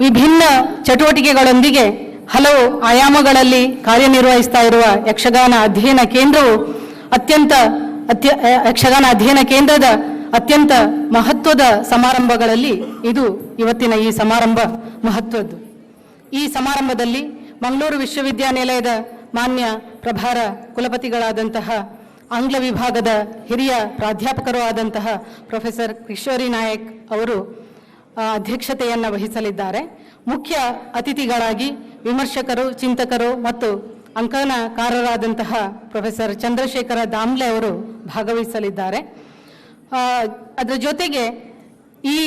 ವಿಭಿನ್ನ ಚಟುವಟಿಕೆಗಳೊಂದಿಗೆ ಹಲವು ಆಯಾಮಗಳಲ್ಲಿ ಕಾರ್ಯನಿರ್ವಹಿಸ್ತಾ ಇರುವ ಯಕ್ಷಗಾನ ಅಧ್ಯಯನ ಕೇಂದ್ರವು ಯಕ್ಷಗಾನ ಅಧ್ಯಯನ ಕೇಂದ್ರದ ಅತ್ಯಂತ ಮಹತ್ವದ ಸಮಾರಂಭಗಳಲ್ಲಿ ಇದು ಇವತ್ತಿನ ಈ ಸಮಾರಂಭ ಮಹತ್ವದ್ದು. ಈ ಸಮಾರಂಭದಲ್ಲಿ ಮಂಗಳೂರು ವಿಶ್ವವಿದ್ಯಾನಿಲಯದ ಮಾನ್ಯ ಪ್ರಭಾರ ಕುಲಪತಿಗಳಾದಂತಹ ಆಂಗ್ಲ ವಿಭಾಗದ ಹಿರಿಯ ಪ್ರಾಧ್ಯಾಪಕರು ಆದಂತಹ ಪ್ರೊಫೆಸರ್ ಕಿಶೋರಿ ನಾಯಕ್ ಅವರು ಅಧ್ಯಕ್ಷತೆಯನ್ನು ವಹಿಸಲಿದ್ದಾರೆ. ಮುಖ್ಯ ಅತಿಥಿಗಳಾಗಿ ವಿಮರ್ಶಕರು, ಚಿಂತಕರು ಮತ್ತು ಅಂಕಣಕಾರರಾದಂತಹ ಪ್ರೊಫೆಸರ್ ಚಂದ್ರಶೇಖರ ದಾಮ್ಲೆ ಅವರು ಭಾಗವಹಿಸಲಿದ್ದಾರೆ. ಅದರ ಜೊತೆಗೆ ಈ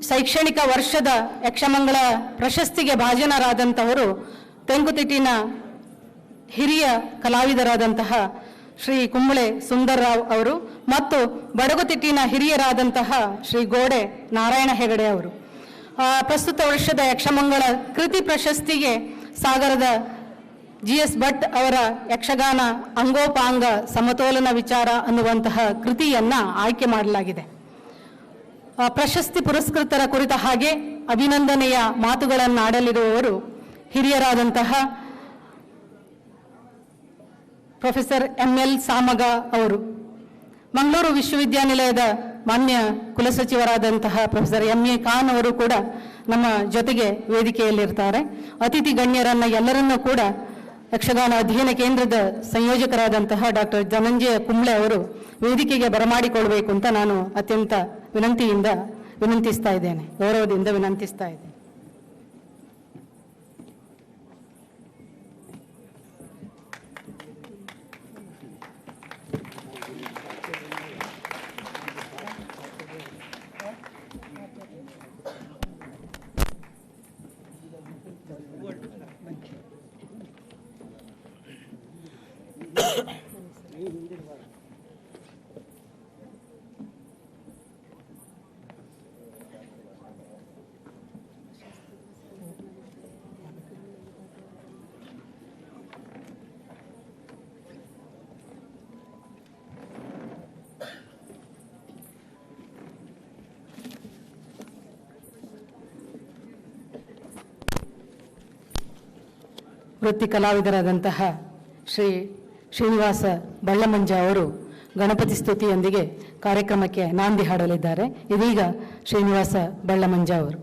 ಶೈಕ್ಷಣಿಕ ವರ್ಷದ ಯಕ್ಷಮಂಗಳ ಪ್ರಶಸ್ತಿಗೆ ಭಾಜನರಾದಂಥವರು ತೆಂಕುತಿಟ್ಟಿನ ಹಿರಿಯ ಕಲಾವಿದರಾದಂತಹ ಶ್ರೀ ಕುಂಬಳೆ ಸುಂದರ್ರಾವ್ ಅವರು ಮತ್ತು ಬಡಗುತಿಟ್ಟಿನ ಹಿರಿಯರಾದಂತಹ ಶ್ರೀ ಗೋಡೆ ನಾರಾಯಣ ಹೆಗಡೆ ಅವರು. ಪ್ರಸ್ತುತ ವರ್ಷದ ಯಕ್ಷಮಂಗಳ ಕೃತಿ ಪ್ರಶಸ್ತಿಗೆ ಸಾಗರದ GS ಭಟ್ ಅವರ ಯಕ್ಷಗಾನ ಅಂಗೋಪಾಂಗ ಸಮತೋಲನ ವಿಚಾರ ಅನ್ನುವಂತಹ ಕೃತಿಯನ್ನು ಆಯ್ಕೆ ಮಾಡಲಾಗಿದೆ. ಪ್ರಶಸ್ತಿ ಪುರಸ್ಕೃತರ ಕುರಿತ ಹಾಗೆ ಅಭಿನಂದನೆಯ ಮಾತುಗಳನ್ನು ಆಡಲಿರುವವರು ಹಿರಿಯರಾದಂತಹ ಪ್ರೊಫೆಸರ್ ML ಸಾಮಗ ಅವರು. ಮಂಗಳೂರು ವಿಶ್ವವಿದ್ಯಾನಿಲಯದ ಮಾನ್ಯ ಕುಲಸಚಿವರಾದಂತಹ ಪ್ರೊಫೆಸರ್ MA ಖಾನ್ ಅವರು ಕೂಡ ನಮ್ಮ ಜೊತೆಗೆ ವೇದಿಕೆಯಲ್ಲಿರ್ತಾರೆ. ಅತಿಥಿ ಗಣ್ಯರನ್ನ ಎಲ್ಲರನ್ನೂ ಕೂಡ ಯಕ್ಷಗಾನ ಅಧ್ಯಯನ ಕೇಂದ್ರದ ಸಂಯೋಜಕರಾದಂತಹ ಡಾಕ್ಟರ್ ಧನಂಜಯ ಕುಂಬ್ಳೆ ಅವರು ವೇದಿಕೆಗೆ ಬರಮಾಡಿಕೊಳ್ಬೇಕು ಅಂತ ನಾನು ಅತ್ಯಂತ ವಿನಂತಿಸ್ತಾ ಇದ್ದೇನೆ, ಗೌರವದಿಂದ ವಿನಂತಿಸ್ತಾ ಇದ್ದೇನೆ. ವೃತ್ತಿ ಕಲಾವಿದರಾದಂತಹ ಶ್ರೀ ಶ್ರೀನಿವಾಸ ಬಳ್ಳಮಂಜ ಅವರು ಗಣಪತಿ ಸ್ತುತಿಯೊಂದಿಗೆ ಕಾರ್ಯಕ್ರಮಕ್ಕೆ ನಾಂದಿ ಹಾಡಲಿದ್ದಾರೆ. ಇದೀಗ ಶ್ರೀನಿವಾಸ ಬಳ್ಳಮಂಜ ಅವರು.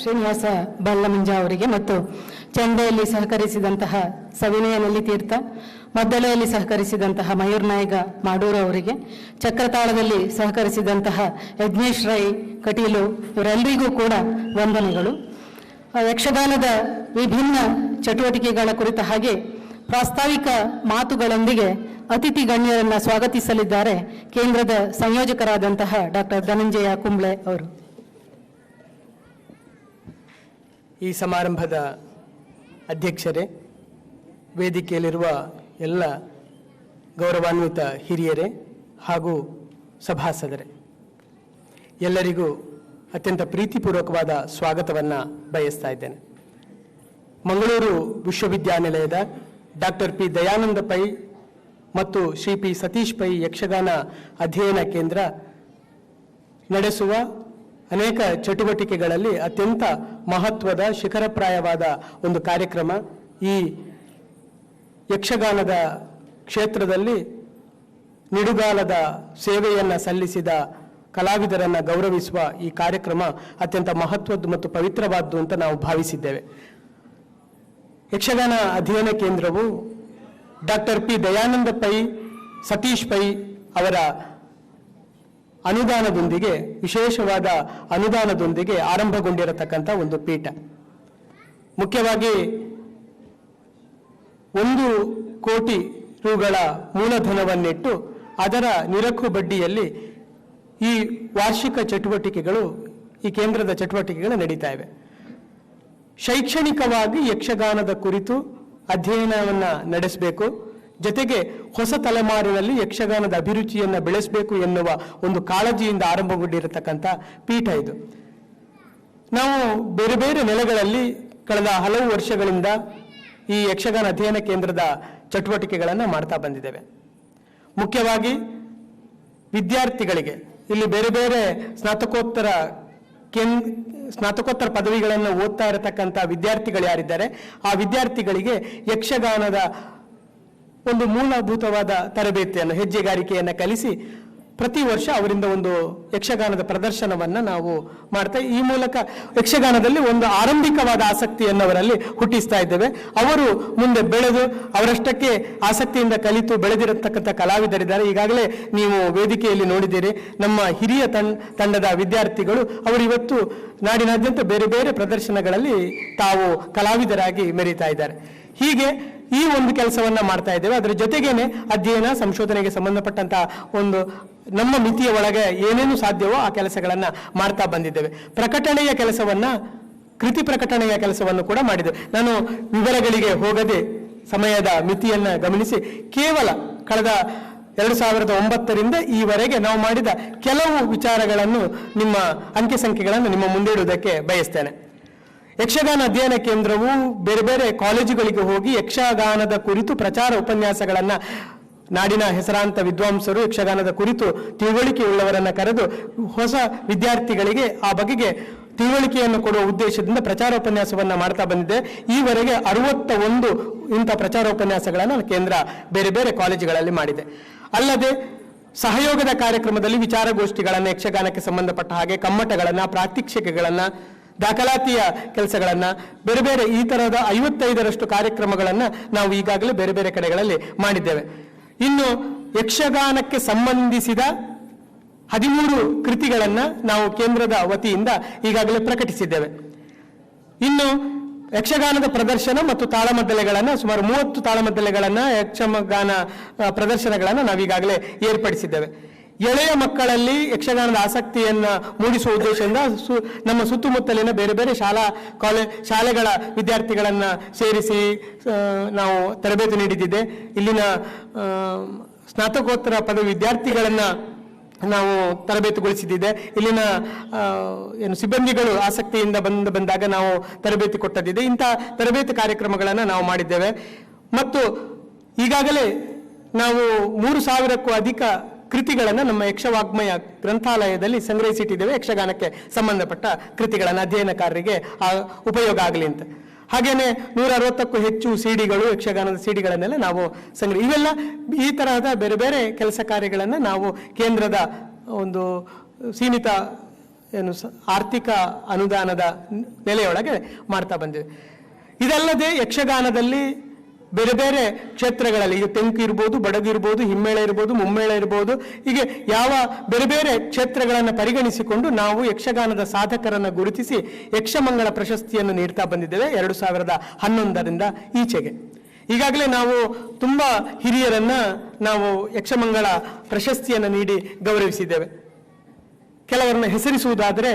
ಶ್ರೀನಿವಾಸ ಬಳ್ಳಮಂಜ ಅವರಿಗೆ ಮತ್ತು ಚಂಡೆಯಲ್ಲಿ ಸಹಕರಿಸಿದಂತಹ ಸವಿನಯ ನೆಲ್ಲಿತೀರ್ಥ, ಮದ್ದಳೆಯಲ್ಲಿ ಸಹಕರಿಸಿದಂತಹ ಮಯೂರ್ ನಾಯಕ ಮಾಡೂರು ಅವರಿಗೆ, ಚಕ್ರತಾಳದಲ್ಲಿ ಸಹಕರಿಸಿದಂತಹ ಯಜ್ಞೇಶ್ ರೈ ಕಟೀಲು, ಇವರೆಲ್ಲರಿಗೂ ಕೂಡ ವಂದನೆಗಳು. ಯಕ್ಷಗಾನದ ವಿಭಿನ್ನ ಚಟುವಟಿಕೆಗಳ ಕುರಿತ ಹಾಗೆ ಪ್ರಾಸ್ತಾವಿಕ ಮಾತುಗಳೊಂದಿಗೆ ಅತಿಥಿ ಗಣ್ಯರನ್ನು ಸ್ವಾಗತಿಸಲಿದ್ದಾರೆ ಕೇಂದ್ರದ ಸಂಯೋಜಕರಾದಂತಹ ಡಾಕ್ಟರ್ ಧನಂಜಯ ಕುಂಬ್ಳೆ ಅವರು. ಈ ಸಮಾರಂಭದ ಅಧ್ಯಕ್ಷರೇ, ವೇದಿಕೆಯಲ್ಲಿರುವ ಎಲ್ಲ ಗೌರವಾನ್ವಿತ ಹಿರಿಯರೇ ಹಾಗೂ ಸಭಾಸದರೇ, ಎಲ್ಲರಿಗೂ ಅತ್ಯಂತ ಪ್ರೀತಿಪೂರ್ವಕವಾದ ಸ್ವಾಗತವನ್ನು ಬಯಸ್ತಾ ಇದ್ದೇನೆ. ಮಂಗಳೂರು ವಿಶ್ವವಿದ್ಯಾನಿಲಯದ ಡಾಕ್ಟರ್ ಪಿ ದಯಾನಂದ ಪೈ ಮತ್ತು ಶ್ರೀ ಪಿ ಸತೀಶ್ ಪೈ ಯಕ್ಷಗಾನ ಅಧ್ಯಯನ ಕೇಂದ್ರ ನಡೆಸುವ ಅನೇಕ ಚಟುವಟಿಕೆಗಳಲ್ಲಿ ಅತ್ಯಂತ ಮಹತ್ವದ ಶಿಖರಪ್ರಾಯವಾದ ಒಂದು ಕಾರ್ಯಕ್ರಮ ಈ ಯಕ್ಷಗಾನದ ಕ್ಷೇತ್ರದಲ್ಲಿ ನಿಡುಗಾಲದ ಸೇವೆಯನ್ನು ಸಲ್ಲಿಸಿದ ಕಲಾವಿದರನ್ನು ಗೌರವಿಸುವ ಈ ಕಾರ್ಯಕ್ರಮ ಅತ್ಯಂತ ಮಹತ್ವದ್ದು ಮತ್ತು ಪವಿತ್ರವಾದ್ದು ಅಂತ ನಾವು ಭಾವಿಸಿದ್ದೇವೆ. ಯಕ್ಷಗಾನ ಅಧ್ಯಯನ ಕೇಂದ್ರವು ಡಾಕ್ಟರ್ ಪಿ ದಯಾನಂದ ಪೈ, ಸತೀಶ್ ಪೈ ಅವರ ಅನುದಾನದೊಂದಿಗೆ, ವಿಶೇಷವಾದ ಅನುದಾನದೊಂದಿಗೆ ಆರಂಭಗೊಂಡಿರತಕ್ಕಂಥ ಒಂದು ಪೀಠ. ಮುಖ್ಯವಾಗಿ 1 ಕೋಟಿ ರೂಗಳ ಮೂಲಧನವನ್ನಿಟ್ಟು ಅದರ ನಿರಕು ಬಡ್ಡಿಯಲ್ಲಿ ಈ ವಾರ್ಷಿಕ ಚಟುವಟಿಕೆಗಳು, ಈ ಕೇಂದ್ರದ ಚಟುವಟಿಕೆಗಳು ನಡೀತಾ ಇವೆ. ಶೈಕ್ಷಣಿಕವಾಗಿ ಯಕ್ಷಗಾನದ ಕುರಿತು ಅಧ್ಯಯನವನ್ನು ನಡೆಸಬೇಕು, ಜೊತೆಗೆ ಹೊಸ ತಲೆಮಾರಿನಲ್ಲಿ ಯಕ್ಷಗಾನದ ಅಭಿರುಚಿಯನ್ನು ಬೆಳೆಸಬೇಕು ಎನ್ನುವ ಒಂದು ಕಾಳಜಿಯಿಂದ ಆರಂಭಗೊಂಡಿರತಕ್ಕಂಥ ಪೀಠ ಇದು. ನಾವು ಬೇರೆ ಬೇರೆ ನೆಲೆಗಳಲ್ಲಿ ಕಳೆದ ಹಲವು ವರ್ಷಗಳಿಂದ ಈ ಯಕ್ಷಗಾನ ಅಧ್ಯಯನ ಕೇಂದ್ರದ ಚಟುವಟಿಕೆಗಳನ್ನು ಮಾಡ್ತಾ ಬಂದಿದ್ದೇವೆ. ಮುಖ್ಯವಾಗಿ ವಿದ್ಯಾರ್ಥಿಗಳಿಗೆ, ಇಲ್ಲಿ ಬೇರೆ ಬೇರೆ ಸ್ನಾತಕೋತ್ತರ ಪದವಿಗಳನ್ನು ಓದ್ತಾ ಇರತಕ್ಕಂಥ ವಿದ್ಯಾರ್ಥಿಗಳು ಯಾರಿದ್ದಾರೆ, ಆ ವಿದ್ಯಾರ್ಥಿಗಳಿಗೆ ಯಕ್ಷಗಾನದ ಒಂದು ಮೂಲಭೂತವಾದ ತರಬೇತಿಯನ್ನು, ಹೆಜ್ಜೆಗಾರಿಕೆಯನ್ನು ಕಲಿಸಿ ಪ್ರತಿ ವರ್ಷ ಅವರಿಂದ ಒಂದು ಯಕ್ಷಗಾನದ ಪ್ರದರ್ಶನವನ್ನು ನಾವು ಮಾಡ್ತಾ, ಈ ಮೂಲಕ ಯಕ್ಷಗಾನದಲ್ಲಿ ಒಂದು ಆರಂಭಿಕವಾದ ಆಸಕ್ತಿಯನ್ನು ಅವರಲ್ಲಿ ಹುಟ್ಟಿಸ್ತಾ ಇದ್ದೇವೆ. ಅವರು ಮುಂದೆ ಬೆಳೆದು ಅವರಷ್ಟಕ್ಕೆ ಆಸಕ್ತಿಯಿಂದ ಕಲಿತು ಬೆಳೆದಿರತಕ್ಕಂಥ ಕಲಾವಿದರಿದ್ದಾರೆ. ಈಗಾಗಲೇ ನೀವು ವೇದಿಕೆಯಲ್ಲಿ ನೋಡಿದ್ದೀರಿ, ನಮ್ಮ ಹಿರಿಯ ತಂಡದ ವಿದ್ಯಾರ್ಥಿಗಳು ಅವರು ಇವತ್ತು ನಾಡಿನಾದ್ಯಂತ ಬೇರೆ ಬೇರೆ ಪ್ರದರ್ಶನಗಳಲ್ಲಿ ತಾವು ಕಲಾವಿದರಾಗಿ ಮೆರೀತಾ ಇದ್ದಾರೆ. ಹೀಗೆ ಈ ಒಂದು ಕೆಲಸವನ್ನ ಮಾಡ್ತಾ ಇದ್ದೇವೆ. ಅದರ ಜೊತೆಗೇನೆ ಅಧ್ಯಯನ ಸಂಶೋಧನೆಗೆ ಸಂಬಂಧಪಟ್ಟಂತಹ ಒಂದು ನಮ್ಮ ಮಿತಿಯ ಒಳಗೆ ಏನೇನು ಸಾಧ್ಯವೋ ಆ ಕೆಲಸಗಳನ್ನ ಮಾಡ್ತಾ ಬಂದಿದ್ದೇವೆ. ಪ್ರಕಟಣೆಯ ಕೆಲಸವನ್ನ, ಕೃತಿ ಪ್ರಕಟಣೆಯ ಕೆಲಸವನ್ನು ಕೂಡ ಮಾಡಿದ್ದೇವೆ. ನಾನು ವಿವರಗಳಿಗೆ ಹೋಗದೆ ಸಮಯದ ಮಿತಿಯನ್ನ ಗಮನಿಸಿ ಕೇವಲ ಕಳೆದ 2009ರಿಂದ ಈವರೆಗೆ ನಾವು ಮಾಡಿದ ಕೆಲವು ವಿಚಾರಗಳನ್ನು, ನಿಮ್ಮ ಅಂಕೆ ಸಂಖ್ಯೆಗಳನ್ನು ನಿಮ್ಮ ಮುಂದೆ ಇಡುವುದಕ್ಕೆ ಬಯಸ್ತೇನೆ. ಯಕ್ಷಗಾನ ಅಧ್ಯಯನ ಕೇಂದ್ರವು ಬೇರೆ ಬೇರೆ ಕಾಲೇಜುಗಳಿಗೆ ಹೋಗಿ ಯಕ್ಷಗಾನದ ಕುರಿತು ಪ್ರಚಾರ ಉಪನ್ಯಾಸಗಳನ್ನು, ನಾಡಿನ ಹೆಸರಾಂತ ವಿದ್ವಾಂಸರು ಯಕ್ಷಗಾನದ ಕುರಿತು ತಿಳುವಳಿಕೆಯುಳ್ಳವರನ್ನು ಕರೆದು ಹೊಸ ವಿದ್ಯಾರ್ಥಿಗಳಿಗೆ ಆ ಬಗೆಗೆ ತಿಳುವಳಿಕೆಯನ್ನು ಕೊಡುವ ಉದ್ದೇಶದಿಂದ ಪ್ರಚಾರ ಉಪನ್ಯಾಸವನ್ನು ಮಾಡ್ತಾ ಬಂದಿದೆ. ಈವರೆಗೆ 61 ಇಂಥ ಪ್ರಚಾರ ಉಪನ್ಯಾಸಗಳನ್ನು ಕೇಂದ್ರ ಬೇರೆ ಬೇರೆ ಕಾಲೇಜುಗಳಲ್ಲಿ ಮಾಡಿದೆ. ಅಲ್ಲದೆ ಸಹಯೋಗದ ಕಾರ್ಯಕ್ರಮದಲ್ಲಿ ವಿಚಾರಗೋಷ್ಠಿಗಳನ್ನು, ಯಕ್ಷಗಾನಕ್ಕೆ ಸಂಬಂಧಪಟ್ಟ ಹಾಗೆ ಕಮ್ಮಟಗಳನ್ನು, ಪ್ರಾತ್ಯಕ್ಷಿಕೆಗಳನ್ನು, ದಾಖಲಾತಿಯ ಕೆಲಸಗಳನ್ನು, ಬೇರೆ ಬೇರೆ ಈ ತರಹದ 55ರಷ್ಟು ಕಾರ್ಯಕ್ರಮಗಳನ್ನು ನಾವು ಈಗಾಗಲೇ ಬೇರೆ ಬೇರೆ ಕಡೆಗಳಲ್ಲಿ ಮಾಡಿದ್ದೇವೆ. ಇನ್ನು ಯಕ್ಷಗಾನಕ್ಕೆ ಸಂಬಂಧಿಸಿದ 13 ಕೃತಿಗಳನ್ನು ನಾವು ಕೇಂದ್ರದ ವತಿಯಿಂದ ಈಗಾಗಲೇ ಪ್ರಕಟಿಸಿದ್ದೇವೆ. ಇನ್ನು ಯಕ್ಷಗಾನದ ಪ್ರದರ್ಶನ ಮತ್ತು ತಾಳಮದ್ದಲೆಗಳನ್ನು, ಸುಮಾರು 30 ತಾಳಮದ್ದಲೆಗಳನ್ನು, ಯಕ್ಷಗಾನ ಪ್ರದರ್ಶನಗಳನ್ನು ನಾವೀಗಾಗಲೇ ಏರ್ಪಡಿಸಿದ್ದೇವೆ. ಎಳೆಯ ಮಕ್ಕಳಲ್ಲಿ ಯಕ್ಷಗಾನದ ಆಸಕ್ತಿಯನ್ನು ಮೂಡಿಸುವ ಉದ್ದೇಶದಿಂದ ನಮ್ಮ ಸುತ್ತಮುತ್ತಲಿನ ಬೇರೆ ಬೇರೆ ಶಾಲೆಗಳ ವಿದ್ಯಾರ್ಥಿಗಳನ್ನು ಸೇರಿಸಿ ನಾವು ತರಬೇತಿ ನೀಡಿದ್ದಿದೆ. ಇಲ್ಲಿನ ಸ್ನಾತಕೋತ್ತರ ಪದವಿ ವಿದ್ಯಾರ್ಥಿಗಳನ್ನು ನಾವು ತರಬೇತಿಗೊಳಿಸಿದ್ದಿದೆ. ಇಲ್ಲಿನ ಸಿಬ್ಬಂದಿಗಳು ಆಸಕ್ತಿಯಿಂದ ಬಂದಾಗ ನಾವು ತರಬೇತಿ ಕೊಟ್ಟದ್ದಿದೆ. ಇಂಥ ತರಬೇತಿ ಕಾರ್ಯಕ್ರಮಗಳನ್ನು ನಾವು ಮಾಡಿದ್ದೇವೆ. ಮತ್ತು ಈಗಾಗಲೇ ನಾವು 3000ಕ್ಕೂ ಅಧಿಕ ಕೃತಿಗಳನ್ನು ನಮ್ಮ ಯಕ್ಷವಾಗ್ಮಯ ಗ್ರಂಥಾಲಯದಲ್ಲಿ ಸಂಗ್ರಹಿಸಿಟ್ಟಿದ್ದೇವೆ. ಯಕ್ಷಗಾನಕ್ಕೆ ಸಂಬಂಧಪಟ್ಟ ಕೃತಿಗಳನ್ನು ಅಧ್ಯಯನಕಾರರಿಗೆ ಉಪಯೋಗ ಆಗಲಿ ಅಂತ. ಹಾಗೇನೆ 160ಕ್ಕೂ ಹೆಚ್ಚು ಸಿಡಿಗಳು, ಯಕ್ಷಗಾನದ ಸಿಡಿಗಳನ್ನೆಲ್ಲ ನಾವು ಇವೆಲ್ಲ ಈ ತರಹದ ಬೇರೆ ಬೇರೆ ಕೆಲಸ ಕಾರ್ಯಗಳನ್ನು ನಾವು ಕೇಂದ್ರದ ಒಂದು ಸೀಮಿತ ಆರ್ಥಿಕ ಅನುದಾನದ ನೆಲೆಯೊಳಗೆ ಮಾಡ್ತಾ ಬಂದಿದೆ. ಇದಲ್ಲದೆ ಯಕ್ಷಗಾನದಲ್ಲಿ ಬೇರೆ ಬೇರೆ ಕ್ಷೇತ್ರಗಳಲ್ಲಿ ಈಗ ತೆಂಕು ಇರ್ಬೋದು, ಬಡಗು ಇರ್ಬೋದು, ಹಿಮ್ಮೇಳ ಇರ್ಬೋದು, ಮುಮ್ಮೇಳ ಇರ್ಬೋದು, ಹೀಗೆ ಯಾವ ಬೇರೆ ಬೇರೆ ಕ್ಷೇತ್ರಗಳನ್ನು ಪರಿಗಣಿಸಿಕೊಂಡು ನಾವು ಯಕ್ಷಗಾನದ ಸಾಧಕರನ್ನು ಗುರುತಿಸಿ ಯಕ್ಷಮಂಗಳ ಪ್ರಶಸ್ತಿಯನ್ನು ನೀಡ್ತಾ ಬಂದಿದ್ದೇವೆ 2011ರಿಂದ ಈಚೆಗೆ. ಈಗಾಗಲೇ ನಾವು ತುಂಬ ಹಿರಿಯರನ್ನ ನಾವು ಯಕ್ಷಮಂಗಳ ಪ್ರಶಸ್ತಿಯನ್ನು ನೀಡಿ ಗೌರವಿಸಿದ್ದೇವೆ. ಕೆಲವರನ್ನ ಹೆಸರಿಸುವುದಾದರೆ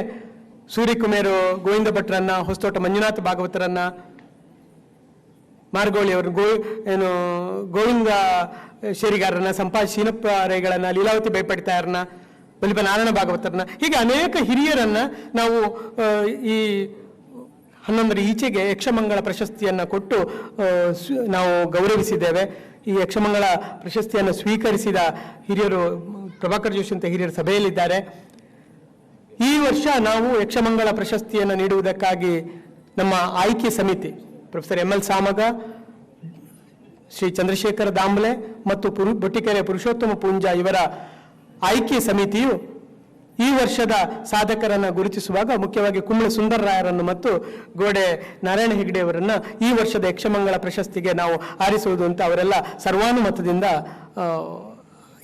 ಸೂರ್ಯಕುಮೇರು ಗೋವಿಂದ ಭಟ್ರನ್ನ, ಹೊಸತೋಟ ಮಂಜುನಾಥ ಭಾಗವತರನ್ನ, ಮಾರ್ಗೋಳಿಯವರು ಗೋವಿಂದ ಶೇರಿಗಾರರನ್ನ, ಸಂಪಾಜ್ ಶೀನಪ್ಪ ರೇಗಳನ್ನ, ಲೀಲಾವತಿ ಬೈಪಡಿತಾಯರನ್ನ, ಬಲಿಪ ನಾರಾಯಣ ಭಾಗವತರನ್ನ, ಹೀಗೆ ಅನೇಕ ಹಿರಿಯರನ್ನ ನಾವು ಈ 11ರ ಈಚೆಗೆ ಯಕ್ಷಮಂಗಳ ಪ್ರಶಸ್ತಿಯನ್ನು ಕೊಟ್ಟು ನಾವು ಗೌರವಿಸಿದ್ದೇವೆ. ಈ ಯಕ್ಷಮಂಗಳ ಪ್ರಶಸ್ತಿಯನ್ನು ಸ್ವೀಕರಿಸಿದ ಹಿರಿಯರು ಪ್ರಭಾಕರ್ ಜೋಶಿ ಅಂತ ಹಿರಿಯರ ಸಭೆಯಲ್ಲಿದ್ದಾರೆ. ಈ ವರ್ಷ ನಾವು ಯಕ್ಷಮಂಗಳ ಪ್ರಶಸ್ತಿಯನ್ನು ನೀಡುವುದಕ್ಕಾಗಿ ನಮ್ಮ ಆಯ್ಕೆ ಸಮಿತಿ ಪ್ರೊಫೆಸರ್ ML ಸಾಮಗ, ಶ್ರೀ ಚಂದ್ರಶೇಖರ ದಾಂಬ್ಲೆ ಮತ್ತು ಬೊಟ್ಟಿಕೆರೆ ಪುರುಷೋತ್ತಮ ಪೂಂಜಾ ಇವರ ಆಯ್ಕೆ ಸಮಿತಿಯು ಈ ವರ್ಷದ ಸಾಧಕರನ್ನು ಗುರುತಿಸುವಾಗ ಮುಖ್ಯವಾಗಿ ಕುಂಬಳೆ ಸುಂದರರಾಯರನ್ನು ಮತ್ತು ಗೋಡೆ ನಾರಾಯಣ ಹೆಗ್ಡೆ ಅವರನ್ನ ಈ ವರ್ಷದ ಯಕ್ಷಮಂಗಳ ಪ್ರಶಸ್ತಿಗೆ ನಾವು ಆರಿಸುವುದು ಅಂತ ಅವರೆಲ್ಲ ಸರ್ವಾನುಮತದಿಂದ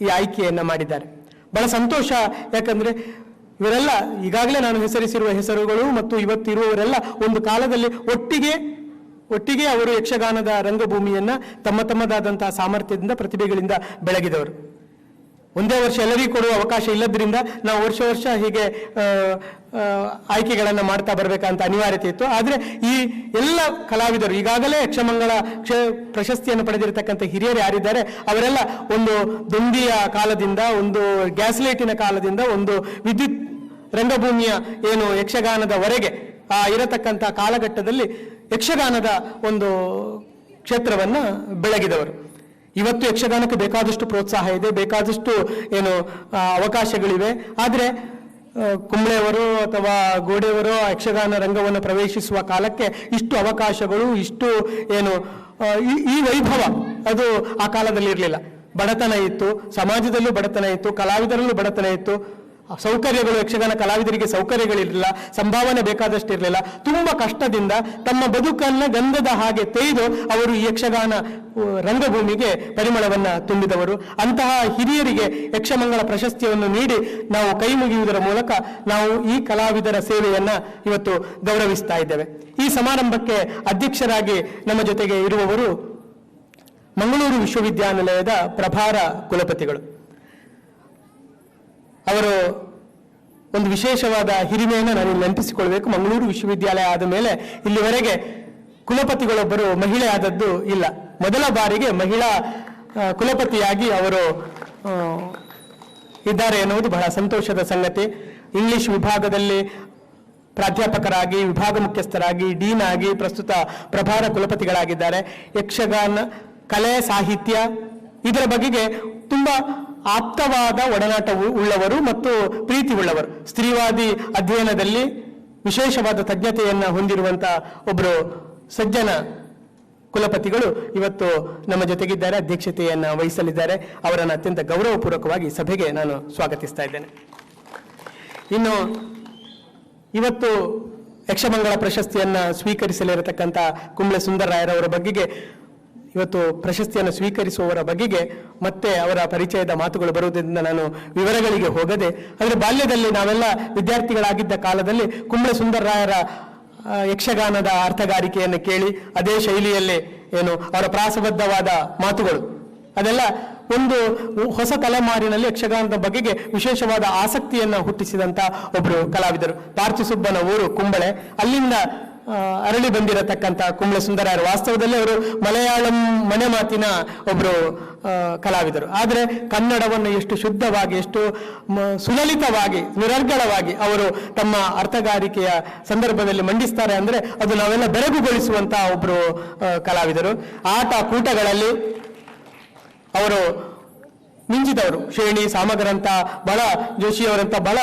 ಈ ಆಯ್ಕೆಯನ್ನು ಮಾಡಿದ್ದಾರೆ. ಬಹಳ ಸಂತೋಷ. ಯಾಕಂದ್ರೆ ಇವರೆಲ್ಲ ಈಗಾಗಲೇ ನಾನು ಹೆಸರಿಸಿರುವ ಹೆಸರುಗಳು ಮತ್ತು ಇವತ್ತಿರುವವರೆಲ್ಲ ಒಂದು ಕಾಲದಲ್ಲಿ ಒಟ್ಟಿಗೆ ಅವರು ಯಕ್ಷಗಾನದ ರಂಗಭೂಮಿಯನ್ನ ತಮ್ಮದಾದಂತಹ ಸಾಮರ್ಥ್ಯದಿಂದ, ಪ್ರತಿಭೆಗಳಿಂದ ಬೆಳಗಿದವರು. ಒಂದೇ ವರ್ಷ ಎಲ್ಲರಿಗೂ ಕೊಡುವ ಅವಕಾಶ ಇಲ್ಲದ್ರಿಂದ ನಾವು ವರ್ಷ ಹೀಗೆ ಆಯ್ಕೆಗಳನ್ನು ಮಾಡ್ತಾ ಬರಬೇಕಂತ ಅನಿವಾರ್ಯತೆ ಇತ್ತು. ಆದರೆ ಈ ಎಲ್ಲ ಕಲಾವಿದರು ಈಗಾಗಲೇ ಯಕ್ಷಮಂಗಳ ಪ್ರಶಸ್ತಿಯನ್ನು ಪಡೆದಿರತಕ್ಕಂಥ ಹಿರಿಯರು ಯಾರಿದ್ದಾರೆ ಅವರೆಲ್ಲ ಒಂದು ದೊಂದಿಯ ಕಾಲದಿಂದ, ಒಂದು ಗ್ಯಾಸ್ ಲೈಟಿನ ಕಾಲದಿಂದ, ಒಂದು ವಿದ್ಯುತ್ ರಂಗಭೂಮಿಯ ಯಕ್ಷಗಾನದವರೆಗೆ ಇರತಕ್ಕಂಥ ಕಾಲಘಟ್ಟದಲ್ಲಿ ಯಕ್ಷಗಾನದ ಒಂದು ಕ್ಷೇತ್ರವನ್ನು ಬೆಳಗಿದವರು. ಇವತ್ತು ಯಕ್ಷಗಾನಕ್ಕೆ ಬೇಕಾದಷ್ಟು ಪ್ರೋತ್ಸಾಹ ಇದೆ, ಬೇಕಾದಷ್ಟು ಅವಕಾಶಗಳಿವೆ. ಆದರೆ ಕುಂಬಳೆಯವರು ಅಥವಾ ಗೋಡೆಯವರು ಯಕ್ಷಗಾನ ರಂಗವನ್ನು ಪ್ರವೇಶಿಸುವ ಕಾಲಕ್ಕೆ ಇಷ್ಟು ಅವಕಾಶಗಳು, ಇಷ್ಟು ಈ ವೈಭವ ಅದು ಆ ಕಾಲದಲ್ಲಿ ಇರಲಿಲ್ಲ. ಬಡತನ ಇತ್ತು, ಸಮಾಜದಲ್ಲೂ ಬಡತನ ಇತ್ತು, ಕಲಾವಿದರಲ್ಲೂ ಬಡತನ ಇತ್ತು. ಸೌಕರ್ಯಗಳು, ಯಕ್ಷಗಾನ ಕಲಾವಿದರಿಗೆ ಸೌಕರ್ಯಗಳಿರಲಿಲ್ಲ, ಸಂಭಾವನೆ ಬೇಕಾದಷ್ಟು ಇರಲಿಲ್ಲ. ತುಂಬಾ ಕಷ್ಟದಿಂದ ತಮ್ಮ ಬದುಕನ್ನು ಗಂಧದ ಹಾಗೆ ತೆಗೆದು ಅವರು ಈ ಯಕ್ಷಗಾನ ರಂಗಭೂಮಿಗೆ ಪರಿಮಳವನ್ನ ತುಂಬಿದವರು. ಅಂತಹ ಹಿರಿಯರಿಗೆ ಯಕ್ಷಮಂಗಳ ಪ್ರಶಸ್ತಿಯನ್ನು ನೀಡಿ ನಾವು ಕೈ ಮುಗಿಯುವುದರ ಮೂಲಕ ನಾವು ಈ ಕಲಾವಿದರ ಸೇವೆಯನ್ನ ಇವತ್ತು ಗೌರವಿಸ್ತಾ ಇದ್ದೇವೆ. ಈ ಸಮಾರಂಭಕ್ಕೆ ಅಧ್ಯಕ್ಷರಾಗಿ ನಮ್ಮ ಜೊತೆಗೆ ಇರುವವರು ಮಂಗಳೂರು ವಿಶ್ವವಿದ್ಯಾನಿಲಯದ ಪ್ರಭಾರ ಕುಲಪತಿಗಳು. ಅವರು ಒಂದು ವಿಶೇಷವಾದ ಹಿರಿಮೆಯನ್ನು ನಾನು ನೆನಪಿಸಿಕೊಳ್ಬೇಕು. ಮಂಗಳೂರು ವಿಶ್ವವಿದ್ಯಾಲಯ ಆದ ಮೇಲೆ ಇಲ್ಲಿವರೆಗೆ ಕುಲಪತಿಗಳೊಬ್ಬರು ಮಹಿಳೆ ಆದದ್ದು ಇಲ್ಲ. ಮೊದಲ ಬಾರಿಗೆ ಮಹಿಳಾ ಕುಲಪತಿಯಾಗಿ ಅವರು ಇದ್ದಾರೆ ಎನ್ನುವುದು ಬಹಳ ಸಂತೋಷದ ಸಂಗತಿ. ಇಂಗ್ಲಿಷ್ ವಿಭಾಗದಲ್ಲಿ ಪ್ರಾಧ್ಯಾಪಕರಾಗಿ, ವಿಭಾಗ ಮುಖ್ಯಸ್ಥರಾಗಿ, ಡೀನ್ ಆಗಿ ಪ್ರಸ್ತುತ ಪ್ರಭಾರ ಕುಲಪತಿಗಳಾಗಿದ್ದಾರೆ. ಯಕ್ಷಗಾನ ಕಲೆ, ಸಾಹಿತ್ಯ ಇದರ ಬಗೆಗೆ ತುಂಬಾ ಆಪ್ತವಾದ ಒಡನಾಟ ಉಳ್ಳವರು ಮತ್ತು ಪ್ರೀತಿ ಉಳ್ಳವರು. ಸ್ತ್ರೀವಾದಿ ಅಧ್ಯಯನದಲ್ಲಿ ವಿಶೇಷವಾದ ತಜ್ಞತೆಯನ್ನು ಹೊಂದಿರುವಂತಹ ಒಬ್ಬರು ಸಜ್ಜನ ಕುಲಪತಿಗಳು ಇವತ್ತು ನಮ್ಮ ಜೊತೆಗಿದ್ದಾರೆ, ಅಧ್ಯಕ್ಷತೆಯನ್ನು ವಹಿಸಲಿದ್ದಾರೆ. ಅವರನ್ನು ಅತ್ಯಂತ ಗೌರವಪೂರ್ವಕವಾಗಿ ಸಭೆಗೆ ನಾನು ಸ್ವಾಗತಿಸ್ತಾ ಇದ್ದೇನೆ. ಇನ್ನು ಇವತ್ತು ಯಕ್ಷಮಂಗಳ ಪ್ರಶಸ್ತಿಯನ್ನು ಸ್ವೀಕರಿಸಲಿರತಕ್ಕಂಥ ಕುಂಬಳೆ ಸುಂದರರಾಯರವರ ಬಗೆಗೆ, ಇವತ್ತು ಪ್ರಶಸ್ತಿಯನ್ನು ಸ್ವೀಕರಿಸುವವರ ಬಗೆಗೆ ಮತ್ತೆ ಅವರ ಪರಿಚಯದ ಮಾತುಗಳು ಬರುವುದರಿಂದ ನಾನು ವಿವರಗಳಿಗೆ ಹೋಗದೆ, ಆದರೆ ಬಾಲ್ಯದಲ್ಲಿ ನಾವೆಲ್ಲ ವಿದ್ಯಾರ್ಥಿಗಳಾಗಿದ್ದ ಕಾಲದಲ್ಲಿ ಕುಂಬಳೆ ಸುಂದರರಾಯರ ಯಕ್ಷಗಾನದ ಅರ್ಥಗಾರಿಕೆಯನ್ನು ಕೇಳಿ ಅದೇ ಶೈಲಿಯಲ್ಲಿ ಅವರ ಪ್ರಾಸಬದ್ಧವಾದ ಮಾತುಗಳು ಅದೆಲ್ಲ ಒಂದು ಹೊಸ ತಲೆಮಾರಿನಲ್ಲಿ ಯಕ್ಷಗಾನದ ಬಗೆಗೆ ವಿಶೇಷವಾದ ಆಸಕ್ತಿಯನ್ನು ಹುಟ್ಟಿಸಿದಂತ ಒಬ್ಬರು ಕಲಾವಿದರು. ಪಾರ್ಥಿಸುಬ್ಬನ ಊರು ಕುಂಬಳೆ, ಅಲ್ಲಿಂದ ಅರಳಿ ಬಂದಿರತಕ್ಕಂಥ ಕುಂಬಳೆ ಸುಂದರರಾಯರು ವಾಸ್ತವದಲ್ಲಿ ಅವರು ಮಲಯಾಳಂ ಮನೆ ಮಾತಿನ ಒಬ್ಬರು ಕಲಾವಿದರು. ಆದರೆ ಕನ್ನಡವನ್ನು ಎಷ್ಟು ಶುದ್ಧವಾಗಿ, ಎಷ್ಟು ಸುಲಲಿತವಾಗಿ, ನಿರರ್ಗಳವಾಗಿ ಅವರು ತಮ್ಮ ಅರ್ಥಗಾರಿಕೆಯ ಸಂದರ್ಭದಲ್ಲಿ ಮಂಡಿಸ್ತಾರೆ ಅಂದರೆ ಅದು ನಾವೆಲ್ಲ ಬೆರಗುಗೊಳಿಸುವಂತಹ ಒಬ್ಬರು ಕಲಾವಿದರು. ಆಟ ಕೂಟಗಳಲ್ಲಿ ಅವರು ಮಿಂಚಿದವರು. ಶ್ರೇಣಿ ಸಾಮಗರಂತ, ಬಹಳ ಜೋಶಿಯವರಂತ ಬಹಳ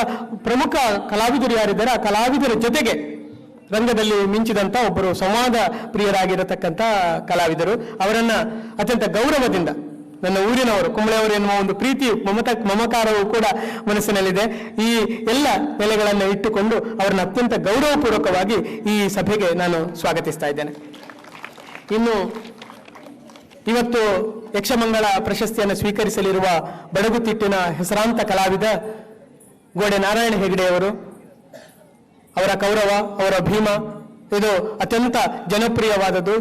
ಪ್ರಮುಖ ಕಲಾವಿದರು ಯಾರಿದ್ದಾರೆ, ಆ ಕಲಾವಿದರ ಜೊತೆಗೆ ರಂಗದಲ್ಲಿ ಮಿಂಚಿದಂಥ ಒಬ್ಬರು ಸಂವಾದ ಪ್ರಿಯರಾಗಿರತಕ್ಕಂಥ ಕಲಾವಿದರು. ಅವರನ್ನ ಅತ್ಯಂತ ಗೌರವದಿಂದ ನನ್ನ ಊರಿನವರು ಕುಂಬಳೆಯವರು ಎನ್ನುವ ಒಂದು ಪ್ರೀತಿ ಮಮಕಾರವೂ ಕೂಡ ಮನಸ್ಸಿನಲ್ಲಿದೆ. ಈ ಎಲ್ಲ ನೆಲೆಗಳನ್ನು ಇಟ್ಟುಕೊಂಡು ಅವರನ್ನು ಅತ್ಯಂತ ಗೌರವಪೂರ್ವಕವಾಗಿ ಈ ಸಭೆಗೆ ನಾನು ಸ್ವಾಗತಿಸ್ತಾ ಇದ್ದೇನೆ. ಇನ್ನು ಇವತ್ತು ಯಕ್ಷಮಂಗಳ ಪ್ರಶಸ್ತಿಯನ್ನು ಸ್ವೀಕರಿಸಲಿರುವ ಬಡಗುತಿಟ್ಟಿನ ಹೆಸರಾಂತ ಕಲಾವಿದ ಗೋಡೆ ನಾರಾಯಣ ಹೆಗಡೆಯವರು, ಅವರ ಕೌರವ, ಅವರ ಭೀಮ ಇದು ಅತ್ಯಂತ ಜನಪ್ರಿಯವಾದದ್ದು.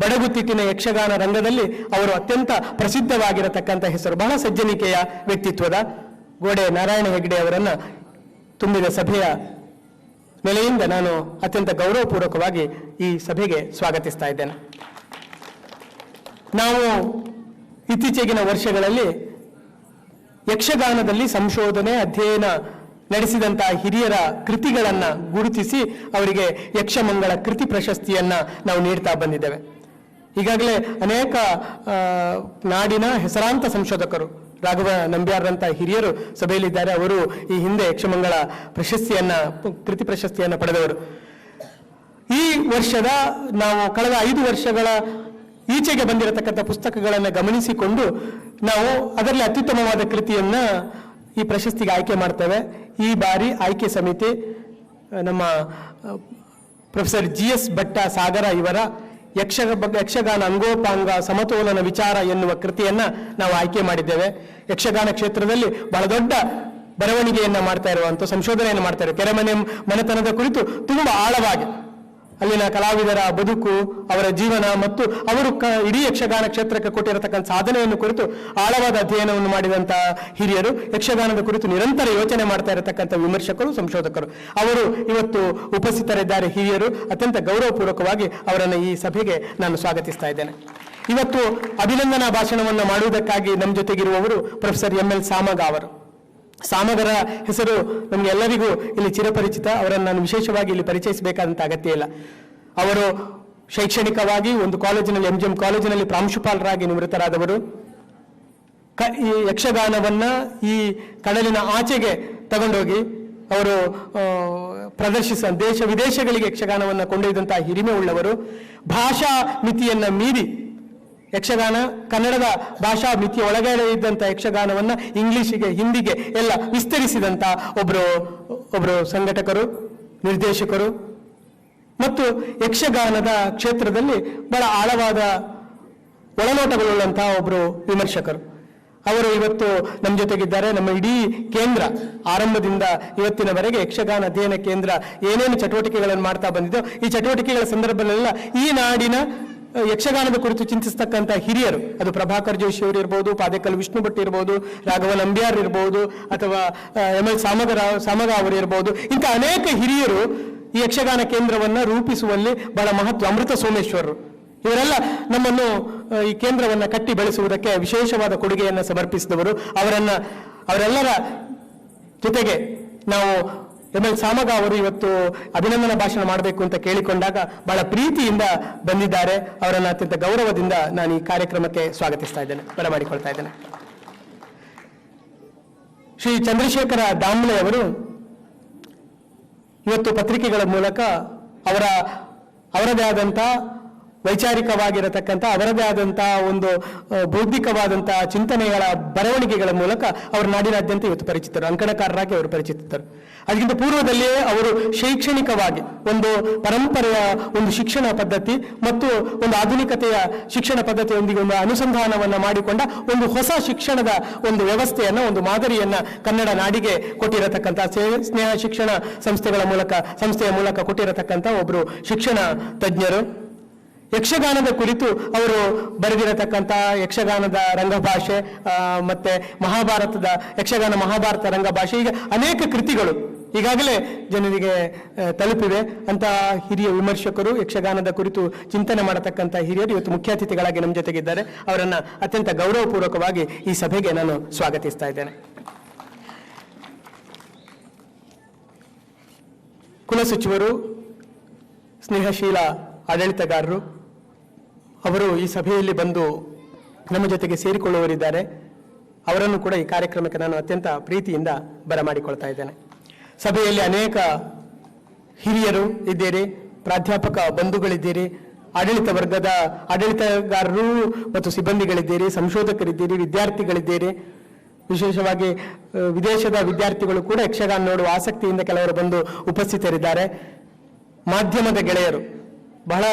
ಬಡಗುತಿಟ್ಟಿನ ಯಕ್ಷಗಾನ ರಂಗದಲ್ಲಿ ಅವರು ಅತ್ಯಂತ ಪ್ರಸಿದ್ಧವಾಗಿರತಕ್ಕಂಥ ಹೆಸರು, ಬಹಳ ಸಜ್ಜನಿಕೆಯ ವ್ಯಕ್ತಿತ್ವದ ಗೋಡೆ ನಾರಾಯಣ ಹೆಗಡೆ ಅವರನ್ನು ತುಂಬಿದ ಸಭೆಯ ನೆಲೆಯಿಂದ ನಾನು ಅತ್ಯಂತ ಗೌರವಪೂರ್ವಕವಾಗಿ ಈ ಸಭೆಗೆ ಸ್ವಾಗತಿಸ್ತಾ ಇದ್ದೇನೆ. ನಾವು ಇತ್ತೀಚೆಗಿನ ವರ್ಷಗಳಲ್ಲಿ ಯಕ್ಷಗಾನದಲ್ಲಿ ಸಂಶೋಧನೆ ಅಧ್ಯಯನ ನಡೆಸಿದಂತಹ ಹಿರಿಯರ ಕೃತಿಗಳನ್ನು ಗುರುತಿಸಿ ಅವರಿಗೆ ಯಕ್ಷಮಂಗಳ ಕೃತಿ ಪ್ರಶಸ್ತಿಯನ್ನ ನಾವು ನೀಡ್ತಾ ಬಂದಿದ್ದೇವೆ. ಈಗಾಗಲೇ ಅನೇಕ ನಾಡಿನ ಹೆಸರಾಂತ ಸಂಶೋಧಕರು, ರಾಘವ ನಂಬ್ಯಾರ್ರಂತ ಹಿರಿಯರು ಸಭೆಯಲ್ಲಿದ್ದಾರೆ. ಅವರು ಈ ಹಿಂದೆ ಯಕ್ಷಮಂಗಳ ಕೃತಿ ಪ್ರಶಸ್ತಿಯನ್ನ ಪಡೆದವರು. ಈ ವರ್ಷದ ನಾವು ಕಳೆದ 5 ವರ್ಷಗಳ ಈಚೆಗೆ ಬಂದಿರತಕ್ಕಂಥ ಪುಸ್ತಕಗಳನ್ನು ಗಮನಿಸಿಕೊಂಡು ನಾವು ಅದರಲ್ಲಿ ಅತ್ಯುತ್ತಮವಾದ ಕೃತಿಯನ್ನ ಈ ಪ್ರಶಸ್ತಿಗೆ ಆಯ್ಕೆ ಮಾಡ್ತೇವೆ. ಈ ಬಾರಿ ಆಯ್ಕೆ ಸಮಿತಿ ನಮ್ಮ ಪ್ರೊಫೆಸರ್ GS ಭಟ್ಟ ಸಾಗರ ಇವರ ಯಕ್ಷಗಾನ ಅಂಗೋಪಾಂಗ ಸಮತೋಲನ ವಿಚಾರ ಎನ್ನುವ ಕೃತಿಯನ್ನ ನಾವು ಆಯ್ಕೆ ಮಾಡಿದ್ದೇವೆ. ಯಕ್ಷಗಾನ ಕ್ಷೇತ್ರದಲ್ಲಿ ಬಹಳ ದೊಡ್ಡ ಬರವಣಿಗೆಯನ್ನ ಮಾಡ್ತಾ ಇರುವಂತ ಸಂಶೋಧನೆಯನ್ನು ಮಾಡ್ತಾ ಇರುವ ಕೆರೆಮನೆ ಮನೆತನದ ಕುರಿತು ತುಂಬಾ ಆಳವಾಗಿ ಅಲ್ಲಿನ ಕಲಾವಿದರ ಬದುಕು, ಅವರ ಜೀವನ ಮತ್ತು ಅವರು ಇಡೀ ಯಕ್ಷಗಾನ ಕ್ಷೇತ್ರಕ್ಕೆ ಕೊಟ್ಟಿರತಕ್ಕಂಥ ಸಾಧನೆಯನ್ನು ಕುರಿತು ಆಳವಾದ ಅಧ್ಯಯನವನ್ನು ಮಾಡಿದಂತಹ ಹಿರಿಯರು, ಯಕ್ಷಗಾನದ ಕುರಿತು ನಿರಂತರ ಯೋಚನೆ ಮಾಡ್ತಾ ಇರತಕ್ಕಂಥ ವಿಮರ್ಶಕರು, ಸಂಶೋಧಕರು, ಅವರು ಇವತ್ತು ಉಪಸ್ಥಿತರಿದ್ದಾರೆ. ಹಿರಿಯರು, ಅತ್ಯಂತ ಗೌರವಪೂರ್ವಕವಾಗಿ ಅವರನ್ನು ಈ ಸಭೆಗೆ ನಾನು ಸ್ವಾಗತಿಸ್ತಾ ಇದ್ದೇನೆ. ಇವತ್ತು ಅಭಿನಂದನಾ ಭಾಷಣವನ್ನು ಮಾಡುವುದಕ್ಕಾಗಿ ನಮ್ಮ ಜೊತೆಗಿರುವವರು ಪ್ರೊಫೆಸರ್ ML ಸಾಮಗ ಅವರು. ಸಾಮಗರ ಹೆಸರು ನಮ್ಗೆ ಎಲ್ಲರಿಗೂ ಇಲ್ಲಿ ಚಿರಪರಿಚಿತ. ಅವರನ್ನು ನಾನು ವಿಶೇಷವಾಗಿ ಇಲ್ಲಿ ಪರಿಚಯಿಸಬೇಕಾದಂತ ಅಗತ್ಯ ಇಲ್ಲ. ಅವರು ಶೈಕ್ಷಣಿಕವಾಗಿ ಒಂದು ಕಾಲೇಜಿನಲ್ಲಿ MGM ಕಾಲೇಜಿನಲ್ಲಿ ಪ್ರಾಂಶುಪಾಲರಾಗಿ ನಿವೃತ್ತರಾದವರು. ಈ ಯಕ್ಷಗಾನವನ್ನ ಈ ಕಡಲಿನ ಆಚೆಗೆ ತಗೊಂಡೋಗಿ ಅವರು ದೇಶ ವಿದೇಶಗಳಿಗೆ ಯಕ್ಷಗಾನವನ್ನು ಕೊಂಡೊಯ್ದಂತಹ ಹಿರಿಮೆ ಉಳ್ಳವರು. ಭಾಷಾ ಮಿತಿಯನ್ನ ಮೀರಿ ಯಕ್ಷಗಾನ, ಕನ್ನಡದ ಭಾಷಾ ಮಿತಿಯ ಒಳಗಡೆ ಇದ್ದಂಥ ಯಕ್ಷಗಾನವನ್ನ ಇಂಗ್ಲಿಷಿಗೆ, ಹಿಂದಿಗೆ ಎಲ್ಲ ವಿಸ್ತರಿಸಿದಂಥ ಒಬ್ಬರು ಸಂಘಟಕರು, ನಿರ್ದೇಶಕರು ಮತ್ತು ಯಕ್ಷಗಾನದ ಕ್ಷೇತ್ರದಲ್ಲಿ ಬಹಳ ಆಳವಾದ ಒಳನೋಟಗಳುಳ್ಳಂತಹ ಒಬ್ಬರು ವಿಮರ್ಶಕರು. ಅವರು ಇವತ್ತು ನಮ್ಮ ಜೊತೆಗಿದ್ದಾರೆ. ನಮ್ಮ ಇಡೀ ಕೇಂದ್ರ ಆರಂಭದಿಂದ ಇವತ್ತಿನವರೆಗೆ ಯಕ್ಷಗಾನ ಅಧ್ಯಯನ ಕೇಂದ್ರ ಏನೇನು ಚಟುವಟಿಕೆಗಳನ್ನು ಮಾಡ್ತಾ ಬಂದಿದ್ದೋ ಈ ಚಟುವಟಿಕೆಗಳ ಸಂದರ್ಭದಲ್ಲೆಲ್ಲ ಈ ನಾಡಿನ ಯಕ್ಷಗಾನದ ಕುರಿತು ಚಿಂತಿಸ್ತಕ್ಕಂಥ ಹಿರಿಯರು, ಅದು ಪ್ರಭಾಕರ್ ಜೋಶಿ ಅವರು ಇರ್ಬೋದು, ಪಾದೇಕಲ್ ವಿಷ್ಣು ಭಟ್ ಇರ್ಬೋದು, ರಾಘವ ನಂಬ್ಯಾರ್ ಇರ್ಬೋದು, ಅಥವಾ ML ಸಾಮಗ ಅವರು ಇರ್ಬೋದು, ಇಂಥ ಅನೇಕ ಹಿರಿಯರು ಈ ಯಕ್ಷಗಾನ ಕೇಂದ್ರವನ್ನ ರೂಪಿಸುವಲ್ಲಿ ಬಹಳ ಮಹತ್ವ. ಅಮೃತ ಸೋಮೇಶ್ವರರು ಇವರೆಲ್ಲ ನಮ್ಮನ್ನು ಈ ಕೇಂದ್ರವನ್ನ ಕಟ್ಟಿ ಬೆಳೆಸುವುದಕ್ಕೆ ವಿಶೇಷವಾದ ಕೊಡುಗೆಯನ್ನು ಸಮರ್ಪಿಸಿದವರು. ಅವರೆಲ್ಲರ ಜೊತೆಗೆ ನಾವು ML ಸಾಮಗ ಅವರು ಇವತ್ತು ಅಭಿನಂದನಾ ಭಾಷಣ ಮಾಡಬೇಕು ಅಂತ ಕೇಳಿಕೊಂಡಾಗ ಬಹಳ ಪ್ರೀತಿಯಿಂದ ಬಂದಿದ್ದಾರೆ. ಅವರನ್ನು ಅತ್ಯಂತ ಗೌರವದಿಂದ ನಾನು ಈ ಕಾರ್ಯಕ್ರಮಕ್ಕೆ ಸ್ವಾಗತಿಸ್ತಾ ಇದ್ದೇನೆ, ಬರಮಾಡಿಕೊಳ್ತಾ ಇದ್ದೇನೆ. ಶ್ರೀ ಚಂದ್ರಶೇಖರ ದಾಮ್ಲೆ ಅವರು ಇವತ್ತು ಪತ್ರಿಕೆಗಳ ಮೂಲಕ ಅವರದೇ ಆದಂಥ ವೈಚಾರಿಕವಾಗಿರತಕ್ಕಂಥ ಅವರದೇ ಆದಂತಹ ಒಂದು ಬೌದ್ಧಿಕವಾದಂತಹ ಚಿಂತನೆಗಳ ಬರವಣಿಗೆಗಳ ಮೂಲಕ ಅವರು ನಾಡಿನಾದ್ಯಂತ ಇವತ್ತು ಪರಿಚಿತರು, ಅಂಕಣಕಾರರಾಗಿ ಅವರು ಪರಿಚಿತರು. ಅದಕ್ಕಿಂತ ಪೂರ್ವದಲ್ಲಿಯೇ ಅವರು ಶೈಕ್ಷಣಿಕವಾಗಿ ಒಂದು ಪರಂಪರೆಯ ಒಂದು ಶಿಕ್ಷಣ ಪದ್ಧತಿ ಮತ್ತು ಒಂದು ಆಧುನಿಕತೆಯ ಶಿಕ್ಷಣ ಪದ್ಧತಿಯೊಂದಿಗೆ ಒಂದು ಅನುಸಂಧಾನವನ್ನು ಮಾಡಿಕೊಂಡ ಒಂದು ಹೊಸ ಶಿಕ್ಷಣದ ಒಂದು ವ್ಯವಸ್ಥೆಯನ್ನ, ಒಂದು ಮಾದರಿಯನ್ನ ಕನ್ನಡ ನಾಡಿಗೆ ಕೊಟ್ಟಿರತಕ್ಕಂಥ ಸ್ನೇಹ ಶಿಕ್ಷಣ ಸಂಸ್ಥೆಯ ಮೂಲಕ ಕೊಟ್ಟಿರತಕ್ಕಂಥ ಒಬ್ಬರು ಶಿಕ್ಷಣ ತಜ್ಞರು. ಯಕ್ಷಗಾನದ ಕುರಿತು ಅವರು ಬರೆದಿರತಕ್ಕಂಥ ಯಕ್ಷಗಾನದ ರಂಗಭಾಷೆ ಮತ್ತೆ ಯಕ್ಷಗಾನ ಮಹಾಭಾರತ ರಂಗಭಾಷೆ, ಈಗ ಅನೇಕ ಕೃತಿಗಳು ಈಗಾಗಲೇ ಜನರಿಗೆ ತಲುಪಿವೆ. ಅಂತ ಹಿರಿಯ ವಿಮರ್ಶಕರು, ಯಕ್ಷಗಾನದ ಕುರಿತು ಚಿಂತನೆ ಮಾಡತಕ್ಕಂಥ ಹಿರಿಯರು ಇವತ್ತು ಮುಖ್ಯ ಅತಿಥಿಗಳಾಗಿ ನಮ್ಮ ಜೊತೆಗಿದ್ದಾರೆ. ಅವರನ್ನು ಅತ್ಯಂತ ಗೌರವಪೂರ್ವಕವಾಗಿ ಈ ಸಭೆಗೆ ನಾನು ಸ್ವಾಗತಿಸ್ತಾ ಇದ್ದೇನೆ. ಕುಲಸಚಿವರು, ಸ್ನೇಹಶೀಲ ಆಡಳಿತಗಾರರು, ಅವರು ಈ ಸಭೆಯಲ್ಲಿ ಬಂದು ನಮ್ಮ ಜೊತೆಗೆ ಸೇರಿಕೊಳ್ಳುವವರಿದ್ದಾರೆ. ಅವರನ್ನು ಕೂಡ ಈ ಕಾರ್ಯಕ್ರಮಕ್ಕೆ ನಾನು ಅತ್ಯಂತ ಪ್ರೀತಿಯಿಂದ ಬರಮಾಡಿಕೊಳ್ತಾ ಇದ್ದೇನೆ. ಸಭೆಯಲ್ಲಿ ಅನೇಕ ಹಿರಿಯರು ಇದ್ದೀರಿ, ಪ್ರಾಧ್ಯಾಪಕ ಬಂಧುಗಳಿದ್ದೀರಿ, ಆಡಳಿತ ವರ್ಗದ ಆಡಳಿತಗಾರರು ಮತ್ತು ಸಿಬ್ಬಂದಿಗಳಿದ್ದೀರಿ, ಸಂಶೋಧಕರಿದ್ದೀರಿ, ವಿದ್ಯಾರ್ಥಿಗಳಿದ್ದೀರಿ. ವಿಶೇಷವಾಗಿ ವಿದೇಶದ ವಿದ್ಯಾರ್ಥಿಗಳು ಕೂಡ ಯಕ್ಷಗಾನ ನೋಡುವ ಆಸಕ್ತಿಯಿಂದ ಕೆಲವರು ಬಂದು ಉಪಸ್ಥಿತರಿದ್ದಾರೆ. ಮಾಧ್ಯಮದ ಗೆಳೆಯರು ಬಹಳ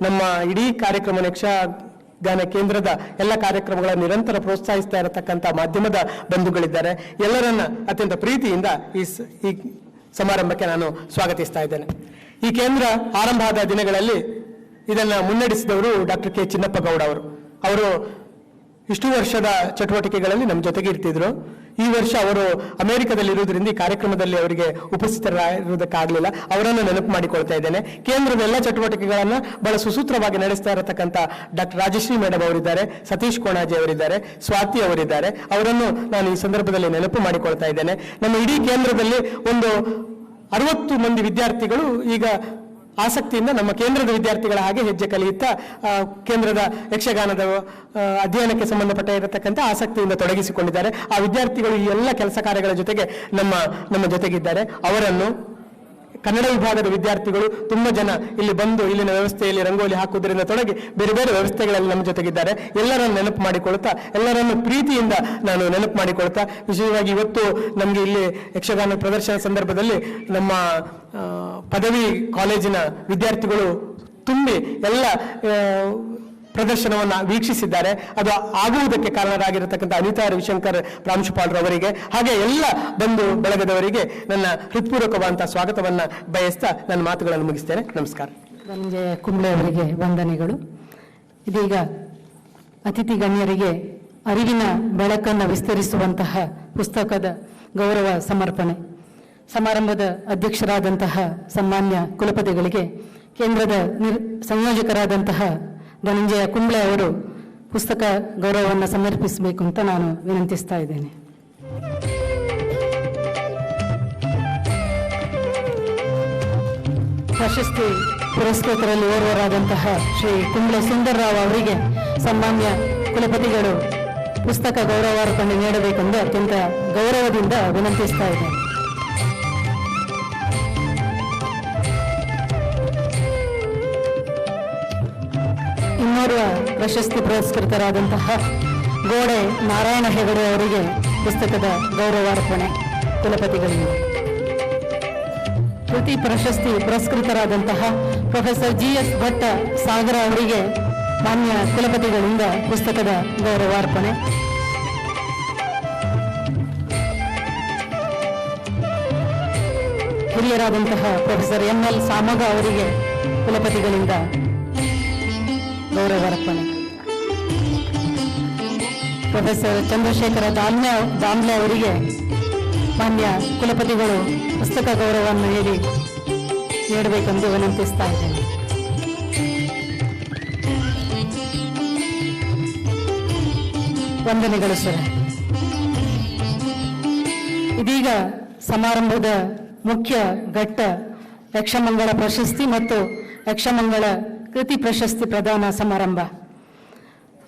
ನಮ್ಮ ಇಡೀ ಕಾರ್ಯಕ್ರಮ ಯಕ್ಷಗಾನ ಕೇಂದ್ರದ ಎಲ್ಲ ಕಾರ್ಯಕ್ರಮಗಳನ್ನು ನಿರಂತರ ಪ್ರೋತ್ಸಾಹಿಸ್ತಾ ಇರತಕ್ಕಂಥ ಮಾಧ್ಯಮದ ಬಂಧುಗಳಿದ್ದಾರೆ. ಎಲ್ಲರನ್ನ ಅತ್ಯಂತ ಪ್ರೀತಿಯಿಂದ ಈ ಸಮಾರಂಭಕ್ಕೆ ನಾನು ಸ್ವಾಗತಿಸ್ತಾ ಇದ್ದೇನೆ. ಈ ಕೇಂದ್ರ ಆರಂಭ ಆದ ದಿನಗಳಲ್ಲಿ ಇದನ್ನ ಮುನ್ನಡೆಸಿದವರು ಡಾಕ್ಟರ್ ಕೆ ಚಿನ್ನಪ್ಪ ಗೌಡ ಅವರು ಇಷ್ಟು ವರ್ಷದ ಚಟುವಟಿಕೆಗಳಲ್ಲಿ ನಮ್ಮ ಜೊತೆಗೆ ಇರ್ತಿದ್ರು. ಈ ವರ್ಷ ಅವರು ಅಮೆರಿಕದಲ್ಲಿ ಇರುವುದರಿಂದ ಈ ಕಾರ್ಯಕ್ರಮದಲ್ಲಿ ಅವರಿಗೆ ಉಪಸ್ಥಿತರಾಗಿರುವುದಕ್ಕಾಗಲಿಲ್ಲ. ಅವರನ್ನು ನೆನಪು ಮಾಡಿಕೊಳ್ತಾ ಇದ್ದೇನೆ. ಕೇಂದ್ರದ ಎಲ್ಲ ಚಟುವಟಿಕೆಗಳನ್ನು ಬಹಳ ಸುಸೂತ್ರವಾಗಿ ನಡೆಸ್ತಾ ಇರತಕ್ಕಂಥ ಡಾಕ್ಟರ್ ರಾಜಶ್ರೀ ಮೇಡಮ್ ಅವರಿದ್ದಾರೆ, ಸತೀಶ್ ಕೋಣಾಜಿ ಅವರಿದ್ದಾರೆ, ಸ್ವಾತಿ ಅವರಿದ್ದಾರೆ. ಅವರನ್ನು ನಾನು ಈ ಸಂದರ್ಭದಲ್ಲಿ ನೆನಪು ಮಾಡಿಕೊಳ್ತಾ ಇದ್ದೇನೆ. ನಮ್ಮ ಇಡೀ ಕೇಂದ್ರದಲ್ಲಿ ಒಂದು 60 ಮಂದಿ ವಿದ್ಯಾರ್ಥಿಗಳು ಈಗ ಆಸಕ್ತಿಯಿಂದ ನಮ್ಮ ಕೇಂದ್ರದ ವಿದ್ಯಾರ್ಥಿಗಳ ಹಾಗೆ ಹೆಜ್ಜೆ ಕಲಿಯುತ್ತಾ ಕೇಂದ್ರದ ಯಕ್ಷಗಾನದ ಅಧ್ಯಯನಕ್ಕೆ ಸಂಬಂಧಪಟ್ಟ ಇರತಕ್ಕಂಥ ಆಸಕ್ತಿಯಿಂದ ತೊಡಗಿಸಿಕೊಂಡಿದ್ದಾರೆ. ಆ ವಿದ್ಯಾರ್ಥಿಗಳು ಈ ಎಲ್ಲ ಕೆಲಸ ಕಾರ್ಯಗಳ ಜೊತೆಗೆ ನಮ್ಮ ಜೊತೆಗಿದ್ದಾರೆ. ಅವರನ್ನು ಕನ್ನಡ ವಿಭಾಗದ ವಿದ್ಯಾರ್ಥಿಗಳು ತುಂಬ ಜನ ಇಲ್ಲಿ ಬಂದು ಇಲ್ಲಿನ ವ್ಯವಸ್ಥೆಯಲ್ಲಿ ರಂಗೋಲಿ ಹಾಕುವುದರಿಂದ ತೊಡಗಿ ಬೇರೆ ಬೇರೆ ವ್ಯವಸ್ಥೆಗಳಲ್ಲಿ ನಮ್ಮ ಜೊತೆಗಿದ್ದಾರೆ. ಎಲ್ಲರನ್ನು ನೆನಪು ಮಾಡಿಕೊಳ್ತಾ, ಎಲ್ಲರನ್ನು ಪ್ರೀತಿಯಿಂದ ನಾನು ನೆನಪು ಮಾಡಿಕೊಳ್ತಾ, ವಿಶೇಷವಾಗಿ ಇವತ್ತು ನಮಗೆ ಇಲ್ಲಿ ಯಕ್ಷಗಾನ ಪ್ರದರ್ಶನ ಸಂದರ್ಭದಲ್ಲಿ ನಮ್ಮ ಪದವಿ ಕಾಲೇಜಿನ ವಿದ್ಯಾರ್ಥಿಗಳು ತುಂಬಿ ಎಲ್ಲ ಪ್ರದರ್ಶನವನ್ನು ವೀಕ್ಷಿಸಿದ್ದಾರೆ. ಅದು ಆಗುವುದಕ್ಕೆ ಕಾರಣರಾಗಿರತಕ್ಕಂಥ ಅನಿತಾ ರವಿಶಂಕರ್ ಪ್ರಾಂಶುಪಾಲರವರಿಗೆ ಹಾಗೆ ಎಲ್ಲ ಬಂಧು ಬಳಗದವರಿಗೆ ನನ್ನ ಹೃತ್ಪೂರ್ವಕವಾದಂತಹ ಸ್ವಾಗತವನ್ನ ಬಯಸ್ತಾ ನನ್ನ ಮಾತುಗಳನ್ನು ಮುಗಿಸ್ತೇನೆ. ನಮಸ್ಕಾರ. ಧನಂಜಯ ಕುಂಬ್ಳೆ ಅವರಿಗೆ ವಂದನೆಗಳು. ಇದೀಗ ಅತಿಥಿ ಗಣ್ಯರಿಗೆ ಅರಿವಿನ ಬೆಳಕನ್ನು ವಿಸ್ತರಿಸುವಂತಹ ಪುಸ್ತಕದ ಗೌರವ ಸಮರ್ಪಣೆ ಸಮಾರಂಭದ ಅಧ್ಯಕ್ಷರಾದಂತಹ ಸನ್ಮಾನ್ಯ ಕುಲಪತಿಗಳಿಗೆ ಕೇಂದ್ರದ ಸಂಯೋಜಕರಾದಂತಹ ಧನಂಜಯ ಕುಂಬ್ಳೆ ಅವರು ಪುಸ್ತಕ ಗೌರವವನ್ನು ಸಮರ್ಪಿಸಬೇಕು ಅಂತ ನಾನು ವಿನಂತಿಸ್ತಾ ಇದ್ದೇನೆ. ಪ್ರಶಸ್ತಿ ಪುರಸ್ಕೃತರಲ್ಲಿ ಓರ್ವರಾದಂತಹ ಶ್ರೀ ಕುಂಬ್ಳೆ ಸುಂದರ್ರಾವ್ ಅವರಿಗೆ ಸನ್ಮಾನ್ಯ ಕುಲಪತಿಗಳು ಪುಸ್ತಕ ಗೌರವಾರ್ಪಣೆ ನೀಡಬೇಕೆಂದು ಅತ್ಯಂತ ಗೌರವದಿಂದ ವಿನಂತಿಸ್ತಾ ಇದ್ದೇನೆ. ಇನ್ನೋರ್ವ ಪ್ರಶಸ್ತಿ ಪುರಸ್ಕೃತರಾದಂತಹ ಗೋಡೆ ನಾರಾಯಣ ಹೆಗಡೆ ಅವರಿಗೆ ಪುಸ್ತಕದ ಗೌರವಾರ್ಪಣೆ ಕುಲಪತಿಗಳಿಂದ. ಕೃತಿ ಪ್ರಶಸ್ತಿ ಪುರಸ್ಕೃತರಾದಂತಹ ಪ್ರೊಫೆಸರ್ GS ಭಟ್ಟ ಸಾಗರ ಅವರಿಗೆ ಮಾನ್ಯ ಕುಲಪತಿಗಳಿಂದ ಪುಸ್ತಕದ ಗೌರವಾರ್ಪಣೆ. ಹಿರಿಯರಾದಂತಹ ಪ್ರೊಫೆಸರ್ ML ಸಾಮಗ ಅವರಿಗೆ ಕುಲಪತಿಗಳಿಂದ ಗೌರವಾರ್ಪಣೆ. ಪ್ರೊಫೆಸರ್ ಚಂದ್ರಶೇಖರ ದಾಮ್ಲೆ ಅವರಿಗೆ ಮಾನ್ಯ ಕುಲಪತಿಗಳು ಪುಸ್ತಕ ಗೌರವವನ್ನು ನೀಡಬೇಕೆಂದು ವಿನಂತಿಸ್ತಾ ಇದ್ದೇನೆ. ವಂದನೆಗಳು ಸರ್. ಇದೀಗ ಸಮಾರಂಭದ ಮುಖ್ಯ ಘಟ್ಟ ಯಕ್ಷಮಂಗಳ ಪ್ರಶಸ್ತಿ ಮತ್ತು ಯಕ್ಷಮಂಗಳ ಕೃತಿ ಪ್ರಶಸ್ತಿ ಪ್ರದಾನ ಸಮಾರಂಭ.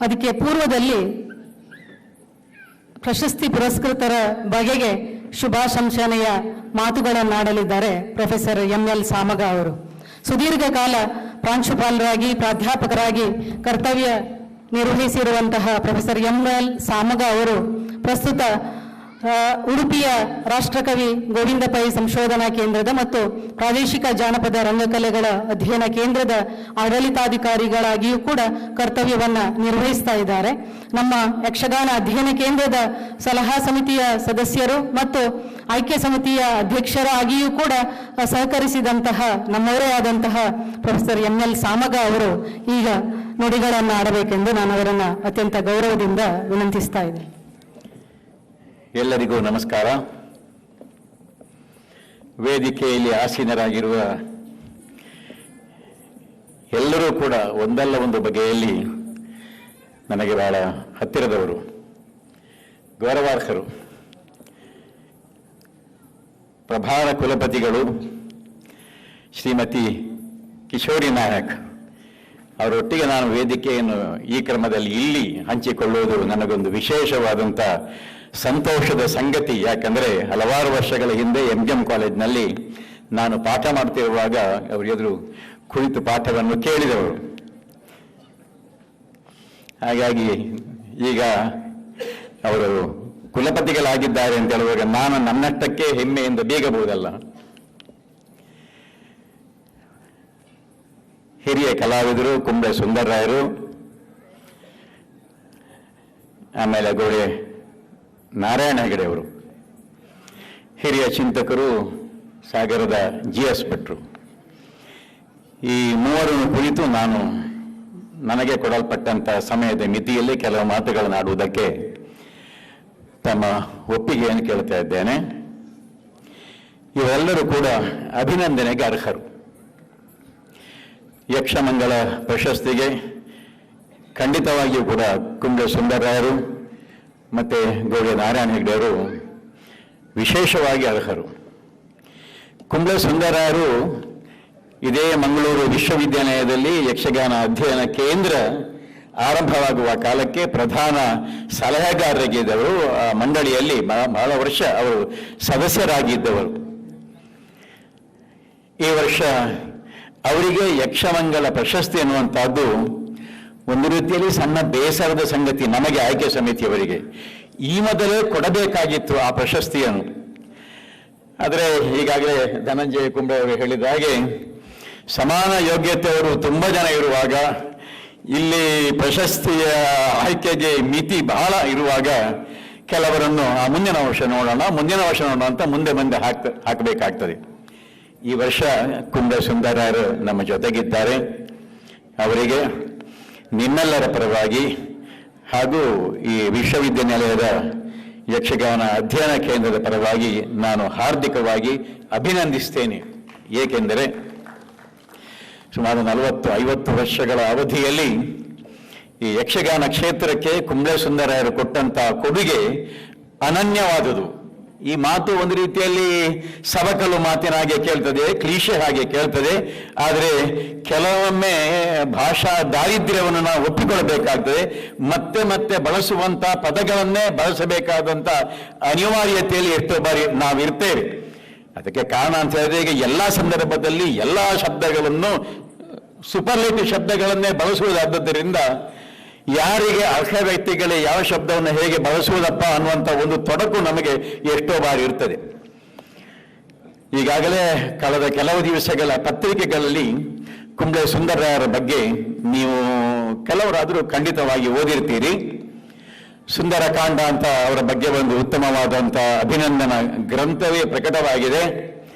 ಅದಕ್ಕೆ ಪೂರ್ವದಲ್ಲಿ ಪ್ರಶಸ್ತಿ ಪುರಸ್ಕೃತರ ಬಗೆಗೆ ಶುಭಾಶಂಸನೆಯ ಮಾತುಗಳನ್ನಾಡಲಿದ್ದಾರೆ ಪ್ರೊಫೆಸರ್ ML ಸಾಮಗ ಅವರು. ಸುದೀರ್ಘ ಕಾಲ ಪ್ರಾಂಶುಪಾಲರಾಗಿ ಪ್ರಾಧ್ಯಾಪಕರಾಗಿ ಕರ್ತವ್ಯ ನಿರ್ವಹಿಸಿರುವಂತಹ ಪ್ರೊಫೆಸರ್ ML ಸಾಮಗ ಅವರು ಪ್ರಸ್ತುತ ಉಡುಪಿಯ ರಾಷ್ಟ್ರಕವಿ ಗೋವಿಂದ ಪೈ ಸಂಶೋಧನಾ ಕೇಂದ್ರದ ಮತ್ತು ಪ್ರಾದೇಶಿಕ ಜಾನಪದ ರಂಗಕಲೆಗಳ ಅಧ್ಯಯನ ಕೇಂದ್ರದ ಆಡಳಿತಾಧಿಕಾರಿಗಳಾಗಿಯೂ ಕೂಡ ಕರ್ತವ್ಯವನ್ನ ನಿರ್ವಹಿಸ್ತಾ ಇದ್ದಾರೆ. ನಮ್ಮ ಯಕ್ಷಗಾನ ಅಧ್ಯಯನ ಕೇಂದ್ರದ ಸಲಹಾ ಸಮಿತಿಯ ಸದಸ್ಯರು ಮತ್ತು ಆಯ್ಕೆ ಸಮಿತಿಯ ಅಧ್ಯಕ್ಷರಾಗಿಯೂ ಕೂಡ ಸಹಕರಿಸಿದಂತಹ ನಮ್ಮವರೇ ಆದಂತಹ ಪ್ರೊಫೆಸರ್ ML ಸಾಮಗ ಅವರು ಈಗ ನುಡಿಗಳನ್ನು ಆಡಬೇಕೆಂದು ನಾನು ಅವರನ್ನು ಅತ್ಯಂತ ಗೌರವದಿಂದ ವಿನಂತಿಸ್ತಾ ಇದ್ದೇನೆ. ಎಲ್ಲರಿಗೂ ನಮಸ್ಕಾರ. ವೇದಿಕೆಯಲ್ಲಿ ಆಸೀನರಾಗಿರುವ ಎಲ್ಲರೂ ಕೂಡ ಒಂದಲ್ಲ ಒಂದು ಬಗೆಯಲ್ಲಿ ನನಗೆ ಬಹಳ ಹತ್ತಿರದವರು, ಗೌರವಾರ್ಹರು. ಪ್ರಭಾರ ಕುಲಪತಿಗಳು ಶ್ರೀಮತಿ ಕಿಶೋರಿ ನಾಯಕ್ ಅವರೊಟ್ಟಿಗೆ ನಾನು ವೇದಿಕೆಯನ್ನು ಈ ಕ್ರಮದಲ್ಲಿ ಇಲ್ಲಿ ಹಂಚಿಕೊಳ್ಳುವುದು ನನಗೊಂದು ವಿಶೇಷವಾದಂಥ ಸಂತೋಷದ ಸಂಗತಿ. ಯಾಕಂದರೆ ಹಲವಾರು ವರ್ಷಗಳ ಹಿಂದೆ MGM ಕಾಲೇಜಿನಲ್ಲಿ ನಾನು ಪಾಠ ಮಾಡ್ತಿರುವಾಗ ಅವರು ಎದುರು ಕುಳಿತು ಪಾಠವನ್ನು ಕೇಳಿದವರು. ಹಾಗಾಗಿ ಈಗ ಅವರು ಕುಲಪತಿಗಳಾಗಿದ್ದಾರೆ ಅಂತ ಹೇಳುವಾಗ ನಾನು ನನ್ನಷ್ಟಕ್ಕೆ ಹೆಮ್ಮೆಯಿಂದ ಬೀಗಬಹುದಲ್ಲ. ಹಿರಿಯ ಕಲಾವಿದರು ಕುಂಬ್ಳೆ ಸುಂದರರಾಯರು, ಆಮೇಲೆ ಗೋಡೆ ನಾರಾಯಣ ಹೆಗಡೆ ಅವರು, ಹಿರಿಯ ಚಿಂತಕರು ಸಾಗರದ GS ಭಟ್ರು. ಈ ಮೂವರನ್ನು ಕುರಿತು ನಾನು ನನಗೆ ಕೊಡಲ್ಪಟ್ಟಂಥ ಸಮಯದ ಮಿತಿಯಲ್ಲಿ ಕೆಲವು ಮಾತುಗಳನ್ನು ಆಡುವುದಕ್ಕೆ ತಮ್ಮ ಒಪ್ಪಿಗೆಯನ್ನು ಕೇಳ್ತಾ ಇದ್ದೇನೆ. ಇವರೆಲ್ಲರೂ ಕೂಡ ಅಭಿನಂದನೆಗೆ ಅರ್ಹರು. ಯಕ್ಷಮಂಗಲ ಪ್ರಶಸ್ತಿಗೆ ಖಂಡಿತವಾಗಿಯೂ ಕೂಡ ಕುಂಬ್ಳೆ ಸುಂದರರಾಯರು ಮತ್ತು ಗೋಡೆ ನಾರಾಯಣ ಹೆಗ್ಡೆಯವರು ವಿಶೇಷವಾಗಿ ಅರ್ಹರು. ಕುಂಬ್ಳೆ ಸುಂದರರಾಯರು ಇದೇ ಮಂಗಳೂರು ವಿಶ್ವವಿದ್ಯಾಲಯದಲ್ಲಿ ಯಕ್ಷಗಾನ ಅಧ್ಯಯನ ಕೇಂದ್ರ ಆರಂಭವಾಗುವ ಕಾಲಕ್ಕೆ ಪ್ರಧಾನ ಸಲಹೆಗಾರರಾಗಿದ್ದವರು. ಆ ಮಂಡಳಿಯಲ್ಲಿ ಬಹಳ ವರ್ಷ ಅವರು ಸದಸ್ಯರಾಗಿದ್ದವರು. ಈ ವರ್ಷ ಅವರಿಗೆ ಯಕ್ಷಮಂಗಲ ಪ್ರಶಸ್ತಿ ಅನ್ನುವಂಥದ್ದು ಒಂದು ರೀತಿಯಲ್ಲಿ ಸಣ್ಣ ಬೇಸರದ ಸಂಗತಿ ನಮಗೆ, ಆಯ್ಕೆ ಸಮಿತಿಯವರಿಗೆ. ಈ ಮೊದಲೇ ಕೊಡಬೇಕಾಗಿತ್ತು ಆ ಪ್ರಶಸ್ತಿಯನ್ನು. ಆದರೆ ಈಗಾಗಲೇ ಧನಂಜಯ ಕುಂಬ್ಳೆ ಅವರು ಹೇಳಿದ ಹಾಗೆ ಸಮಾನ ಯೋಗ್ಯತೆಯವರು ತುಂಬ ಜನ ಇರುವಾಗ, ಇಲ್ಲಿ ಪ್ರಶಸ್ತಿಯ ಆಯ್ಕೆಗೆ ಮಿತಿ ಬಹಳ ಇರುವಾಗ ಕೆಲವರನ್ನು ಮುಂದಿನ ವರ್ಷ ನೋಡೋಣ ಅಂತ ಮುಂದೆ ಹಾಕಬೇಕಾಗ್ತದೆ. ಈ ವರ್ಷ ಕುಂಬ್ಳೆ ಸುಂದರರಾಯರು ನಮ್ಮ ಜೊತೆಗಿದ್ದಾರೆ. ಅವರಿಗೆ ನಿಮ್ಮೆಲ್ಲರ ಪರವಾಗಿ ಹಾಗೂ ಈ ವಿಶ್ವವಿದ್ಯಾನಿಲಯದ ಯಕ್ಷಗಾನ ಅಧ್ಯಯನ ಕೇಂದ್ರದ ಪರವಾಗಿ ನಾನು ಹಾರ್ದಿಕವಾಗಿ ಅಭಿನಂದಿಸ್ತೇನೆ. ಏಕೆಂದರೆ ಸುಮಾರು 40-50 ವರ್ಷಗಳ ಅವಧಿಯಲ್ಲಿ ಈ ಯಕ್ಷಗಾನ ಕ್ಷೇತ್ರಕ್ಕೆ ಕುಂಬ್ಳೆ ಸುಂದರರಾಯರು ಕೊಟ್ಟಂತ ಕೊಡುಗೆ ಅನನ್ಯವಾದುದು. ಈ ಮಾತು ಒಂದು ರೀತಿಯಲ್ಲಿ ಸವಕಲು ಮಾತಿನ ಹಾಗೆ ಕೇಳ್ತದೆ, ಕ್ಲೀಶೆ ಹಾಗೆ ಕೇಳ್ತದೆ. ಆದರೆ ಕೆಲವೊಮ್ಮೆ ಭಾಷಾ ದಾರಿದ್ರ್ಯವನ್ನು ನಾವು ಒಪ್ಪಿಕೊಳ್ಳಬೇಕಾಗ್ತದೆ. ಮತ್ತೆ ಮತ್ತೆ ಬಳಸುವಂತ ಪದಗಳನ್ನೇ ಬಳಸಬೇಕಾದಂತ ಅನಿವಾರ್ಯತೆಯಲ್ಲಿ ಎಷ್ಟೋ ಬಾರಿ ನಾವಿರ್ತೇವೆ. ಅದಕ್ಕೆ ಕಾರಣ ಅಂತ ಹೇಳಿದ್ರೆ, ಈಗ ಎಲ್ಲ ಸಂದರ್ಭದಲ್ಲಿ ಎಲ್ಲ ಶಬ್ದಗಳನ್ನು ಸೂಪರ್ಲೇಟಿವ್ ಶಬ್ದಗಳನ್ನೇ ಬಳಸುವುದಾದ್ದರಿಂದ ಯಾರಿಗೆ ಅರ್ಹ ವ್ಯಕ್ತಿಗಳೇ ಯಾವ ಶಬ್ದವನ್ನು ಹೇಗೆ ಬಳಸುವುದಪ್ಪ ಅನ್ನುವಂಥ ಒಂದು ತೊಡಕು ನಮಗೆ ಎಷ್ಟೋ ಬಾರಿ ಇರ್ತದೆ. ಈಗಾಗಲೇ ಕಳೆದ ಕೆಲವು ದಿವಸಗಳ ಪತ್ರಿಕೆಗಳಲ್ಲಿ ಕುಂಬ್ಳೆ ಸುಂದರರಾಯರ ಬಗ್ಗೆ ನೀವು ಕೆಲವರಾದರೂ ಖಂಡಿತವಾಗಿ ಓದಿರ್ತೀರಿ. ಸುಂದರಕಾಂಡ ಅಂತ ಅವರ ಬಗ್ಗೆ ಒಂದು ಉತ್ತಮವಾದಂಥ ಅಭಿನಂದನಾ ಗ್ರಂಥವೇ ಪ್ರಕಟವಾಗಿದೆ.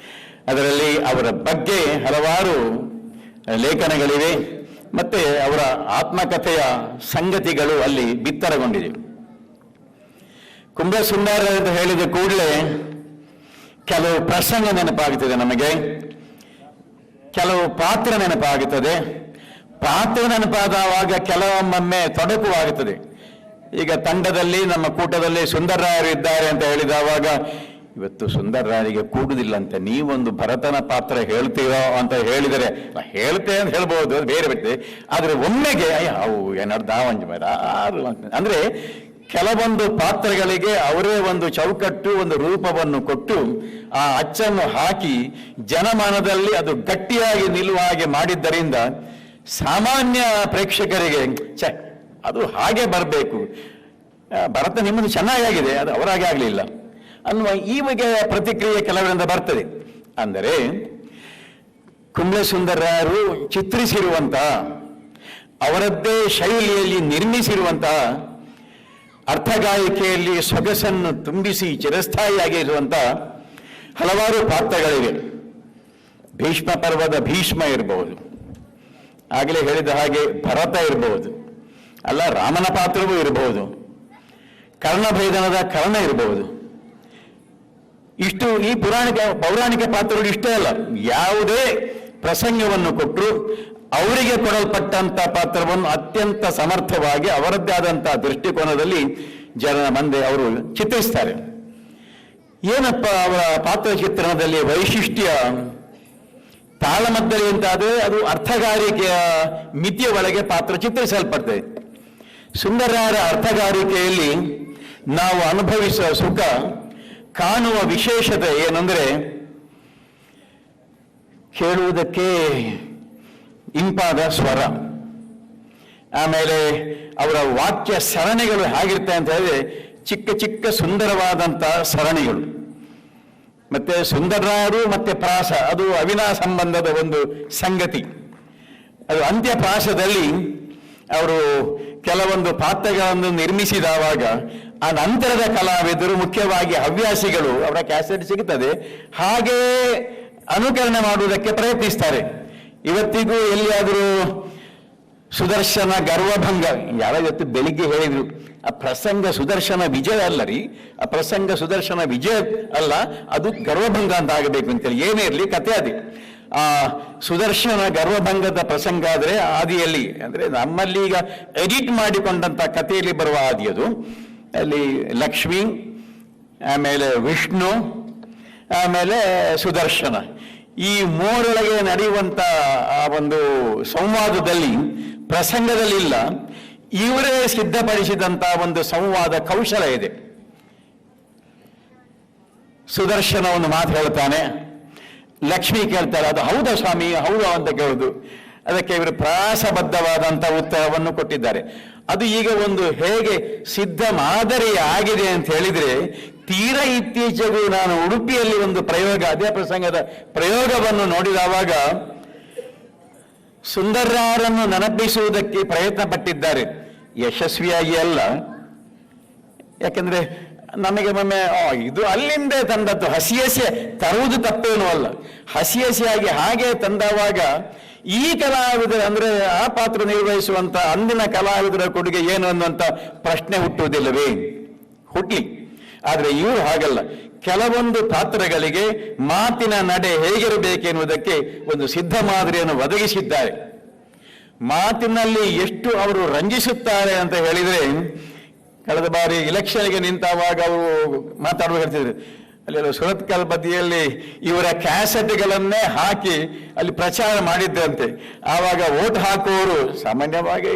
ಅದರಲ್ಲಿ ಅವರ ಬಗ್ಗೆ ಹಲವಾರು ಲೇಖನಗಳಿವೆ. ಮತ್ತೆ ಅವರ ಆತ್ಮಕಥೆಯ ಸಂಗತಿಗಳು ಅಲ್ಲಿ ಬಿತ್ತರಗೊಂಡಿದೆ. ಕುಂಬ್ಳೆ ಸುಂದರರಾಯರು ಅಂತ ಹೇಳಿದ ಕೂಡಲೇ ಕೆಲವು ಪ್ರಸಂಗ ನೆನಪಾಗುತ್ತದೆ ನಮಗೆ, ಕೆಲವು ಪಾತ್ರ ನೆನಪಾಗುತ್ತದೆ. ಪಾತ್ರ ನೆನಪಾದವಾಗ ಕೆಲವೊಮ್ಮೊಮ್ಮೆ ತೊಡಕುವಾಗುತ್ತದೆ. ಈಗ ತಂಡದಲ್ಲಿ ನಮ್ಮ ಕೂಟದಲ್ಲಿ ಸುಂದರರಾಯರು ಇದ್ದಾರೆ ಅಂತ ಹೇಳಿದವಾಗ, ಇವತ್ತು ಸುಂದರರಾಯರಿಗೆ ಕೂಡುವುದಿಲ್ಲ ಅಂತ ನೀವೊಂದು ಭರತನ ಪಾತ್ರ ಹೇಳ್ತೀರೋ ಅಂತ ಹೇಳಿದರೆ, ಹೇಳ್ತೇ ಅಂತ ಹೇಳ್ಬೋದು, ಬೇರೆ ಬಿಡ್ತದೆ. ಆದರೆ ಒಮ್ಮೆಗೆ ಅವು ಏನರ್ಧ ಅಂದ್ರೆ ಕೆಲವೊಂದು ಪಾತ್ರಗಳಿಗೆ ಅವರೇ ಒಂದು ಚೌಕಟ್ಟು, ಒಂದು ರೂಪವನ್ನು ಕೊಟ್ಟು ಆ ಅಚ್ಚನ್ನು ಹಾಕಿ ಜನಮಾನದಲ್ಲಿ ಅದು ಗಟ್ಟಿಯಾಗಿ ನಿಲ್ಲುವ ಹಾಗೆ ಮಾಡಿದ್ದರಿಂದ ಸಾಮಾನ್ಯ ಪ್ರೇಕ್ಷಕರಿಗೆ ಅದು ಹಾಗೆ ಬರಬೇಕು, ಭರತ ನಿಮ್ಮದು ಚೆನ್ನಾಗಿದೆ, ಅದು ಅವರಾಗೆ ಆಗಲಿಲ್ಲ ಅನ್ನುವ ಈ ಬಗೆಯ ಪ್ರತಿಕ್ರಿಯೆ ಕೆಲವರಿಂದ ಬರ್ತದೆ. ಅಂದರೆ ಕುಂಬ್ಳೆ ಸುಂದರರಾಯರು ಚಿತ್ರಿಸಿರುವಂತಹ, ಅವರದ್ದೇ ಶೈಲಿಯಲ್ಲಿ ನಿರ್ಮಿಸಿರುವಂತಹ, ಅರ್ಥಗಾಯಿಕೆಯಲ್ಲಿ ಸೊಗಸನ್ನು ತುಂಬಿಸಿ ಚಿರಸ್ಥಾಯಿಯಾಗಿರುವಂತಹ ಹಲವಾರು ಪಾತ್ರಗಳಿವೆ. ಭೀಷ್ಮ ಪರ್ವದ ಭೀಷ್ಮ ಇರಬಹುದು, ಆಗಲೇ ಹೇಳಿದ ಹಾಗೆ ಭರತ ಇರಬಹುದು, ಅಲ್ಲ ರಾಮನ ಪಾತ್ರವೂ ಇರಬಹುದು, ಕರ್ಣಭೇದನದ ಕರ್ಣ ಇರಬಹುದು. ಇಷ್ಟು ಈ ಪೌರಾಣಿಕ ಪಾತ್ರಗಳು ಇಷ್ಟೇ ಅಲ್ಲ, ಯಾವುದೇ ಪ್ರಸಂಗವನ್ನು ಕೊಟ್ಟರು ಅವರಿಗೆ ಕೊಡಲ್ಪಟ್ಟಂತ ಪಾತ್ರವನ್ನು ಅತ್ಯಂತ ಸಮರ್ಥವಾಗಿ ಅವರದ್ದೇ ಆದಂತಹ ದೃಷ್ಟಿಕೋನದಲ್ಲಿ ಜನರ ಮುಂದೆ ಅವರು ಚಿತ್ರಿಸ್ತಾರೆ. ಏನಪ್ಪ ಅವರ ಪಾತ್ರ ಚಿತ್ರಣದಲ್ಲಿ ವೈಶಿಷ್ಟ್ಯ, ತಾಳಮದ್ದಲೆ ಅಂತಾದರೆ ಅದು ಅರ್ಥಗಾರಿಕೆಯ ಮಿತಿಯ ಒಳಗೆ ಪಾತ್ರ ಚಿತ್ರಿಸಲ್ಪಡ್ತದೆ. ಸುಂದರರಾಯರ ಅರ್ಥಗಾರಿಕೆಯಲ್ಲಿ ನಾವು ಅನುಭವಿಸುವ ಸುಖ, ಕಾಣುವ ವಿಶೇಷತೆ ಏನಂದ್ರೆ, ಕೇಳುವುದಕ್ಕೆ ಇಂಪಾದ ಸ್ವರ, ಆಮೇಲೆ ಅವರ ವಾಕ್ಯ ಸರಣಿಗಳು ಹೇಗಿರ್ತವೆ ಅಂತ ಹೇಳಿದ್ರೆ ಚಿಕ್ಕ ಚಿಕ್ಕ ಸುಂದರವಾದಂಥ ಸರಣಿಗಳು. ಮತ್ತೆ ಸುಂದರರಾಯರು ಮತ್ತೆ ಪ್ರಾಸ ಅದು ಅವಿನಾಭಾವ ಸಂಬಂಧದ ಒಂದು ಸಂಗತಿ. ಅದು ಅಂತ್ಯಪ್ರಾಸದಲ್ಲಿ ಅವರು ಕೆಲವೊಂದು ಪಾತ್ರಗಳನ್ನು ನಿರ್ಮಿಸಿದವಾಗ ಆ ನಂತರದ ಕಲಾವಿದರು, ಮುಖ್ಯವಾಗಿ ಹವ್ಯಾಸಿಗಳು, ಅವರ ಕ್ಯಾಸೆಟ್ ಸಿಗುತ್ತದೆ, ಹಾಗೇ ಅನುಕರಣೆ ಮಾಡುವುದಕ್ಕೆ ಪ್ರಯತ್ನಿಸ್ತಾರೆ. ಇವತ್ತಿಗೂ ಎಲ್ಲಿಯಾದರೂ ಸುದರ್ಶನ ಗರ್ವಭಂಗ, ಯಾವ ಇವತ್ತು ಬೆಳಿಗ್ಗೆ ಹೇಳಿದ್ರು, ಆ ಪ್ರಸಂಗ ಸುದರ್ಶನ ವಿಜಯ ಅಲ್ಲ ರೀ, ಆ ಪ್ರಸಂಗ ಸುದರ್ಶನ ವಿಜಯ ಅಲ್ಲ, ಅದು ಗರ್ವಭಂಗ ಅಂತ ಆಗಬೇಕು ಅಂತೇಳಿ. ಏನೇ ಇರಲಿ ಕಥೆ ಅದೇ. ಆ ಸುದರ್ಶನ ಗರ್ವಭಂಗದ ಪ್ರಸಂಗ ಆದರೆ ಆದಿಯಲ್ಲಿ, ಅಂದರೆ ನಮ್ಮಲ್ಲಿ ಈಗ ಎಡಿಟ್ ಮಾಡಿಕೊಂಡಂಥ ಕಥೆಯಲ್ಲಿ ಬರುವ ಆದಿ ಅದು. ಅಲ್ಲಿ ಲಕ್ಷ್ಮಿ, ಆಮೇಲೆ ವಿಷ್ಣು, ಆಮೇಲೆ ಸುದರ್ಶನ, ಈ ಮೂರೊಳಗೆ ನಡೆಯುವಂಥ ಆ ಒಂದು ಸಂವಾದದಲ್ಲಿ ಪ್ರಸಂಗದಲ್ಲಿಲ್ಲ, ಇವರೇ ಸಿದ್ಧಪಡಿಸಿದಂಥ ಒಂದು ಸಂವಾದ ಕೌಶಲ ಇದೆ. ಸುದರ್ಶನ ಒಂದು ಮಾತು ಹೇಳ್ತಾನೆ, ಲಕ್ಷ್ಮಿ ಕೇಳ್ತಾರೆ, ಅದು ಹೌದಾ ಸ್ವಾಮಿ, ಹೌದಾ ಅಂತ ಕೇಳುದು. ಅದಕ್ಕೆ ಇವರು ಪ್ರಾಸಬದ್ಧವಾದಂಥ ಉತ್ತರವನ್ನು ಕೊಟ್ಟಿದ್ದಾರೆ. ಅದು ಈಗ ಒಂದು ಹೇಗೆ ಸಿದ್ಧ ಮಾದರಿ ಆಗಿದೆ ಅಂತ ಹೇಳಿದ್ರೆ, ತೀರಾ ಇತ್ತೀಚೆಗೂ ನಾನು ಉಡುಪಿಯಲ್ಲಿ ಒಂದು ಪ್ರಯೋಗ, ಅದೇ ಪ್ರಸಂಗದ ಪ್ರಯೋಗವನ್ನು ನೋಡಿದವಾಗ ಸುಂದರರನ್ನು ನೆನಪಿಸುವುದಕ್ಕೆ ಪ್ರಯತ್ನ ಪಟ್ಟಿದ್ದಾರೆ, ಯಶಸ್ವಿಯಾಗಿ ಅಲ್ಲ. ಯಾಕೆಂದ್ರೆ ನಮಗೆ ಒಮ್ಮೆ ಇದು ಅಲ್ಲಿಂದೇ ತಂದದ್ದು, ಹಸಿ ಹಸಿ ತರುವುದು ತಪ್ಪೇನೂ ಅಲ್ಲ, ಹಸಿ ಹಸಿಯಾಗಿ ಹಾಗೆ ತಂದವಾಗ ಈ ಕಲಾವಿದರು ಅಂದ್ರೆ ಆ ಪಾತ್ರ ನಿರ್ವಹಿಸುವಂತ ಅಂದಿನ ಕಲಾವಿದರ ಕೊಡುಗೆ ಏನು ಅನ್ನುವಂಥ ಪ್ರಶ್ನೆ ಹುಟ್ಟುವುದಿಲ್ಲವೇ? ಹುಟ್ಲಿ. ಆದರೆ ಇವರು ಹಾಗಲ್ಲ, ಕೆಲವೊಂದು ಪಾತ್ರಗಳಿಗೆ ಮಾತಿನ ನಡೆ ಹೇಗಿರಬೇಕೆನ್ನುವುದಕ್ಕೆ ಒಂದು ಸಿದ್ಧ ಮಾದರಿಯನ್ನು ಒದಗಿಸಿದ್ದಾರೆ. ಮಾತಿನಲ್ಲಿ ಎಷ್ಟು ಅವರು ರಂಜಿಸುತ್ತಾರೆ ಅಂತ ಹೇಳಿದರೆ, ಕಳೆದ ಬಾರಿ ಇಲೆಕ್ಷನ್ಗೆ ನಿಂತಾವಾಗ ಅವರು ಮಾತಾಡುವ ಹೇಳ್ತಿದ್ರು, ಅಲ್ಲಿ ಸುರತ್ಕಲ್ ಬದಿಯಲ್ಲಿ ಇವರ ಕ್ಯಾಸೆಟ್ಗಳನ್ನೇ ಹಾಕಿ ಅಲ್ಲಿ ಪ್ರಚಾರ ಮಾಡಿದ್ದಂತೆ. ಆವಾಗ ಓಟ್ ಹಾಕುವವರು ಸಾಮಾನ್ಯವಾಗಿ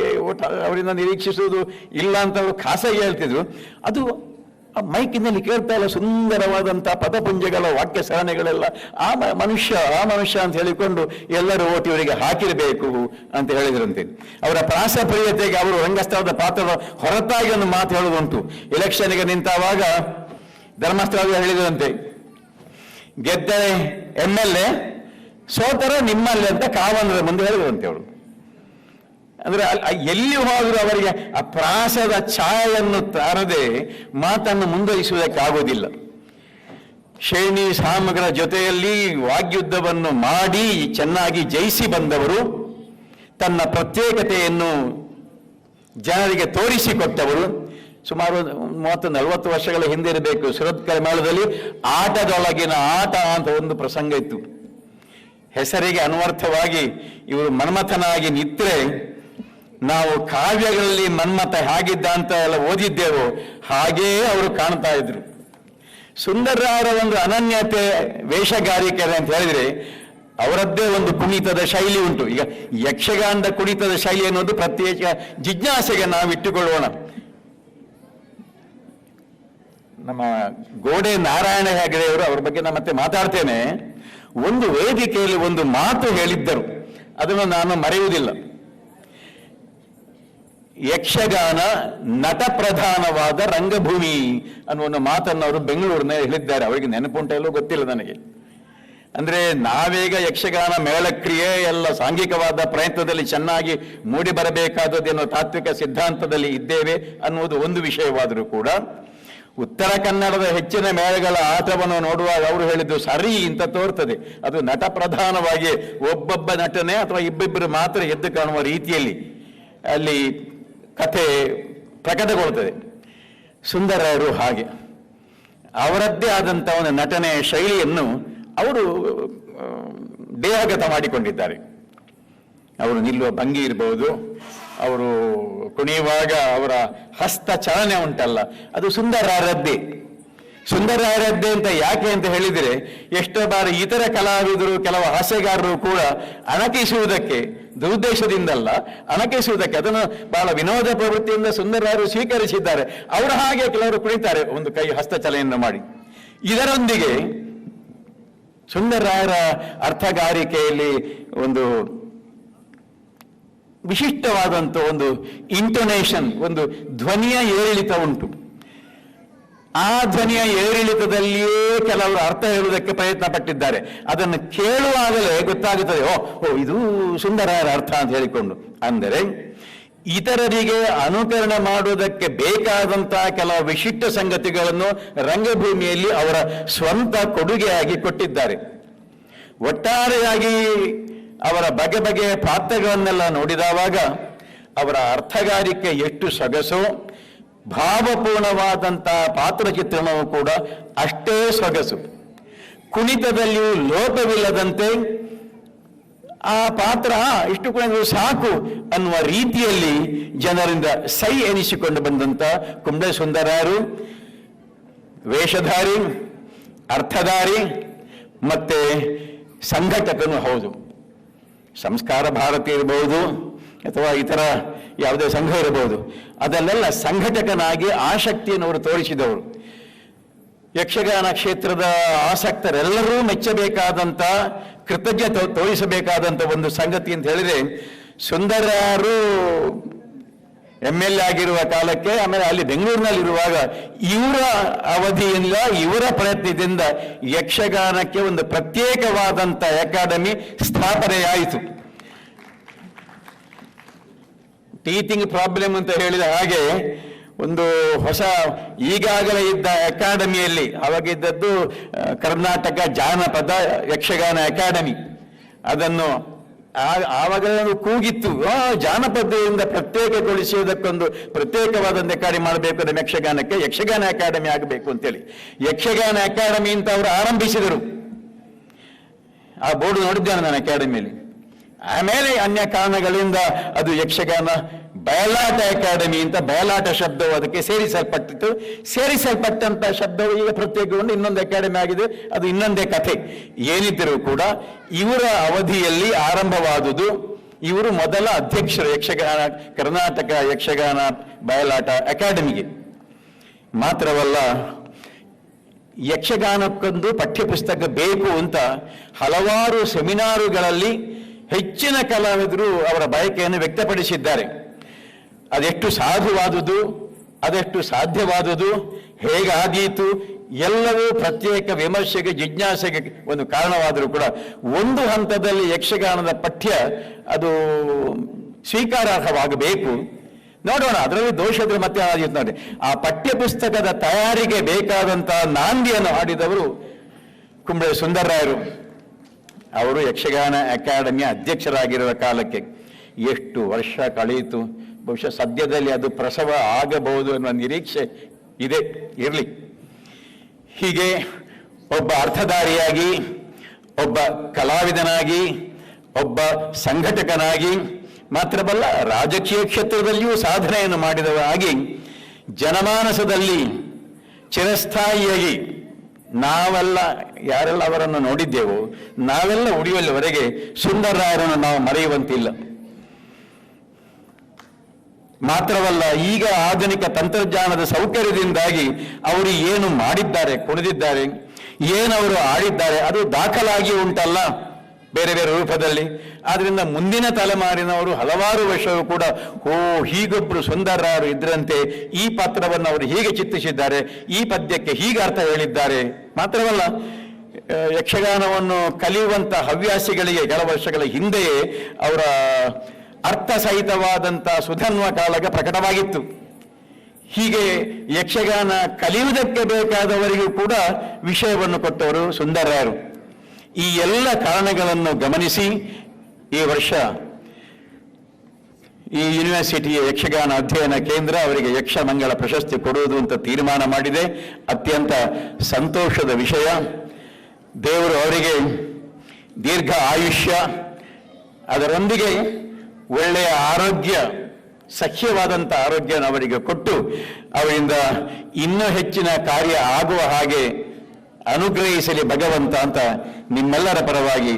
ಅವರಿಂದ ನಿರೀಕ್ಷಿಸುವುದು ಇಲ್ಲ ಅಂತ ಅವರು ಖಾಸಗಿ ಹೇಳ್ತಿದ್ರು. ಅದು ಮೈಕಿನಲ್ಲಿ ಕೇಳ್ತಾ ಇಲ್ಲ, ಸುಂದರವಾದಂಥ ಪದಪುಂಜಗಳ ವಾಕ್ಯ ಸರಣಿಗಳೆಲ್ಲ ಆ ಮನುಷ್ಯ ಅಂತ ಹೇಳಿಕೊಂಡು ಎಲ್ಲರೂ ಓಟ್ ಇವರಿಗೆ ಹಾಕಿರಬೇಕು ಅಂತ ಹೇಳಿದ್ರಂತೆ. ಅವರ ಪ್ರಾಸಪ್ರಿಯತೆಗೆ ಅವರು ರಂಗಸ್ಥಳದ ಪಾತ್ರದ ಹೊರತಾಗಿ ಒಂದು ಮಾತು ಹೇಳುವುದುಂಟು. ಎಲೆಕ್ಷನ್ಗೆ ನಿಂತಾವಾಗ ಧರ್ಮಸ್ಥಳದಲ್ಲಿ ಹೇಳಿದ್ರಂತೆ, ಗೆದ್ದರೆ MLA, ಸೋತರ ನಿಮ್ಮಲ್ಲಿ ಅಂತ ಕಾವನರ ಮುಂದೆ ಹೇಳಿದ್ರಂತೆ ಅವರು. ಅಂದ್ರೆ ಎಲ್ಲಿ ಹೋದರೂ ಅವರಿಗೆ ಆ ಪ್ರಾಸದ ಛಾಯೆಯನ್ನು ತಾರದೆ ಮಾತನ್ನು ಮುಂದುವರಿಸುವುದಕ್ಕಾಗೋದಿಲ್ಲ. ಶೇಣಿ ಸಾಮಗ್ರ ಜೊತೆಯಲ್ಲಿ ವಾಗ್ಯುದ್ಧವನ್ನು ಮಾಡಿ ಚೆನ್ನಾಗಿ ಜಯಿಸಿ ಬಂದವರು, ತನ್ನ ಪ್ರತ್ಯೇಕತೆಯನ್ನು ಜನರಿಗೆ ತೋರಿಸಿಕೊಟ್ಟವರು. ಸುಮಾರು 30-40 ವರ್ಷಗಳ ಹಿಂದೆ ಇರಬೇಕು. ಸುರತ್ಕಲ್ ಮೇಳದಲ್ಲಿ ಆಟದೊಳಗಿನ ಆಟ ಅಂತ ಒಂದು ಪ್ರಸಂಗ ಇತ್ತು. ಹೆಸರಿಗೆ ಅನ್ವರ್ಥವಾಗಿ ಇವರು ಮನ್ಮಥನಾಗಿ ನಿತ್ರೆ, ನಾವು ಕಾವ್ಯಗಳಲ್ಲಿ ಮನ್ಮಥ ಹೇಗಿದ್ದ ಅಂತ ಎಲ್ಲ ಓದಿದ್ದೆವು, ಹಾಗೇ ಅವರು ಕಾಣ್ತಾ ಇದ್ರು. ಸುಂದರರಾಯರ ಒಂದು ಅನನ್ಯತೆ ವೇಷಗಾರಿಕೆ ಅಂತ ಹೇಳಿದ್ರೆ, ಅವರದ್ದೇ ಒಂದು ಕುಣಿತದ ಶೈಲಿ ಉಂಟು. ಈಗ ಯಕ್ಷಗಾನದ ಕುಣಿತದ ಶೈಲಿ ಅನ್ನೋದು ಪ್ರತ್ಯೇಕ ಜಿಜ್ಞಾಸೆಗೆ ನಾವು ಇಟ್ಟುಕೊಳ್ಳೋಣ. ನಮ್ಮ ಗೋಡೆ ನಾರಾಯಣ ಹೆಗಡೆಯವರು, ಅವ್ರ ಬಗ್ಗೆ ನಾನು ಮತ್ತೆ ಮಾತಾಡ್ತೇನೆ, ಒಂದು ವೇದಿಕೆಯಲ್ಲಿ ಒಂದು ಮಾತು ಹೇಳಿದ್ದರು, ಅದನ್ನು ನಾನು ಮರೆಯುವುದಿಲ್ಲ. ಯಕ್ಷಗಾನ ನಟ ಪ್ರಧಾನವಾದ ರಂಗಭೂಮಿ ಅನ್ನುವ ಮಾತನ್ನು ಅವರು ಬೆಂಗಳೂರಿನ ಹೇಳಿದ್ದಾರೆ. ಅವರಿಗೆ ನೆನಪುಂಟ ಎಲ್ಲೋ ಗೊತ್ತಿಲ್ಲ ನನಗೆ. ಅಂದ್ರೆ ನಾವೀಗ ಯಕ್ಷಗಾನ ಮೇಳಕ್ರಿಯೆ ಎಲ್ಲ ಸಾಂಘಿಕವಾದ ಪ್ರಯತ್ನದಲ್ಲಿ ಚೆನ್ನಾಗಿ ಮೂಡಿ ಬರಬೇಕಾದದ್ದು ಎನ್ನುವ ತಾತ್ವಿಕ ಸಿದ್ಧಾಂತದಲ್ಲಿ ಇದ್ದೇವೆ ಅನ್ನುವುದು ಒಂದು ವಿಷಯವಾದರೂ ಕೂಡ, ಉತ್ತರ ಕನ್ನಡದ ಹೆಚ್ಚಿನ ಮೇಳಗಳ ಆಟವನ್ನು ನೋಡುವಾಗ ಅವರು ಹೇಳಿದ್ದು ಸರಿ ಅಂತ ತೋರ್ತದೆ. ಅದು ನಟ ಪ್ರಧಾನವಾಗಿ ಒಬ್ಬೊಬ್ಬ ನಟನೆ ಅಥವಾ ಇಬ್ಬಿಬ್ಬರು ಮಾತ್ರ ಎದ್ದು ಕಾಣುವ ರೀತಿಯಲ್ಲಿ ಅಲ್ಲಿ ಕಥೆ ಪ್ರಕಟಗೊಳ್ತದೆ. ಸುಂದರರು ಹಾಗೆ ಅವರದ್ದೇ ಆದಂಥ ಒಂದು ನಟನೆಯ ಶೈಲಿಯನ್ನು ಅವರು ದೇಹಗತ ಮಾಡಿಕೊಂಡಿದ್ದಾರೆ. ಅವರು ನಿಲ್ಲುವ ಭಂಗಿ ಇರಬಹುದು, ಅವರು ಕುಣಿಯುವಾಗ ಅವರ ಹಸ್ತ ಚಲನೆ ಉಂಟಲ್ಲ, ಅದು ಸುಂದರರದ್ದೇ. ಸುಂದರರದ್ದೇ ಅಂತ ಯಾಕೆ ಅಂತ ಹೇಳಿದರೆ, ಎಷ್ಟೋ ಬಾರಿ ಇತರ ಕಲಾವಿದರು, ಕೆಲವು ಹಾಸ್ಯಗಾರರು ಕೂಡ ಅಣಕಿಸುವುದಕ್ಕೆ, ದುರುದ್ದೇಶದಿಂದಲ್ಲ ಅಣಕಿಸುವುದಕ್ಕೆ, ಅದನ್ನು ಬಹಳ ವಿನೋದ ಪ್ರವೃತ್ತಿಯಿಂದ ಸುಂದರರು ಸ್ವೀಕರಿಸಿದ್ದಾರೆ. ಅವರು ಹಾಗೆ ಕೆಲವರು ಕುಣಿತಾರೆ, ಒಂದು ಕೈ ಹಸ್ತಚಲನೆಯನ್ನು ಮಾಡಿ. ಇದರೊಂದಿಗೆ ಸುಂದರರಾಯರ ಅರ್ಥಗಾರಿಕೆಯಲ್ಲಿ ಒಂದು ವಿಶಿಷ್ಟವಾದಂಥ ಒಂದು ಇಂಟೊನೇಷನ್, ಒಂದು ಧ್ವನಿಯ ಏರಿಳಿತ ಉಂಟು. ಆ ಧ್ವನಿಯ ಏರಿಳಿತದಲ್ಲಿಯೇ ಕೆಲವರು ಅರ್ಥ ಹೇಳುವುದಕ್ಕೆ ಪ್ರಯತ್ನ ಪಟ್ಟಿದ್ದಾರೆ. ಅದನ್ನು ಕೇಳುವಾಗಲೇ ಗೊತ್ತಾಗುತ್ತದೆ, ಓ ಇದು ಸುಂದರರಾಯರ ಅರ್ಥ ಅಂತ ಹೇಳಿಕೊಂಡು. ಅಂದರೆ ಇತರರಿಗೆ ಅನುಕರಣೆ ಮಾಡುವುದಕ್ಕೆ ಬೇಕಾದಂತಹ ಕೆಲವು ವಿಶಿಷ್ಟ ಸಂಗತಿಗಳನ್ನು ರಂಗಭೂಮಿಯಲ್ಲಿ ಅವರ ಸ್ವಂತ ಕೊಡುಗೆಯಾಗಿ ಕೊಟ್ಟಿದ್ದಾರೆ. ಒಟ್ಟಾರೆಯಾಗಿ ಅವರ ಬಗೆ ಬಗೆಯ ಪಾತ್ರಗಳನ್ನೆಲ್ಲ ನೋಡಿದವಾಗ ಅವರ ಅರ್ಥಗಾರಿಕೆ ಎಷ್ಟು ಸೊಗಸೋ, ಭಾವಪೂರ್ಣವಾದಂತಹ ಪಾತ್ರ ಚಿತ್ರಣವೂ ಕೂಡ ಅಷ್ಟೇ ಸೊಗಸು. ಕುಣಿತದಲ್ಲಿಯೂ ಲೋಪವಿಲ್ಲದಂತೆ ಆ ಪಾತ್ರ ಇಷ್ಟು ಕುಣಿದು ಸಾಕು ಅನ್ನುವ ರೀತಿಯಲ್ಲಿ ಜನರಿಂದ ಸೈ ಎನಿಸಿಕೊಂಡು ಬಂದಂತ ಕುಂಬ್ಳೆ ಸುಂದರರಾಯರು ವೇಷಧಾರಿ, ಅರ್ಥಧಾರಿ ಮತ್ತೆ ಸಂಘಟಕನು ಹೌದು. ಸಂಸ್ಕಾರ ಭಾರತಿ ಇರಬಹುದು ಅಥವಾ ಇತರ ಯಾವುದೇ ಸಂಘ ಇರಬಹುದು, ಅದನ್ನೆಲ್ಲ ಸಂಘಟಕನಾಗಿ ಆಸಕ್ತಿಯನ್ನು ಅವರು ತೋರಿಸಿದವರು. ಯಕ್ಷಗಾನ ಕ್ಷೇತ್ರದ ಆಸಕ್ತರೆಲ್ಲರೂ ಮೆಚ್ಚಬೇಕಾದಂಥ, ಕೃತಜ್ಞತೆ ತೋರಿಸಬೇಕಾದಂಥ ಒಂದು ಸಂಗತಿ ಅಂತ ಹೇಳಿದ್ರೆ, ಸುಂದರರಾಯರು MLA ಆಗಿರುವ ಕಾಲಕ್ಕೆ, ಆಮೇಲೆ ಅಲ್ಲಿ ಬೆಂಗಳೂರಿನಲ್ಲಿರುವಾಗ ಇವರ ಅವಧಿಯಿಂದ, ಇವರ ಪ್ರಯತ್ನದಿಂದ ಯಕ್ಷಗಾನಕ್ಕೆ ಒಂದು ಪ್ರತ್ಯೇಕವಾದಂಥ ಅಕಾಡೆಮಿ ಸ್ಥಾಪನೆಯಾಯಿತು. ಟೀಚಿಂಗ್ ಪ್ರಾಬ್ಲಮ್ ಅಂತ ಹೇಳಿದ ಹಾಗೆ ಒಂದು ಹೊಸ ಈಗಾಗಲೇ ಇದ್ದ ಅಕಾಡೆಮಿಯಲ್ಲಿ, ಅವಾಗಿದ್ದದ್ದು ಕರ್ನಾಟಕ ಜಾನಪದ ಯಕ್ಷಗಾನ ಅಕಾಡೆಮಿ, ಅದನ್ನು ಆವಾಗಲೇ ಕೂಗಿತ್ತು, ಜಾನಪದದಿಂದ ಪ್ರತ್ಯೇಕಗೊಳಿಸುವುದಕ್ಕೊಂದು ಪ್ರತ್ಯೇಕವಾದಂಥ ಅಕಾಡೆಮಿ ಮಾಡಬೇಕು, ನಮ್ಮ ಯಕ್ಷಗಾನಕ್ಕೆ ಯಕ್ಷಗಾನ ಅಕಾಡೆಮಿ ಆಗಬೇಕು ಅಂತೇಳಿ ಯಕ್ಷಗಾನ ಅಕಾಡೆಮಿ ಅಂತ ಅವರು ಆರಂಭಿಸಿದರು. ಆ ಬೋರ್ಡು ನೋಡಿದ್ದೇನೆ ನಾನು ಅಕಾಡೆಮಿಯಲ್ಲಿ. ಆಮೇಲೆ ಅನ್ಯ ಕಾರಣಗಳಿಂದ ಅದು ಯಕ್ಷಗಾನ ಬಯಲಾಟ ಅಕಾಡೆಮಿ ಅಂತ, ಬಯಲಾಟ ಶಬ್ದವು ಅದಕ್ಕೆ ಸೇರಿಸಲ್ಪಟ್ಟಿತ್ತು. ಸೇರಿಸಲ್ಪಟ್ಟಂತ ಶಬ್ದವು ಈಗ ಪ್ರತ್ಯೇಕಗೊಂಡು ಇನ್ನೊಂದು ಅಕಾಡೆಮಿ ಆಗಿದೆ, ಅದು ಇನ್ನೊಂದೇ ಕಥೆ. ಏನಿದ್ದರೂ ಕೂಡ ಇವರ ಅವಧಿಯಲ್ಲಿ ಆರಂಭವಾದುದು. ಇವರು ಮೊದಲ ಅಧ್ಯಕ್ಷರು ಯಕ್ಷಗಾನ, ಕರ್ನಾಟಕ ಯಕ್ಷಗಾನ ಬಯಲಾಟ ಅಕಾಡೆಮಿಗೆ. ಮಾತ್ರವಲ್ಲ, ಯಕ್ಷಗಾನಕ್ಕೊಂದು ಪಠ್ಯಪುಸ್ತಕ ಬೇಕು ಅಂತ ಹಲವಾರು ಸೆಮಿನಾರುಗಳಲ್ಲಿ ಹೆಚ್ಚಿನ ಕಲಾವಿದರು ಅವರ ಬಯಕೆಯನ್ನು ವ್ಯಕ್ತಪಡಿಸಿದ್ದಾರೆ. ಅದೆಷ್ಟು ಸಾಧುವಾದುದು, ಅದೆಷ್ಟು ಸಾಧ್ಯವಾದುದು, ಹೇಗಾದೀತು ಎಲ್ಲವೂ ಪ್ರತ್ಯೇಕ ವಿಮರ್ಶೆಗೆ, ಜಿಜ್ಞಾಸೆಗೆ ಒಂದು ಕಾರಣವಾದರೂ ಕೂಡ ಒಂದು ಹಂತದಲ್ಲಿ ಯಕ್ಷಗಾನದ ಪಠ್ಯ ಅದು ಸ್ವೀಕಾರಾರ್ಹವಾಗಬೇಕು. ನೋಡೋಣ, ಅದರಲ್ಲಿ ದೋಷದ್ರೆ ಮತ್ತೆ ಆದೀತು ನೋಡಿ. ಆ ಪಠ್ಯ ಪುಸ್ತಕದ ತಯಾರಿಗೆ ಬೇಕಾದಂತಹ ನಾಂದಿಯನ್ನು ಹಾಡಿದವರು ಕುಂಬ್ಳೆ ಸುಂದರರಾಯರು. ಅವರು ಯಕ್ಷಗಾನ ಅಕಾಡೆಮಿಯ ಅಧ್ಯಕ್ಷರಾಗಿರುವ ಕಾಲಕ್ಕೆ ಎಷ್ಟು ವರ್ಷ ಕಳೆಯಿತು. ಬಹುಶಃ ಸದ್ಯದಲ್ಲಿ ಅದು ಪ್ರಸವ ಆಗಬಹುದು ಅನ್ನುವ ನಿರೀಕ್ಷೆ ಇದೆ, ಇರಲಿ. ಹೀಗೆ ಒಬ್ಬ ಅರ್ಥಧಾರಿಯಾಗಿ, ಒಬ್ಬ ಕಲಾವಿದನಾಗಿ, ಒಬ್ಬ ಸಂಘಟಕನಾಗಿ, ಮಾತ್ರವಲ್ಲ ರಾಜಕೀಯ ಕ್ಷೇತ್ರದಲ್ಲಿಯೂ ಸಾಧನೆಯನ್ನು ಮಾಡಿದವರಾಗಿ, ಜನಮಾನಸದಲ್ಲಿ ಚಿರಸ್ಥಾಯಿಯಾಗಿ ನಾವೆಲ್ಲ ಯಾರೆಲ್ಲ ಅವರನ್ನು ನೋಡಿದ್ದೆವು, ನಾವೆಲ್ಲ ಉಳಿಯುವಲ್ಲಿವರೆಗೆ ಸುಂದರರಾಯರನ್ನು ನಾವು ಮರೆಯುವಂತಿಲ್ಲ. ಮಾತ್ರವಲ್ಲ, ಈಗ ಆಧುನಿಕ ತಂತ್ರಜ್ಞಾನದ ಸೌಕರ್ಯದಿಂದಾಗಿ ಅವರು ಏನು ಮಾಡಿದ್ದಾರೆ, ಕುಣಿದಿದ್ದಾರೆ, ಏನವರು ಆಡಿದ್ದಾರೆ, ಅದು ದಾಖಲಾಗಿ ಉಂಟಲ್ಲ ಬೇರೆ ಬೇರೆ ರೂಪದಲ್ಲಿ. ಆದ್ರಿಂದ ಮುಂದಿನ ತಲೆಮಾರಿನವರು ಹಲವಾರು ವರ್ಷವೂ ಕೂಡ ಹೀಗೊಬ್ರು ಸುಂದರರಾಯರು ಇದ್ರಂತೆ, ಈ ಪಾತ್ರವನ್ನು ಅವರು ಹೀಗೆ ಚಿತ್ರಿಸಿದ್ದಾರೆ, ಈ ಪದ್ಯಕ್ಕೆ ಹೀಗೆ ಅರ್ಥ ಹೇಳಿದ್ದಾರೆ. ಮಾತ್ರವಲ್ಲ, ಯಕ್ಷಗಾನವನ್ನು ಕಲಿಯುವಂತ ಹವ್ಯಾಸಿಗಳಿಗೆ ಕೆಲ ವರ್ಷಗಳ ಹಿಂದೆಯೇ ಅವರ ಅರ್ಥಸಹಿತವಾದಂಥ ಸುಧನ್ವ ಕಾಳಗ ಪ್ರಕಟವಾಗಿತ್ತು. ಹೀಗೆ ಯಕ್ಷಗಾನ ಕಲಿಯುವುದಕ್ಕೆ ಬೇಕಾದವರಿಗೂ ಕೂಡ ವಿಷಯವನ್ನು ಕೊಟ್ಟವರು ಸುಂದರರಾಯರು. ಈ ಎಲ್ಲ ಕಾರಣಗಳನ್ನು ಗಮನಿಸಿ ಈ ವರ್ಷ ಈ ಯೂನಿವರ್ಸಿಟಿಯ ಯಕ್ಷಗಾನ ಅಧ್ಯಯನ ಕೇಂದ್ರ ಅವರಿಗೆ ಯಕ್ಷಮಂಗಳ ಪ್ರಶಸ್ತಿ ಕೊಡುವುದು ಅಂತ ತೀರ್ಮಾನ ಮಾಡಿದೆ. ಅತ್ಯಂತ ಸಂತೋಷದ ವಿಷಯ. ದೇವರು ಅವರಿಗೆ ದೀರ್ಘ ಆಯುಷ್ಯ, ಅದರೊಂದಿಗೆ ಒಳ್ಳೆಯ ಆರೋಗ್ಯ, ಸಖ್ಯವಾದಂಥ ಆರೋಗ್ಯ ಅವರಿಗೆ ಕೊಟ್ಟು ಅವರಿಂದ ಇನ್ನೂ ಹೆಚ್ಚಿನ ಕಾರ್ಯ ಆಗುವ ಹಾಗೆ ಅನುಗ್ರಹಿಸಲಿ ಭಗವಂತ ಅಂತ ನಿಮ್ಮೆಲ್ಲರ ಪರವಾಗಿ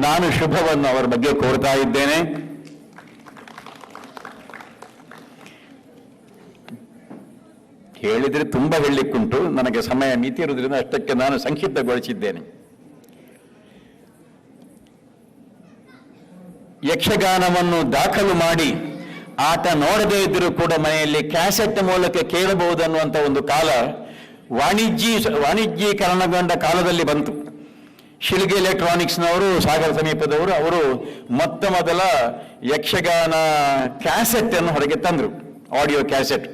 ನಾನು ಶುಭವನ್ನು ಅವರ ಬಗ್ಗೆ ಕೋರ್ತಾ ಇದ್ದೇನೆ. ಹೇಳಿದರೆ ತುಂಬ ಹೇಳಲಿಕ್ಕುಂಟು, ನನಗೆ ಸಮಯ ಮಿತಿ ಇರುವುದರಿಂದ ಅಷ್ಟಕ್ಕೆ ನಾನು ಸಂಕ್ಷಿಪ್ತಗೊಳಿಸಿದ್ದೇನೆ. ಯಕ್ಷಗಾನವನ್ನು ದಾಖಲು ಮಾಡಿ ಆಟ ನೋಡದೇ ಇದ್ದರೂ ಕೂಡ ಮನೆಯಲ್ಲಿ ಕ್ಯಾಸೆಟ್ ಮೂಲಕ ಕೇಳಬಹುದನ್ನುವಂಥ ಒಂದು ಕಾಲ ವಾಣಿಜ್ಯೀಕರಣಗೊಂಡ ಕಾಲದಲ್ಲಿ ಬಂತು. ಶಿಲ್ಗೆ ಎಲೆಕ್ಟ್ರಾನಿಕ್ಸ್ನವರು, ಸಾಗರ ಸಮೀಪದವರು, ಅವರು ಮೊದಲ ಯಕ್ಷಗಾನ ಕ್ಯಾಸೆಟ್ ಅನ್ನು ಹೊರಗೆ ತಂದರು, ಆಡಿಯೋ ಕ್ಯಾಸೆಟ್.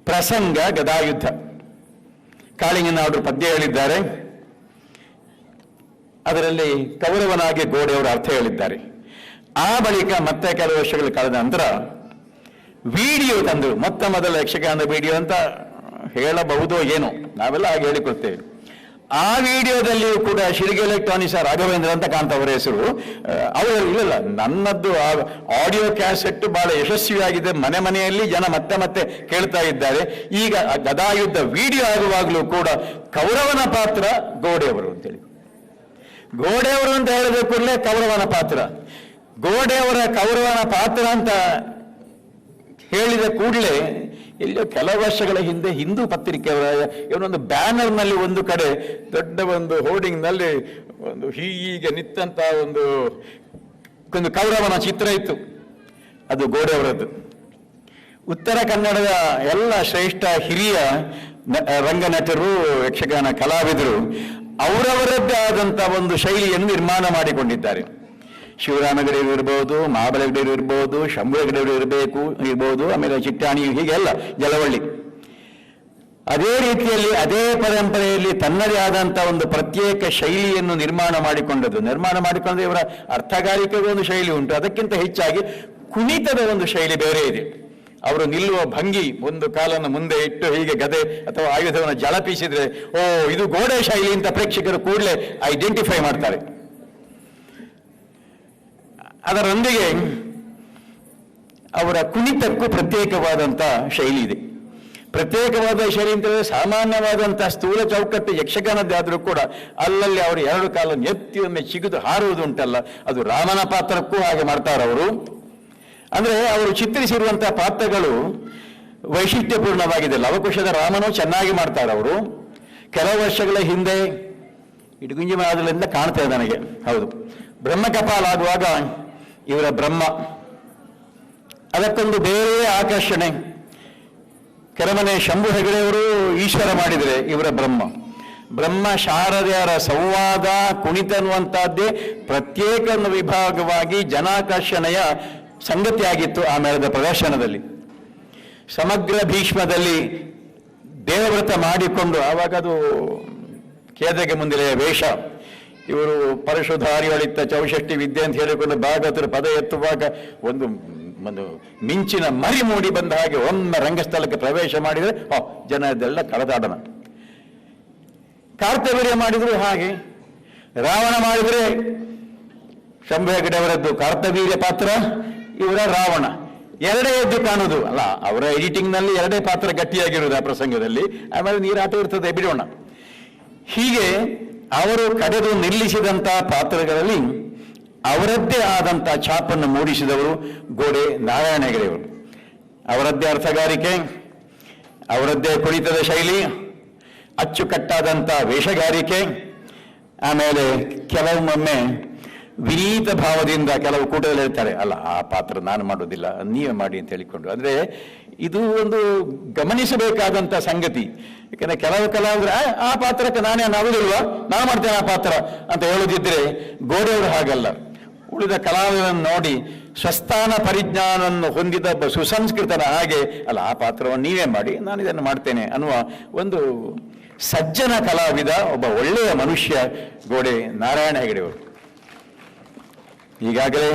ಪ್ರಸಂಗ ಗದಾಯುದ್ಧ, ಕಾಳಿಂಗನವರು ಪದ್ಯ ಹೇಳಿದ್ದಾರೆ, ಅದರಲ್ಲಿ ಕೌರವನಾಗಿ ಗೋಡೆಯವರು ಅರ್ಥ ಹೇಳಿದ್ದಾರೆ. ಆ ಬಳಿಕ ಮತ್ತೆ ಕೆಲವು ವರ್ಷಗಳು ಕಳೆದ ನಂತರ ವಿಡಿಯೋ ತಂದರು, ಮೊದಲ ಯಕ್ಷಗಾನ ವಿಡಿಯೋ ಅಂತ ಹೇಳಬಹುದೋ ಏನೋ, ನಾವೆಲ್ಲ ಹಾಗೆ ಹೇಳಿಕೊಳ್ತೇವೆ. ಆ ವಿಡಿಯೋದಲ್ಲಿಯೂ ಕೂಡ ಶಿಲ್ಗೆ ಎಲೆಕ್ಟ್ರಾನಿಕ್ಸ್ ರಾಘವೇಂದ್ರ ಅಂತ ಕಾಣ್ತವರ ಹೆಸರು. ಅವರು ಇಲ್ಲ, ನನ್ನದ್ದು ಆಡಿಯೋ ಕ್ಯಾಸೆಟ್ ಬಹಳ ಯಶಸ್ವಿಯಾಗಿದೆ, ಮನೆ ಮನೆಯಲ್ಲಿ ಜನ ಮತ್ತೆ ಕೇಳ್ತಾ ಇದ್ದಾರೆ. ಈಗ ಗದಾಯುದ್ಧ ವಿಡಿಯೋ ಆಗುವಾಗಲೂ ಕೂಡ ಕೌರವನ ಪಾತ್ರ ಗೋಡೆಯವರು ಅಂತೇಳಿ, ಗೋಡೆಯವರು ಅಂತ ಹೇಳಿದ ಕೂಡಲೇ ಕೌರವನ ಪಾತ್ರ, ಗೋಡೆಯವರ ಕೌರವನ ಪಾತ್ರ ಅಂತ ಹೇಳಿದ ಕೂಡಲೇ ಎಲ್ಲೋ ಕೆಲವು ವರ್ಷಗಳ ಹಿಂದೆ ಹಿಂದೂ ಪತ್ರಿಕೆಯವರ ಇವನೊಂದು ಬ್ಯಾನರ್ನಲ್ಲಿ ಒಂದು ಕಡೆ ದೊಡ್ಡ ಒಂದು ಹೋರ್ಡಿಂಗ್ನಲ್ಲಿ ಒಂದು ಹೀಗೆ ನಿಂತ ಒಂದು ಕೌರವನ ಚಿತ್ರ ಇತ್ತು, ಅದು ಗೋಡೆಯವರದ್ದು. ಉತ್ತರ ಕನ್ನಡದ ಎಲ್ಲ ಶ್ರೇಷ್ಠ ಹಿರಿಯ ರಂಗನಟರು, ಯಕ್ಷಗಾನ ಕಲಾವಿದರು ಅವರವರದ್ದೇ ಆದಂಥ ಒಂದು ಶೈಲಿಯನ್ನು ನಿರ್ಮಾಣ ಮಾಡಿಕೊಂಡಿದ್ದಾರೆ. ಶಿವರಾಮ ಹೆಗಡೆಯವರು ಇರ್ಬೋದು, ಮಹಾಬಲ ಹೆಗಡೆಯವರು ಇರ್ಬೋದು, ಶಂಭು ಹೆಗಡೆಯವರು ಇರ್ಬೋದು, ಆಮೇಲೆ ಚಿಟ್ಟಾಣಿ, ಹೀಗೆಲ್ಲ ಜಲವಳ್ಳಿ. ಅದೇ ರೀತಿಯಲ್ಲಿ ಅದೇ ಪರಂಪರೆಯಲ್ಲಿ ತನ್ನದೇ ಆದಂಥ ಒಂದು ಪ್ರತ್ಯೇಕ ಶೈಲಿಯನ್ನು ನಿರ್ಮಾಣ ಮಾಡಿಕೊಂಡ್ರೆ ಇವರ ಅರ್ಥಗಾರಿಕೆಗೆ ಒಂದು ಶೈಲಿ ಉಂಟು. ಅದಕ್ಕಿಂತ ಹೆಚ್ಚಾಗಿ ಕುಣಿತದ ಒಂದು ಶೈಲಿ ಬೇರೆ ಇದೆ. ಅವರು ನಿಲ್ಲುವ ಭಂಗಿ, ಒಂದು ಕಾಲನ್ನು ಮುಂದೆ ಇಟ್ಟು ಹೀಗೆ ಗದೆ ಅಥವಾ ಆಯುಧವನ್ನು ಜಳಪಿಸಿದ್ರೆ ಓ ಇದು ಗೋಡೆ ಶೈಲಿ ಅಂತ ಪ್ರೇಕ್ಷಕರು ಕೂಡಲೇ ಐಡೆಂಟಿಫೈ ಮಾಡ್ತಾರೆ. ಅದರೊಂದಿಗೆ ಅವರ ಕುಣಿತಕ್ಕೂ ಪ್ರತ್ಯೇಕವಾದಂಥ ಶೈಲಿ ಇದೆ. ಪ್ರತ್ಯೇಕವಾದ ಶೈಲಿ ಅಂತಂದರೆ ಸಾಮಾನ್ಯವಾದಂಥ ಸ್ಥೂಲ ಚೌಕಟ್ಟು ಯಕ್ಷಗಾನದ್ದಾದರೂ ಕೂಡ ಅಲ್ಲಲ್ಲಿ ಅವರು ಎರಡು ಕಾಲ ಎತ್ತಿ ಒಮ್ಮೆ ಚಿಗಿದು ಹಾರುವುದು ಉಂಟಲ್ಲ, ಅದು ರಾಮನ ಪಾತ್ರಕ್ಕೂ ಹಾಗೆ ಮಾಡ್ತಾರವರು. ಅಂದರೆ ಅವರು ಚಿತ್ರಿಸಿರುವಂಥ ಪಾತ್ರಗಳು ವೈಶಿಷ್ಟ್ಯಪೂರ್ಣವಾಗಿದೆ. ಲವಕುಶದ ರಾಮನು ಚೆನ್ನಾಗಿ ಮಾಡ್ತಾರವರು. ಕೆಲವು ವರ್ಷಗಳ ಹಿಂದೆ ಇಡಗುಂಜಿ ಮಹಾದಲ್ಲಿಂದ ಕಾಣ್ತೇವೆ ನನಗೆ, ಹೌದು, ಬ್ರಹ್ಮಕಪಾಲ ಆಗುವಾಗ ಇವರ ಬ್ರಹ್ಮ, ಅದಕ್ಕೊಂದು ಬೇರೆ ಆಕರ್ಷಣೆ. ಕೆರಮನೆ ಶಂಭು ಹೆಗಡೆಯವರು ಈಶ್ವರ ಮಾಡಿದರೆ ಇವರ ಬ್ರಹ್ಮ ಶಾರದೆಯರ ಸಂವಾದ ಕುಣಿತ ಅನ್ನುವಂಥದ್ದೇ ಪ್ರತ್ಯೇಕ ವಿಭಾಗವಾಗಿ ಜನಾಕರ್ಷಣೆಯ ಸಂಗತಿಯಾಗಿತ್ತು ಆ ಮೇಳದ ಪ್ರದರ್ಶನದಲ್ಲಿ. ಸಮಗ್ರ ಭೀಷ್ಮದಲ್ಲಿ ದೇವವ್ರತ ಮಾಡಿಕೊಂಡು, ಆವಾಗ ಅದು ಕೇದಗೆ ಮುಂದಿಲೆಯ ವೇಷ, ಇವರು ಪರಶುಧಾರಿ ಒಳಿತ ಚೌಷಷ್ಟಿ ವಿದ್ಯೆ ಅಂತ ಹೇಳಿಕೊಂಡು ಭಾಗವತರ ಪದ ಎತ್ತುವಾಗ ಒಂದು ಮಿಂಚಿನ ಮರಿ ಮೂಡಿ ಬಂದ ಹಾಗೆ ಒಮ್ಮೆ ರಂಗಸ್ಥಳಕ್ಕೆ ಪ್ರವೇಶ ಮಾಡಿದರೆ ಜನ ಇದೆಲ್ಲ ಕಳೆದಾಡೋಣ. ಕಾರ್ತವೀರ್ಯ ಮಾಡಿದ್ರು ಹಾಗೆ, ರಾವಣ ಮಾಡಿದರೆ ಶಂಭು ಹೆಗಡೆಯವರದ್ದು ಕಾರ್ತವೀರ್ಯ ಪಾತ್ರ, ಇವರ ರಾವಣ, ಎರಡೇ ಎದ್ದು ಕಾಣುವುದು ಅಲ್ಲ. ಅವರ ಎಡಿಟಿಂಗ್ನಲ್ಲಿ ಎರಡೇ ಪಾತ್ರ ಗಟ್ಟಿಯಾಗಿರುವುದು ಆ ಪ್ರಸಂಗದಲ್ಲಿ, ಆಮೇಲೆ ನೀರಾಟ ಇರ್ತದೆ, ಬಿಡೋಣ. ಹೀಗೆ ಅವರು ಕಡೆದು ನಿಲ್ಲಿಸಿದಂಥ ಪಾತ್ರಗಳಲ್ಲಿ ಅವರದ್ದೇ ಆದಂಥ ಛಾಪನ್ನು ಮೂಡಿಸಿದವರು ಗೋಡೆ ನಾರಾಯಣ ಹೆಗಡೆಯವರು. ಅವರದ್ದೇ ಅರ್ಥಗಾರಿಕೆ, ಅವರದ್ದೇ ಕುಣಿತದ ಶೈಲಿ, ಅಚ್ಚುಕಟ್ಟಾದಂಥ ವೇಷಗಾರಿಕೆ, ಆಮೇಲೆ ಕೆಲವೊಮ್ಮೆ ವಿನೀತ ಭಾವದಿಂದ ಕೆಲವು ಕೂಟದಲ್ಲಿ ಹೇಳ್ತಾರೆ, ಅಲ್ಲ ಆ ಪಾತ್ರ ನಾನು ಮಾಡೋದಿಲ್ಲ, ನೀವೇ ಮಾಡಿ ಅಂತ ಹೇಳಿಕೊಂಡು. ಅಂದರೆ ಇದು ಒಂದು ಗಮನಿಸಬೇಕಾದಂಥ ಸಂಗತಿ. ಯಾಕಂದರೆ ಕೆಲವು ಕಲಾವಿದರು ಆ ಪಾತ್ರಕ್ಕೆ ನಾನೇ ಆಗುದಿಲ್ವಾ, ನಾನು ಮಾಡ್ತೇನೆ ಆ ಪಾತ್ರ ಅಂತ ಹೇಳೋದಿದ್ರೆ, ಗೋಡೆಯವರು ಹಾಗಲ್ಲ. ಉಳಿದ ಕಲಾವಿದರನ್ನು ನೋಡಿ ಸ್ವಸ್ಥಾನ ಪರಿಜ್ಞಾನವನ್ನು ಹೊಂದಿದ ಸುಸಂಸ್ಕೃತನ ಹಾಗೆ, ಅಲ್ಲ ಆ ಪಾತ್ರವನ್ನು ನೀವೇ ಮಾಡಿ, ನಾನು ಇದನ್ನು ಮಾಡ್ತೇನೆ ಅನ್ನುವ ಒಂದು ಸಜ್ಜನ ಕಲಾವಿದ, ಒಬ್ಬ ಒಳ್ಳೆಯ ಮನುಷ್ಯ ಗೋಡೆ ನಾರಾಯಣ ಹೆಗಡೆಯವರು. ಈಗಾಗಲೇ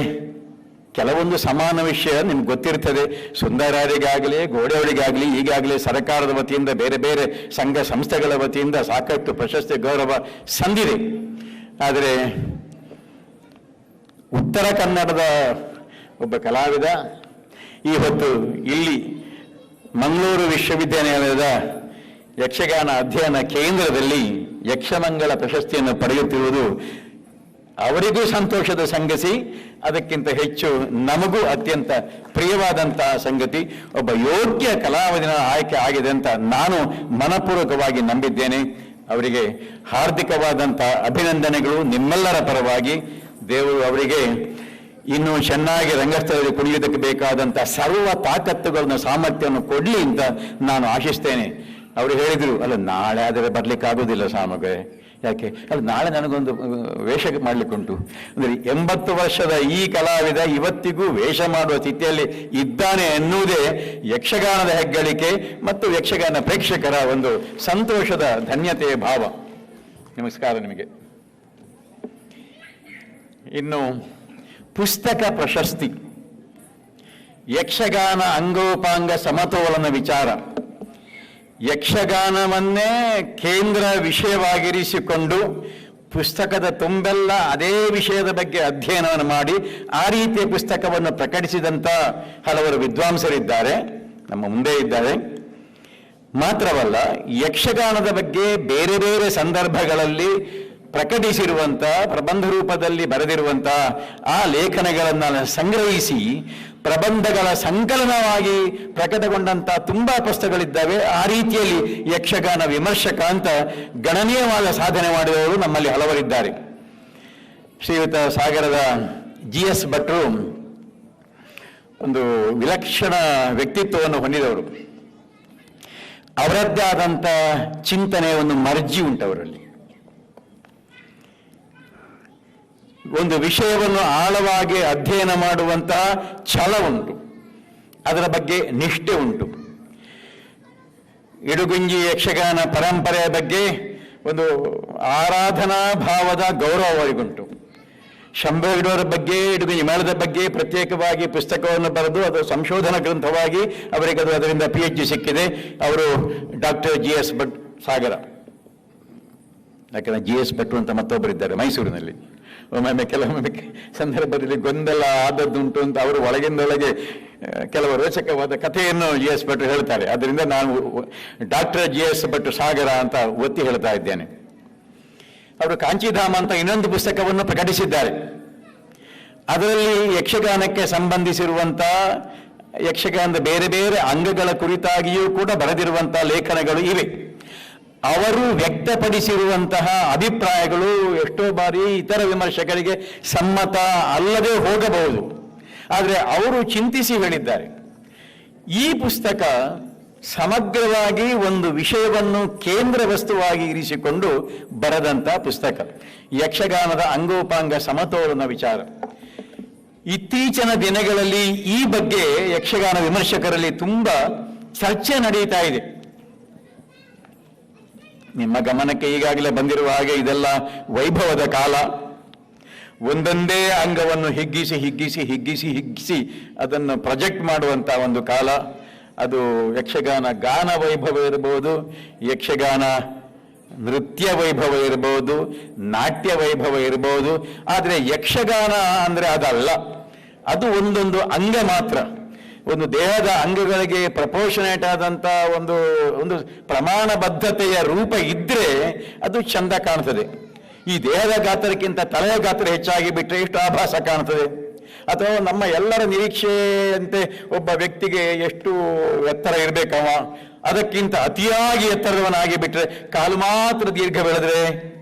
ಕೆಲವೊಂದು ಸಮಾನ ವಿಷಯ ನಿಮ್ಗೆ ಗೊತ್ತಿರ್ತದೆ. ಸುಂದರಾರಿಗಾಗಲಿ ಗೋಡೆಯವರಿಗಾಗಲಿ ಈಗಾಗಲೇ ಸರ್ಕಾರದ ವತಿಯಿಂದ ಬೇರೆ ಬೇರೆ ಸಂಘ ಸಂಸ್ಥೆಗಳ ವತಿಯಿಂದ ಸಾಕಷ್ಟು ಪ್ರಶಸ್ತಿ ಗೌರವ ಸಂದಿದೆ. ಆದರೆ ಉತ್ತರ ಕನ್ನಡದ ಒಬ್ಬ ಕಲಾವಿದ ಈ ಹೊತ್ತು ಇಲ್ಲಿ ಮಂಗಳೂರು ವಿಶ್ವವಿದ್ಯಾನಿಲಯದ ಯಕ್ಷಗಾನ ಅಧ್ಯಯನ ಕೇಂದ್ರದಲ್ಲಿ ಯಕ್ಷಮಂಗಲ ಪ್ರಶಸ್ತಿಯನ್ನು ಪಡೆಯುತ್ತಿರುವುದು ಅವರಿಗೂ ಸಂತೋಷದ ಸಂಗತಿ, ಅದಕ್ಕಿಂತ ಹೆಚ್ಚು ನಮಗೂ ಅತ್ಯಂತ ಪ್ರಿಯವಾದಂತಹ ಸಂಗತಿ. ಒಬ್ಬ ಯೋಗ್ಯ ಕಲಾವಿದನ ಆಯ್ಕೆ ಆಗಿದೆ ಅಂತ ನಾನು ಮನಪೂರ್ವಕವಾಗಿ ನಂಬಿದ್ದೇನೆ. ಅವರಿಗೆ ಹಾರ್ದಿಕವಾದಂಥ ಅಭಿನಂದನೆಗಳು ನಿಮ್ಮೆಲ್ಲರ ಪರವಾಗಿ. ದೇವರು ಅವರಿಗೆ ಇನ್ನು ಚೆನ್ನಾಗಿ ರಂಗಸ್ಥಳದಲ್ಲಿ ಕುಣಿಯುವುದಕ್ಕೆ ಬೇಕಾದಂಥ ಸರ್ವ ತಾಕತ್ತುಗಳನ್ನು ಸಾಮರ್ಥ್ಯವನ್ನು ಕೊಡಲಿ ಅಂತ ನಾನು ಆಶಿಸ್ತೇನೆ. ಅವರು ಹೇಳಿದರು, ಅಲ್ಲ ನಾಳೆ ಆದರೆ ಬರ್ಲಿಕ್ಕೆ ಆಗೋದಿಲ್ಲ ಸಾಮಗ, ಯಾಕೆ ಅಲ್ಲ ನಾಳೆ ನನಗೊಂದು ವೇಷ ಮಾಡಲಿಕ್ಕುಂಟು ಅಂದರೆ 80 ವರ್ಷದ ಈ ಕಲಾವಿದ ಇವತ್ತಿಗೂ ವೇಷ ಮಾಡುವ ಸ್ಥಿತಿಯಲ್ಲಿ ಇದ್ದಾನೆ ಎನ್ನುವುದೇ ಯಕ್ಷಗಾನದ ಹೆಗ್ಗಳಿಕೆ ಮತ್ತು ಯಕ್ಷಗಾನ ಪ್ರೇಕ್ಷಕರ ಒಂದು ಸಂತೋಷದ ಧನ್ಯತೆಯ ಭಾವ. ನಮಸ್ಕಾರ ನಿಮಗೆ. ಇನ್ನು ಪುಸ್ತಕ ಪ್ರಶಸ್ತಿ, ಯಕ್ಷಗಾನ ಅಂಗೋಪಾಂಗ ಸಮತೋಲನ ವಿಚಾರ, ಯಕ್ಷಗಾನವನ್ನೇ ಕೇಂದ್ರ ವಿಷಯವಾಗಿರಿಸಿಕೊಂಡು ಪುಸ್ತಕದ ತುಂಬೆಲ್ಲ ಅದೇ ವಿಷಯದ ಬಗ್ಗೆ ಅಧ್ಯಯನವನ್ನು ಮಾಡಿ ಆ ರೀತಿಯ ಪುಸ್ತಕವನ್ನು ಪ್ರಕಟಿಸಿದಂಥ ಹಲವರು ವಿದ್ವಾಂಸರಿದ್ದಾರೆ, ನಮ್ಮ ಮುಂದೆ ಇದ್ದಾರೆ. ಮಾತ್ರವಲ್ಲ, ಯಕ್ಷಗಾನದ ಬಗ್ಗೆ ಬೇರೆ ಬೇರೆ ಸಂದರ್ಭಗಳಲ್ಲಿ ಪ್ರಕಟಿಸಿರುವಂಥ ಪ್ರಬಂಧ ರೂಪದಲ್ಲಿ ಬರೆದಿರುವಂಥ ಆ ಲೇಖನಗಳನ್ನು ಸಂಗ್ರಹಿಸಿ ಪ್ರಬಂಧಗಳ ಸಂಕಲನವಾಗಿ ಪ್ರಕಟಗೊಂಡಂಥ ತುಂಬ ಪುಸ್ತಕಗಳಿದ್ದಾವೆ. ಆ ರೀತಿಯಲ್ಲಿ ಯಕ್ಷಗಾನ ವಿಮರ್ಶಕ ಅಂತ ಗಣನೀಯವಾದ ಸಾಧನೆ ಮಾಡಿದವರು ನಮ್ಮಲ್ಲಿ ಹಲವರಿದ್ದಾರೆ. ಶ್ರೀಯುತ ಸಾಗರದ GS ಭಟ್ರು ಒಂದು ವಿಲಕ್ಷಣ ವ್ಯಕ್ತಿತ್ವವನ್ನು ಹೊಂದಿದವರು. ಅವರದ್ದೇ ಆದಂಥ ಚಿಂತನೆ, ಒಂದು ಮರ್ಜಿ ಉಂಟವರಲ್ಲಿ. ಒಂದು ವಿಷಯವನ್ನು ಆಳವಾಗಿ ಅಧ್ಯಯನ ಮಾಡುವಂತಹ ಛಲ ಉಂಟು, ಅದರ ಬಗ್ಗೆ ನಿಷ್ಠೆ ಉಂಟು. ಇಡುಗುಂಜಿ ಯಕ್ಷಗಾನ ಪರಂಪರೆಯ ಬಗ್ಗೆ ಒಂದು ಆರಾಧನಾ ಭಾವದ ಗೌರವ ಅವರಿಗುಂಟು. ಶಂಭವಿಡೋರ ಬಗ್ಗೆ, ಇಡುಗುಂಜಿ ಮೇಳದ ಬಗ್ಗೆ ಪ್ರತ್ಯೇಕವಾಗಿ ಪುಸ್ತಕವನ್ನು ಬರೆದು ಅದು ಸಂಶೋಧನಾ ಗ್ರಂಥವಾಗಿ ಅವರಿಗೆ ಅದರಿಂದ PhD ಸಿಕ್ಕಿದೆ. ಅವರು ಡಾಕ್ಟರ್ GS ಭಟ್ ಸಾಗರ. ಯಾಕಂದರೆ GS ಭಟ್ರು ಅಂತ ಮತ್ತೊಬ್ಬರಿದ್ದಾರೆ ಮೈಸೂರಿನಲ್ಲಿ. ಒಮ್ಮೊಮ್ಮೆ ಕೆಲವೊಮ್ಮೆ ಸಂದರ್ಭದಲ್ಲಿ ಗೊಂದಲ ಆದದ್ದುಂಟು ಅಂತ ಅವರು ಒಳಗಿಂದೊಳಗೆ ಕೆಲವು ರೋಚಕವಾದ ಕಥೆಯನ್ನು GS ಭಟ್ರು ಹೇಳ್ತಾರೆ. ಅದರಿಂದ ನಾನು ಡಾಕ್ಟರ್ GS ಭಟ್ ಸಾಗರ ಅಂತ ಒತ್ತಿ ಹೇಳ್ತಾ ಇದ್ದೇನೆ. ಅವರು ಕಾಂಚಿಧಾಮ ಅಂತ ಇನ್ನೊಂದು ಪುಸ್ತಕವನ್ನು ಪ್ರಕಟಿಸಿದ್ದಾರೆ. ಅದರಲ್ಲಿ ಯಕ್ಷಗಾನಕ್ಕೆ ಸಂಬಂಧಿಸಿರುವಂಥ ಯಕ್ಷಗಾನದ ಬೇರೆ ಬೇರೆ ಅಂಗಗಳ ಕುರಿತಾಗಿಯೂ ಕೂಡ ಬರೆದಿರುವಂಥ ಲೇಖನಗಳು ಇವೆ. ಅವರು ವ್ಯಕ್ತಪಡಿಸಿರುವಂತಹ ಅಭಿಪ್ರಾಯಗಳು ಎಷ್ಟೋ ಬಾರಿ ಇತರ ವಿಮರ್ಶಕರಿಗೆ ಸಮ್ಮತ ಅಲ್ಲದೆ ಹೋಗಬಹುದು. ಆದರೆ ಅವರು ಚಿಂತಿಸಿ ಹೇಳಿದ್ದಾರೆ, ಈ ಪುಸ್ತಕ ಸಮಗ್ರವಾಗಿ ಒಂದು ವಿಷಯವನ್ನು ಕೇಂದ್ರ ವಸ್ತುವಾಗಿ ಇರಿಸಿಕೊಂಡು ಬರೆದಂಥ ಪುಸ್ತಕ. ಯಕ್ಷಗಾನದ ಅಂಗೋಪಾಂಗ ಸಮತೋಲನ ವಿಚಾರ. ಇತ್ತೀಚಿನ ದಿನಗಳಲ್ಲಿ ಈ ಬಗ್ಗೆ ಯಕ್ಷಗಾನ ವಿಮರ್ಶಕರಲ್ಲಿ ತುಂಬ ಚರ್ಚೆ ನಡೀತಾ ಇದೆ. ನಿಮ್ಮ ಗಮನಕ್ಕೆ ಈಗಾಗಲೇ ಬಂದಿರುವ ಹಾಗೆ ಇದೆಲ್ಲ ವೈಭವದ ಕಾಲ. ಒಂದೊಂದೇ ಅಂಗವನ್ನು ಹಿಗ್ಗಿಸಿ ಅದನ್ನು ಪ್ರೊಜೆಕ್ಟ್ ಮಾಡುವಂಥ ಒಂದು ಕಾಲ. ಅದು ಯಕ್ಷಗಾನ ಗಾನ ವೈಭವ ಇರಬಹುದು, ಯಕ್ಷಗಾನ ನೃತ್ಯ ವೈಭವ ಇರಬಹುದು, ನಾಟ್ಯ ವೈಭವ ಇರಬಹುದು. ಆದರೆ ಯಕ್ಷಗಾನ ಅಂದರೆ ಅದಲ್ಲ, ಅದು ಒಂದೊಂದು ಅಂಗ ಮಾತ್ರ. ಒಂದು ದೇಹದ ಅಂಗಗಳಿಗೆ ಪ್ರಪೋರ್ಷನೇಟ್ ಆದಂಥ ಒಂದು ಪ್ರಮಾಣಬದ್ಧತೆಯ ರೂಪ ಇದ್ದರೆ ಅದು ಚಂದ ಕಾಣ್ತದೆ. ಈ ದೇಹದ ಗಾತ್ರಕ್ಕಿಂತ ತಲೆಯ ಗಾತ್ರ ಹೆಚ್ಚಾಗಿ ಬಿಟ್ಟರೆ ಎಷ್ಟು ಆಭಾಸ ಕಾಣ್ತದೆ. ಅಥವಾ ನಮ್ಮ ಎಲ್ಲರ ನಿರೀಕ್ಷೆಯಂತೆ ಒಬ್ಬ ವ್ಯಕ್ತಿಗೆ ಎಷ್ಟು ಎತ್ತರ ಇರಬೇಕವ, ಅದಕ್ಕಿಂತ ಅತಿಯಾಗಿ ಎತ್ತರದವನಾಗಿ ಬಿಟ್ಟರೆ ಕಾಲು ಮಾತ್ರ ದೀರ್ಘ ಬೆಳೆದ್ರೆ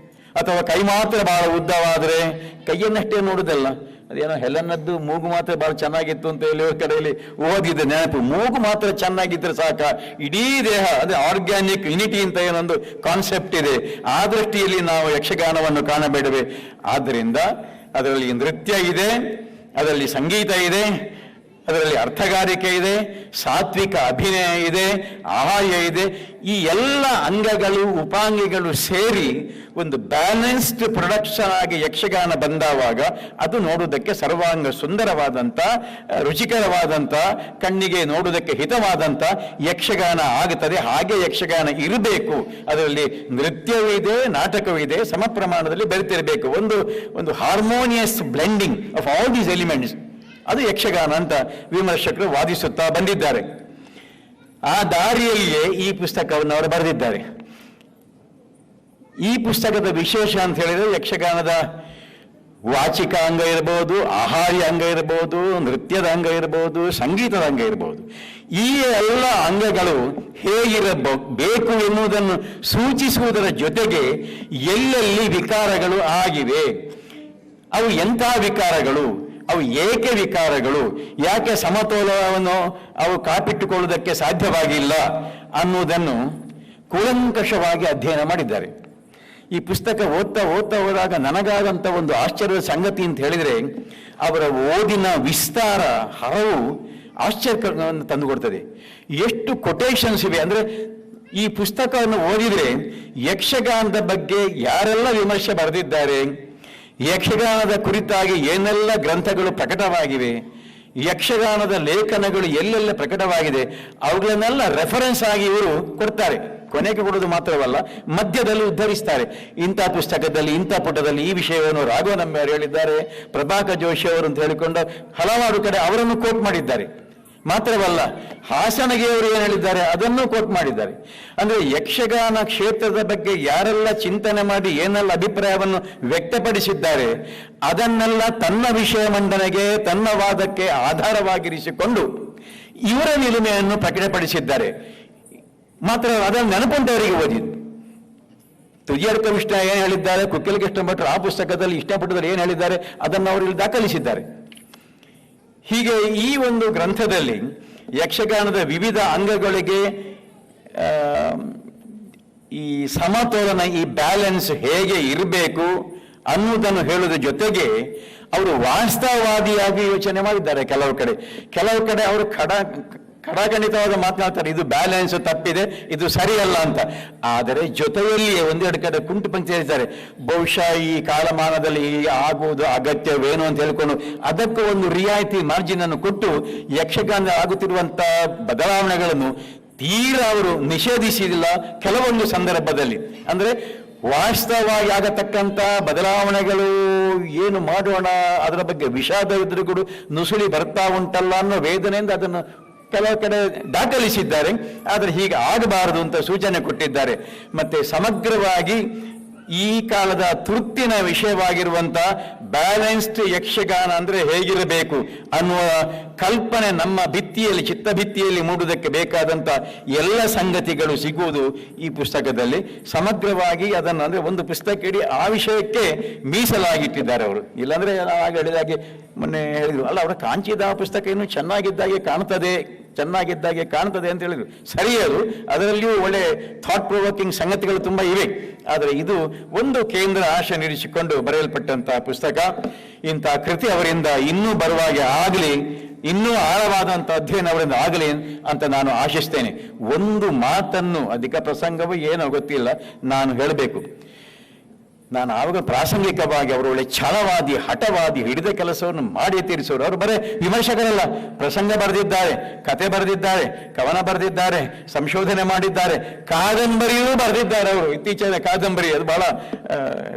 ಅಥವಾ ಕೈ ಮಾತ್ರ ಬಹಳ ಉದ್ದವಾದರೆ, ಕೈಯನ್ನಷ್ಟೇ ನೋಡುವುದಲ್ಲ, ಅದೇನೋ ಹೆಲನ್ನದ್ದು ಮೂಗು ಮಾತ್ರ ಬಹಳ ಚೆನ್ನಾಗಿತ್ತು ಅಂತ ಹೇಳುವ ಕಡೆಯಲ್ಲಿ ಓದಿದೆ ನೆನಪು. ಮೂಗು ಮಾತ್ರ ಚೆನ್ನಾಗಿದ್ರೆ ಸಾಕ, ಇಡೀ ದೇಹ, ಅದೇ ಆರ್ಗ್ಯಾನಿಕ್ ಯುನಿಟಿ ಅಂತ ಏನೊಂದು ಕಾನ್ಸೆಪ್ಟ್ ಇದೆ. ಆ ದೃಷ್ಟಿಯಲ್ಲಿ ನಾವು ಯಕ್ಷಗಾನವನ್ನು ಕಾಣಬೇಡವೆ. ಆದ್ದರಿಂದ ಅದರಲ್ಲಿ ನೃತ್ಯ ಇದೆ, ಅದರಲ್ಲಿ ಸಂಗೀತ ಇದೆ, ಅದರಲ್ಲಿ ಅರ್ಥಗಾರಿಕೆ ಇದೆ, ಸಾತ್ವಿಕ ಅಭಿನಯ ಇದೆ, ಆಹಾರ್ಯ ಇದೆ. ಈ ಎಲ್ಲ ಅಂಗಗಳು ಉಪಾಂಗಗಳು ಸೇರಿ ಒಂದು ಬ್ಯಾಲೆನ್ಸ್ಡ್ ಪ್ರೊಡಕ್ಷನ್ ಆಗಿ ಯಕ್ಷಗಾನ ಬಂದಾವಾಗ ಅದು ನೋಡುವುದಕ್ಕೆ ಸರ್ವಾಂಗ ಸುಂದರವಾದಂಥ, ರುಚಿಕರವಾದಂಥ, ಕಣ್ಣಿಗೆ ನೋಡುವುದಕ್ಕೆ ಹಿತವಾದಂಥ ಯಕ್ಷಗಾನ ಆಗುತ್ತದೆ. ಹಾಗೆ ಯಕ್ಷಗಾನ ಇರಬೇಕು. ಅದರಲ್ಲಿ ನೃತ್ಯವೂ ಇದೆ, ನಾಟಕವೂ ಇದೆ, ಸಮ ಪ್ರಮಾಣದಲ್ಲಿ ಬೆರೆತಿರಬೇಕು. ಒಂದು harmonious blending of all these elements, ಅದು ಯಕ್ಷಗಾನ ಅಂತ ವಿಮರ್ಶಕರು ವಾದಿಸುತ್ತಾ ಬಂದಿದ್ದಾರೆ. ಆ ದಾರಿಯಲ್ಲಿಯೇ ಈ ಪುಸ್ತಕವನ್ನು ಅವರು ಬರೆದಿದ್ದಾರೆ. ಈ ಪುಸ್ತಕದ ವಿಶೇಷ ಅಂತ ಹೇಳಿದರೆ ಯಕ್ಷಗಾನದ ವಾಚಿಕ ಅಂಗ ಇರಬಹುದು, ಆಹಾರ್ಯ ಅಂಗ ಇರಬಹುದು, ನೃತ್ಯದ ಅಂಗ ಇರಬಹುದು, ಸಂಗೀತದ ಅಂಗ ಇರಬಹುದು. ಈ ಎಲ್ಲ ಅಂಗಗಳು ಹೇಗಿರಬೇಕು ಎನ್ನುವುದನ್ನು ಸೂಚಿಸುವುದರ ಜೊತೆಗೆ ಎಲ್ಲೆಲ್ಲಿ ವಿಕಾರಗಳು ಆಗಿವೆ, ಅವು ಎಂಥ ವಿಕಾರಗಳು, ಅವು ಏಕೆ ವಿಕಾರಗಳು, ಯಾಕೆ ಸಮತೋಲನವನ್ನು ಅವು ಕಾಪಿಟ್ಟುಕೊಳ್ಳುವುದಕ್ಕೆ ಸಾಧ್ಯವಾಗಿಲ್ಲ ಅನ್ನುವುದನ್ನು ಕೂಲಂಕಷವಾಗಿ ಅಧ್ಯಯನ ಮಾಡಿದ್ದಾರೆ. ಈ ಪುಸ್ತಕ ಓದ್ತಾ ಹೋದಾಗ ನನಗಾದಂಥ ಒಂದು ಆಶ್ಚರ್ಯದ ಸಂಗತಿ ಅಂತ ಹೇಳಿದರೆ, ಅವರ ಓದಿನ ವಿಸ್ತಾರ ಹರವು ಆಶ್ಚರ್ಯವನ್ನು ತಂದುಕೊಡ್ತದೆ. ಎಷ್ಟು ಕೊಟೇಶನ್ಸ್ ಇವೆ ಅಂದರೆ, ಈ ಪುಸ್ತಕವನ್ನು ಓದಿದರೆ ಯಕ್ಷಗಾನದ ಬಗ್ಗೆ ಯಾರೆಲ್ಲ ವಿಮರ್ಶೆ ಬರೆದಿದ್ದಾರೆ, ಯಕ್ಷಗಾನದ ಕುರಿತಾಗಿ ಏನೆಲ್ಲ ಗ್ರಂಥಗಳು ಪ್ರಕಟವಾಗಿವೆ, ಯಕ್ಷಗಾನದ ಲೇಖನಗಳು ಎಲ್ಲೆಲ್ಲ ಪ್ರಕಟವಾಗಿದೆ, ಅವುಗಳನ್ನೆಲ್ಲ ರೆಫರೆನ್ಸ್ ಆಗಿ ಇವರು ಕೊಡ್ತಾರೆ. ಕೊನೆಗೆ ಕೊಡೋದು ಮಾತ್ರವಲ್ಲ, ಮಧ್ಯದಲ್ಲಿ ಉದ್ಧರಿಸ್ತಾರೆ. ಇಂಥ ಪುಸ್ತಕದಲ್ಲಿ ಇಂಥ ಪುಟದಲ್ಲಿ ಈ ವಿಷಯವನ್ನು ರಾಘವನಮ್ಮೆಯವರು ಹೇಳಿದ್ದಾರೆ, ಪ್ರಭಾಕರ್ ಜೋಶಿ ಅವರು ಅಂತ ಹೇಳಿಕೊಂಡು ಹಲವಾರು ಕಡೆ ಅವರನ್ನು ಕೋಟ್ ಮಾಡಿದ್ದಾರೆ. ಮಾತ್ರವಲ್ಲ, ಹಾಸನಗೆಯವರು ಏನು ಹೇಳಿದ್ದಾರೆ ಅದನ್ನು ಕೋಟ್ ಮಾಡಿದ್ದಾರೆ. ಅಂದರೆ ಯಕ್ಷಗಾನ ಕ್ಷೇತ್ರದ ಬಗ್ಗೆ ಯಾರೆಲ್ಲ ಚಿಂತನೆ ಮಾಡಿ ಏನೆಲ್ಲ ಅಭಿಪ್ರಾಯವನ್ನು ವ್ಯಕ್ತಪಡಿಸಿದ್ದಾರೆ ಅದನ್ನೆಲ್ಲ ತನ್ನ ವಿಷಯ ಮಂಡನೆಗೆ, ತನ್ನ ವಾದಕ್ಕೆ ಆಧಾರವಾಗಿರಿಸಿಕೊಂಡು ಇವರ ನಿಲುಮೆಯನ್ನು ಪ್ರಕಟಪಡಿಸಿದ್ದಾರೆ. ಮಾತ್ರ ಅದನ್ನು ನೆನಪುಂಟವರಿಗೆ ಓದಿದ್ದು. ತುದಿಯರ್ ಕೃಷ್ಣ ಏನು ಹೇಳಿದ್ದಾರೆ, ಕುಕ್ಕೆಲ ಕೃಷ್ಣ ಭಟ್ರು ಆ ಪುಸ್ತಕದಲ್ಲಿ ಇಷ್ಟಪಟ್ಟದಲ್ಲಿ ಏನು ಹೇಳಿದ್ದಾರೆ ಅದನ್ನು ಅವರು ಇಲ್ಲಿ ದಾಖಲಿಸಿದ್ದಾರೆ. ಹೀಗೆ ಈ ಒಂದು ಗ್ರಂಥದಲ್ಲಿ ಯಕ್ಷಗಾನದ ವಿವಿಧ ಅಂಗಗಳಿಗೆ ಈ ಸಮತೋಲನ, ಈ ಬ್ಯಾಲೆನ್ಸ್ ಹೇಗೆ ಇರಬೇಕು ಅನ್ನುವುದನ್ನು ಹೇಳುವುದರ ಜೊತೆಗೆ ಅವರು ವಾಸ್ತವವಾದಿಯಾಗಿ ಯೋಚನೆ ಮಾಡಿದ್ದಾರೆ. ಕೆಲವು ಕಡೆ ಅವರು ಖಡಾಖಂಡಿತವಾದ ಮಾತನಾಡ್ತಾರೆ, ಇದು ಬ್ಯಾಲೆನ್ಸ್ ತಪ್ಪಿದೆ, ಇದು ಸರಿಯಲ್ಲ ಅಂತ. ಆದರೆ ಜೊತೆಯಲ್ಲಿಯೇ ಒಂದೆರಡು ಕಡೆ ಕುಂಟು ಪಂಕ್ತಿ ಹೇಳ್ತಾರೆ, ಬಹುಶಃ ಈ ಕಾಲಮಾನದಲ್ಲಿ ಆಗುವುದು ಅಗತ್ಯವೇನು ಅಂತ ಹೇಳ್ಕೊಂಡು ಅದಕ್ಕೂ ಒಂದು ರಿಯಾಯಿತಿ ಮಾರ್ಜಿನ್ ಅನ್ನು ಕೊಟ್ಟು ಯಕ್ಷಗಾನ ಆಗುತ್ತಿರುವಂತ ಬದಲಾವಣೆಗಳನ್ನು ತೀರಾ ಅವರು ನಿಷೇಧಿಸಿಲ್ಲ. ಕೆಲವೊಂದು ಸಂದರ್ಭದಲ್ಲಿ ಅಂದರೆ ವಾಸ್ತವವಾಗಿ ಆಗತಕ್ಕಂಥ ಬದಲಾವಣೆಗಳು ಏನು ಮಾಡೋಣ, ಅದರ ಬಗ್ಗೆ ವಿಷಾದ ಇದ್ರೂ ನುಸುಳಿ ಬರ್ತಾ ಉಂಟಲ್ಲ ಅನ್ನೋ ವೇದನೆಯಿಂದ ಅದನ್ನು ಕೆಲವು ಕಡೆ ದಾಖಲಿಸಿದ್ದಾರೆ. ಆದರೆ ಹೀಗೆ ಆಗಬಾರದು ಅಂತ ಸೂಚನೆ ಕೊಟ್ಟಿದ್ದಾರೆ. ಮತ್ತೆ ಸಮಗ್ರವಾಗಿ ಈ ಕಾಲದ ತುರ್ತಿನ ವಿಷಯವಾಗಿರುವಂಥ ಬ್ಯಾಲೆನ್ಸ್ಡ್ ಯಕ್ಷಗಾನ ಅಂದರೆ ಹೇಗಿರಬೇಕು ಅನ್ನುವ ಕಲ್ಪನೆ ನಮ್ಮ ಭಿತ್ತಿಯಲ್ಲಿ, ಚಿತ್ತಭಿತ್ತಿಯಲ್ಲಿ ಮೂಡುವುದಕ್ಕೆ ಬೇಕಾದಂಥ ಎಲ್ಲ ಸಂಗತಿಗಳು ಸಿಗುವುದು ಈ ಪುಸ್ತಕದಲ್ಲಿ. ಸಮಗ್ರವಾಗಿ ಅದನ್ನು ಅಂದರೆ ಒಂದು ಪುಸ್ತಕ ಇಡೀ ಆ ವಿಷಯಕ್ಕೆ ಮೀಸಲಾಗಿಟ್ಟಿದ್ದಾರೆ ಅವರು. ಇಲ್ಲಾಂದರೆ ಆಗ ಹೇಳಿದಾಗೆ ಮೊನ್ನೆ ಹೇಳಿದ್ರು ಅಲ್ಲ, ಅವರ ಕಾಂಚಿದ ಪುಸ್ತಕ ಇನ್ನೂ ಚೆನ್ನಾಗಿದ್ದಾಗೆ ಕಾಣ್ತದೆ ಅಂತ ಹೇಳಿದ್ರು. ಸರಿಯದು, ಅದರಲ್ಲಿಯೂ ಒಳ್ಳೆ ಥಾಟ್ ಪ್ರೊವೋಕಿಂಗ್ ಸಂಗತಿಗಳು ತುಂಬ ಇವೆ. ಆದರೆ ಇದು ಒಂದು ಕೇಂದ್ರ ಆಶೆ ನೀಡಿಸಿಕೊಂಡು ಬರೆಯಲ್ಪಟ್ಟಂತಹ ಪುಸ್ತಕ. ಇಂಥ ಕೃತಿ ಅವರಿಂದ ಇನ್ನೂ ಬರುವಾಗೆ ಆಗಲಿ, ಇನ್ನೂ ಆಳವಾದಂಥ ಅಧ್ಯಯನ ಅವರಿಂದ ಆಗಲಿ ಅಂತ ನಾನು ಆಶಿಸ್ತೇನೆ. ಒಂದು ಮಾತನ್ನು, ಅಧಿಕ ಪ್ರಸಂಗವೂ ಏನೋ ಗೊತ್ತಿಲ್ಲ, ನಾನು ಹೇಳಬೇಕು. ನಾನು ಆವಾಗ ಪ್ರಾಸಂಗಿಕವಾಗಿ ಅವರು ಒಳ್ಳೆ ಛಲವಾದಿ, ಹಠವಾದಿ, ಹಿಡಿದ ಕೆಲಸವನ್ನು ಮಾಡಿ ತೀರಿಸೋರು. ಅವರು ಬರೇ ವಿಮರ್ಶಕರಲ್ಲ, ಪ್ರಸಂಗ ಬರೆದಿದ್ದಾರೆ, ಕತೆ ಬರೆದಿದ್ದಾರೆ, ಕವನ ಬರೆದಿದ್ದಾರೆ, ಸಂಶೋಧನೆ ಮಾಡಿದ್ದಾರೆ, ಕಾದಂಬರಿಯೂ ಬರೆದಿದ್ದಾರೆ. ಅವರು ಇತ್ತೀಚಿನ ಕಾದಂಬರಿ ಅದು ಬಹಳ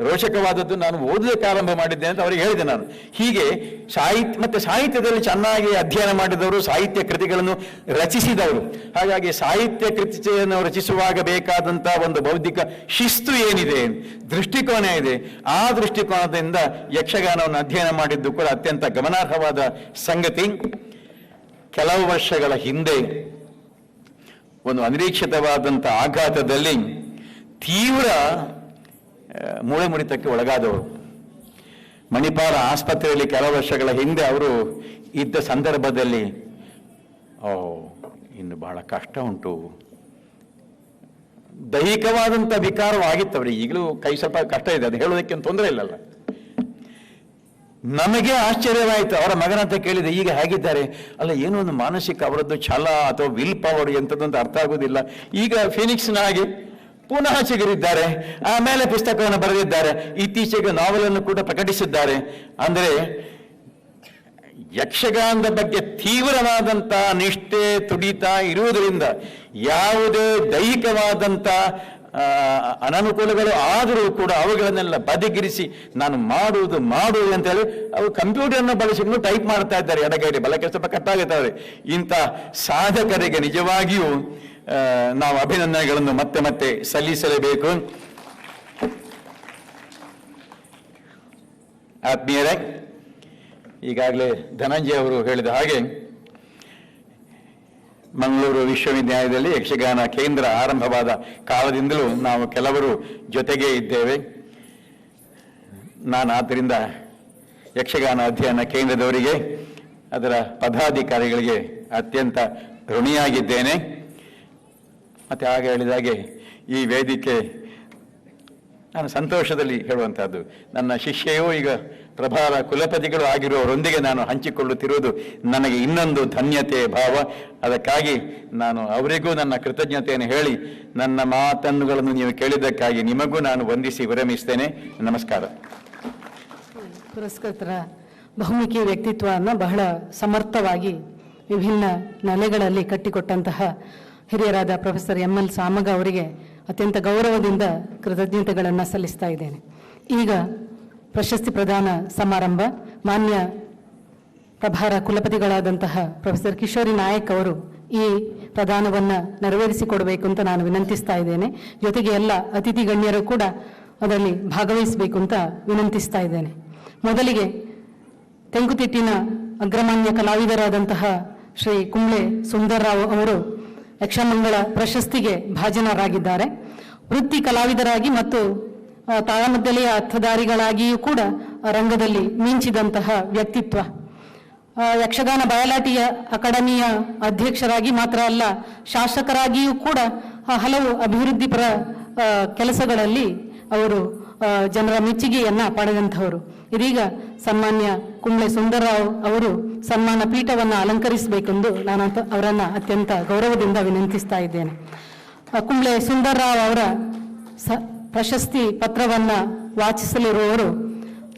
ರೋಚಕವಾದದ್ದು, ನಾನು ಓದಲಿಕ್ಕೆ ಆರಂಭ ಮಾಡಿದ್ದೆ ಅಂತ ಅವರಿಗೆ ಹೇಳಿದೆ ನಾನು. ಹೀಗೆ ಸಾಹಿತ್ಯದಲ್ಲಿ ಚೆನ್ನಾಗಿ ಅಧ್ಯಯನ ಮಾಡಿದವರು, ಸಾಹಿತ್ಯ ಕೃತಿಗಳನ್ನು ರಚಿಸಿದವರು. ಹಾಗಾಗಿ ಸಾಹಿತ್ಯ ಕೃತಿಯನ್ನು ರಚಿಸುವಾಗ ಬೇಕಾದಂಥ ಒಂದು ಬೌದ್ಧಿಕ ಶಿಸ್ತು ಏನಿದೆ, ದೃಷ್ಟಿಕೋನ ಇದೆ, ಆ ದೃಷ್ಟಿಕೋನದಿಂದ ಯಕ್ಷಗಾನವನ್ನು ಅಧ್ಯಯನ ಮಾಡಿದ್ದು ಕೂಡ ಅತ್ಯಂತ ಗಮನಾರ್ಹವಾದ ಸಂಗತಿ. ಕೆಲವು ವರ್ಷಗಳ ಹಿಂದೆ ಒಂದು ಅನಿರೀಕ್ಷಿತವಾದಂಥ ಆಘಾತದಲ್ಲಿ ತೀವ್ರ ಮೂಳೆ ಮುರಿತಕ್ಕೆ ಒಳಗಾದವರು. ಮಣಿಪಾಲ ಆಸ್ಪತ್ರೆಯಲ್ಲಿ ಕೆಲವು ವರ್ಷಗಳ ಹಿಂದೆ ಅವರು ಇದ್ದ ಸಂದರ್ಭದಲ್ಲಿ ಇನ್ನು ಬಹಳ ಕಷ್ಟ ಉಂಟು, ದೈಹಿಕವಾದಂಥ ವಿಕಾರವಾಗಿತ್ತು ಅವರಿಗೆ. ಈಗಲೂ ಕೈ ಸ್ವಲ್ಪ ಕಷ್ಟ ಇದೆ, ಅದು ಹೇಳೋದಕ್ಕೆ ತೊಂದರೆ ಇಲ್ಲಲ್ಲ. ನಮಗೆ ಆಶ್ಚರ್ಯವಾಯಿತು. ಅವರ ಮಗನಂತ ಕೇಳಿದೆ, ಈಗ ಹೇಗಿದ್ದಾರೆ? ಅಲ್ಲ, ಏನೋ ಒಂದು ಮಾನಸಿಕ ಅವರದ್ದು ಛಲ ಅಥವಾ ವಿಲ್ ಪವರ್ ಎಂಥದ್ದು ಅಂತ ಅರ್ಥ ಆಗೋದಿಲ್ಲ. ಈಗ ಫಿನಿಕ್ಸ್ನ ಹಾಗೆ ಪುನಃ ಚಿಗುರಿದ್ದಾರೆ. ಆಮೇಲೆ ಪುಸ್ತಕವನ್ನು ಬರೆದಿದ್ದಾರೆ, ಇತ್ತೀಚೆಗೆ ನಾವೆಲನ್ನು ಕೂಡ ಪ್ರಕಟಿಸಿದ್ದಾರೆ. ಅಂದರೆ ಯಕ್ಷಗಾನದ ಬಗ್ಗೆ ತೀವ್ರವಾದಂಥ ನಿಷ್ಠೆ, ತುಡಿತ ಇರುವುದರಿಂದ ಯಾವುದೇ ದೈಹಿಕವಾದಂಥ ಅನನುಕೂಲಗಳು ಆದರೂ ಕೂಡ ಅವುಗಳನ್ನೆಲ್ಲ ಬದಿಗಿರಿಸಿ ನಾನು ಮಾಡುವುದು ಅಂತ ಹೇಳಿ ಅವರು ಕಂಪ್ಯೂಟರ್ನ ಬಳಸಿಕೊಂಡು ಟೈಪ್ ಮಾಡ್ತಾ ಇದ್ದಾರೆ. ಎಡಗೈಲಿ ಬಲಕ್ಕೆ ಸ್ವಲ್ಪ ಕಟ್ಟಾಗುತ್ತಾರೆ. ಇಂಥ ಸಾಧಕರಿಗೆ ನಿಜವಾಗಿಯೂ ನಾವು ಅಭಿನಂದನೆಗಳನ್ನು ಮತ್ತೆ ಮತ್ತೆ ಸಲ್ಲಿಸಲೇಬೇಕು. ಆತ್ಮೀಯರೇ, ಈಗಾಗಲೇ ಧನಂಜಯ ಅವರು ಹೇಳಿದ ಹಾಗೆ ಮಂಗಳೂರು ವಿಶ್ವವಿದ್ಯಾಲಯದಲ್ಲಿ ಯಕ್ಷಗಾನ ಕೇಂದ್ರ ಆರಂಭವಾದ ಕಾಲದಿಂದಲೂ ನಾವು ಕೆಲವರು ಜೊತೆಗೇ ಇದ್ದೇವೆ. ನಾನು ಆದ್ದರಿಂದ ಯಕ್ಷಗಾನ ಅಧ್ಯಯನ ಕೇಂದ್ರದವರಿಗೆ, ಅದರ ಪದಾಧಿಕಾರಿಗಳಿಗೆ ಅತ್ಯಂತ ಋಣಿಯಾಗಿದ್ದೇನೆ. ಮತ್ತು ಆಗ ಹೇಳಿದಾಗೆ ಈ ವೇದಿಕೆ ನಾನು ಸಂತೋಷದಲ್ಲಿ ಹೇಳುವಂಥದ್ದು, ನನ್ನ ಶಿಷ್ಯೆಯೂ ಈಗ ಪ್ರಭಾರ ಕುಲಪತಿಗಳು ಆಗಿರುವವರೊಂದಿಗೆ ನಾನು ಹಂಚಿಕೊಳ್ಳುತ್ತಿರುವುದು ನನಗೆ ಇನ್ನೊಂದು ಧನ್ಯತೆ ಭಾವ. ಅದಕ್ಕಾಗಿ ನಾನು ಅವರಿಗೂ ನನ್ನ ಕೃತಜ್ಞತೆಯನ್ನು ಹೇಳಿ, ನನ್ನ ಮಾತನ್ನುಗಳನ್ನು ನೀವು ಕೇಳಿದ್ದಕ್ಕಾಗಿ ನಿಮಗೂ ನಾನು ವಂದಿಸಿ ವಿರಮಿಸ್ತೇನೆ. ನಮಸ್ಕಾರ. ಪುರಸ್ಕೃತರ ಬಹುಮುಖಿ ವ್ಯಕ್ತಿತ್ವವನ್ನು ಬಹಳ ಸಮರ್ಥವಾಗಿ ವಿಭಿನ್ನ ನೆಲೆಗಳಲ್ಲಿ ಕಟ್ಟಿಕೊಟ್ಟಂತಹ ಹಿರಿಯರಾದ ಪ್ರೊಫೆಸರ್ ಎಂ ಎಲ್ ಸಾಮಗ ಅವರಿಗೆ ಅತ್ಯಂತ ಗೌರವದಿಂದ ಕೃತಜ್ಞತೆಗಳನ್ನು ಸಲ್ಲಿಸ್ತಾ ಇದ್ದೇನೆ. ಈಗ ಪ್ರಶಸ್ತಿ ಪ್ರದಾನ ಸಮಾರಂಭ. ಮಾನ್ಯ ಪ್ರಭಾರ ಕುಲಪತಿಗಳಾದಂತಹ ಪ್ರೊಫೆಸರ್ ಕಿಶೋರಿ ನಾಯಕ್ ಅವರು ಈ ಪ್ರದಾನವನ್ನು ನೆರವೇರಿಸಿಕೊಡಬೇಕು ಅಂತ ನಾನು ವಿನಂತಿಸ್ತಾ ಇದ್ದೇನೆ. ಜೊತೆಗೆ ಎಲ್ಲ ಅತಿಥಿ ಗಣ್ಯರು ಕೂಡ ಅದರಲ್ಲಿ ಭಾಗವಹಿಸಬೇಕು ಅಂತ ವಿನಂತಿಸ್ತಾ ಇದ್ದೇನೆ. ಮೊದಲಿಗೆ ತೆಂಕುತಿಟ್ಟಿನ ಅಗ್ರಮಾನ್ಯ ಕಲಾವಿದರಾದಂತಹ ಶ್ರೀ ಕುಂಬ್ಳೆ ಸುಂದರ್ರಾವ್ ಅವರು ಯಕ್ಷಮಂಗಳ ಪ್ರಶಸ್ತಿಗೆ ಭಾಜನರಾಗಿದ್ದಾರೆ. ವೃತ್ತಿ ಕಲಾವಿದರಾಗಿ ಮತ್ತು ತಾಳಮದ್ದಲೆಯ ಅರ್ಥಧಾರಿಗಳಾಗಿಯೂ ಕೂಡ ರಂಗದಲ್ಲಿ ಮಿಂಚಿದಂತಹ ವ್ಯಕ್ತಿತ್ವ. ಯಕ್ಷಗಾನ ಬಯಲಾಟಿಯ ಅಕಾಡೆಮಿಯ ಅಧ್ಯಕ್ಷರಾಗಿ ಮಾತ್ರ ಅಲ್ಲ, ಶಾಸಕರಾಗಿಯೂ ಕೂಡ ಹಲವು ಅಭಿವೃದ್ಧಿಪರ ಕೆಲಸಗಳಲ್ಲಿ ಅವರು ಜನರ ಮೆಚ್ಚುಗೆಯನ್ನ ಪಡೆದಂಥವರು. ಇದೀಗ ಸನ್ಮಾನ್ಯ ಕುಂಬ್ಳೆ ಸುಂದರ್ರಾವ್ ಅವರು ಸನ್ಮಾನ ಪೀಠವನ್ನು ಅಲಂಕರಿಸಬೇಕೆಂದು ನಾನು ಅವರನ್ನು ಅತ್ಯಂತ ಗೌರವದಿಂದ ವಿನಂತಿಸ್ತಾ ಇದ್ದೇನೆ. ಕುಂಬ್ಳೆ ಸುಂದರ್ರಾವ್ ಅವರ ಪ್ರಶಸ್ತಿ ಪತ್ರವನ್ನು ವಾಚಿಸಲಿರುವವರು